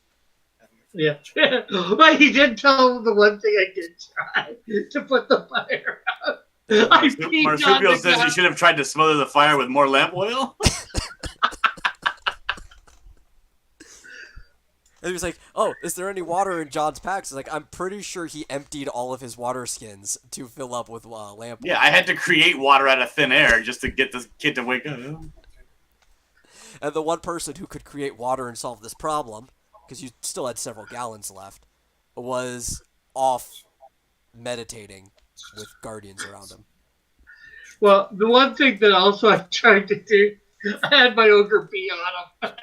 Yeah. But he did tell the one thing I did try to put the fire out. Marsupial says you should have tried to smother the fire with more lamp oil. And he was like, "Oh, is there any water in John's packs?" It's like, I'm pretty sure he emptied all of his water skins to fill up with lamp Yeah, oil. I had to create water out of thin air just to get this kid to wake up. And the one person who could create water and solve this problem, because you still had several gallons left, was off meditating with guardians around him. Well, the one thing that also I tried to do, I had my ogre bee on him.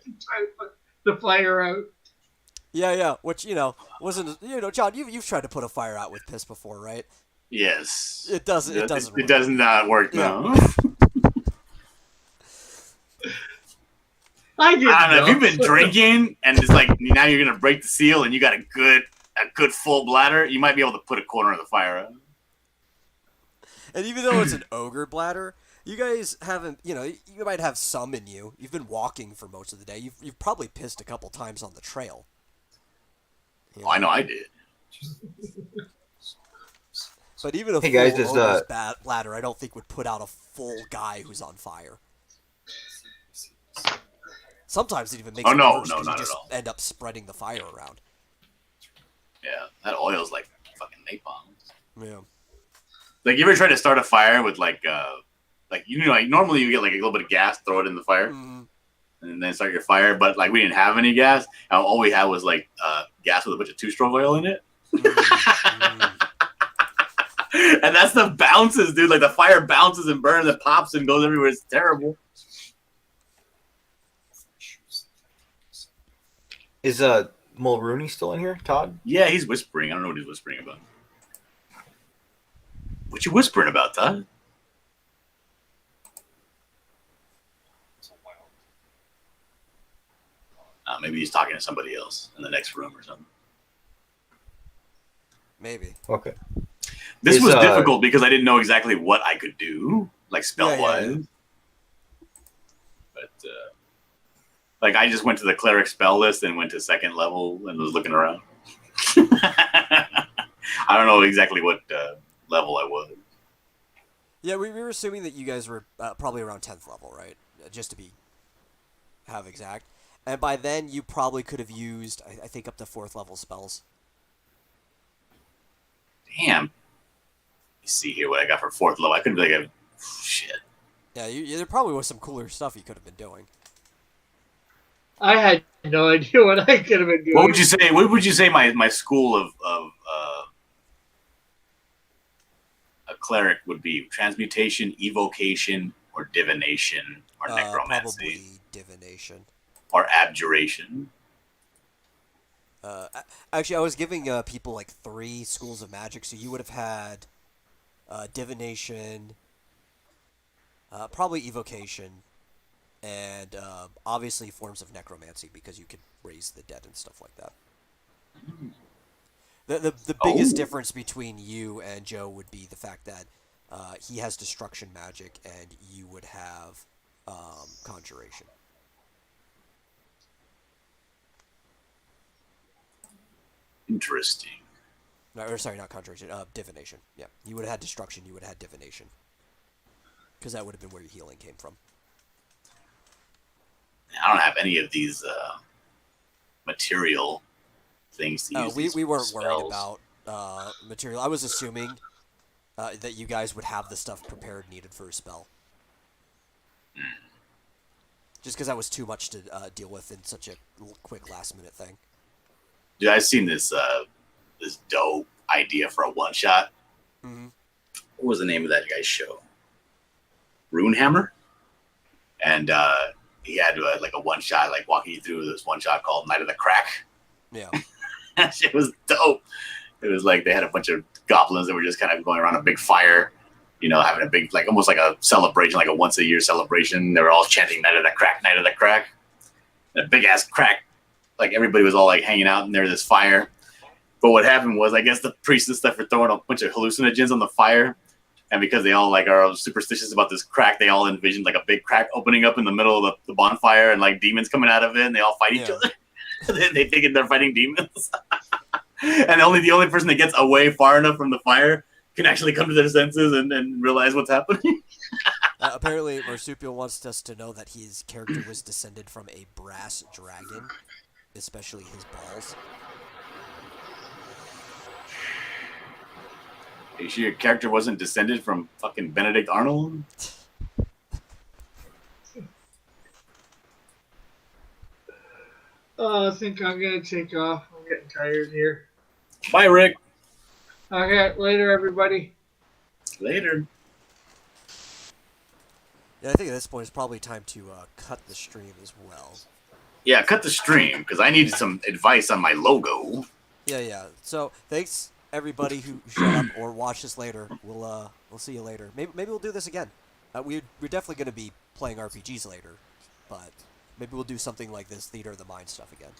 to try to put the fire out. Yeah, which, wasn't, John, you've tried to put a fire out with piss before, right? Yes. It doesn't It work. does not work, Yeah. no. I didn't I don't know. If you've been drinking and it's like now you're gonna break the seal and you got a good full bladder, you might be able to put a corner of the fire out. And even though it's an ogre bladder, you guys haven't, you might have some in you. You've been walking for most of the day. You've probably pissed a couple times on the trail. Oh, I know I did. But even a Hey, full guys, does, ogre's bladder, I don't think would put out a full guy who's on fire. Sometimes it even makes it worse because you just end up spreading the fire around. Yeah, that oil's like fucking napalm. Yeah. Like, you ever try to start a fire with like normally you get like a little bit of gas, throw it in the fire, Mm. and then start your fire. But like we didn't have any gas, and all we had was like gas with a bunch of 2-stroke oil in it. And that's the bounces, dude. Like the fire bounces and burns and pops and goes everywhere. It's terrible. Is Mulrooney still in here, Todd? Yeah, he's whispering. I don't know what he's whispering about. What you whispering about, Todd? Maybe he's talking to somebody else in the next room or something. Maybe. Okay. This was difficult because I didn't know exactly what I could do, like spell-wise. Yeah. But like I just went to the cleric spell list and went to second level and was looking around. I don't know exactly what level I was. Yeah, we were assuming that you guys were probably around 10th level, right? Just to have exact. And by then, you probably could have used, I think, up to 4th level spells. Damn. You see here what I got for 4th level. I couldn't be like, shit. Yeah, there probably was some cooler stuff you could have been doing. I had no idea what I could have been doing. What would you say? What would you say my school of a cleric would be? Transmutation, evocation, or divination, or necromancy, Probably divination. or abjuration. Actually, I was giving people like 3 schools of magic, so you would have had divination, probably evocation, and obviously forms of necromancy because you could raise the dead and stuff like that. The biggest difference between you and Joe would be the fact that he has destruction magic and you would have conjuration. Interesting. No, or sorry, not conjuration. Divination. Yeah, you would have had destruction. You would have had divination, because that would have been where your healing came from. I don't have any of these material things to use. We weren't spells. worried about material. I was assuming that you guys would have the stuff prepared needed for a spell. Just because that was too much to deal with in such a quick last minute thing. Dude, I've seen this this dope idea for a one shot. Mm-hmm. What was the name of that guy's show? Runehammer, and he had like a one shot, like walking you through this one shot called Night of the Crack. Yeah, That shit was dope. It was like they had a bunch of goblins that were just kind of going around a big fire, you know, having a big, like almost like a celebration, like a once a year celebration. They were all chanting Night of the Crack, Night of the Crack. And a big ass crack. Like everybody was all like hanging out in there, this fire. But what happened was, I guess the priests and stuff were throwing a bunch of hallucinogens on the fire. And because they all like are superstitious about this crack, they all envisioned like a big crack opening up in the middle of the bonfire and like demons coming out of it, and they all fight each other. They think they're fighting demons. And the only person that gets away far enough from the fire can actually come to their senses and realize what's happening. Apparently, Marsupial wants us to know that his character was descended from a brass dragon. especially his balls. Are you sure your character wasn't descended from fucking Benedict Arnold? I think I'm gonna take off. I'm getting tired here. Bye, Rick. Okay, later, everybody. Later. Yeah, I think at this point it's probably time to cut the stream as well. Yeah, cut the stream because I needed some advice on my logo. Yeah. So thanks everybody who showed up or watched this later. We'll see you later. Maybe we'll do this again. We're definitely going to be playing RPGs later, but maybe we'll do something like this Theater of the Mind stuff again.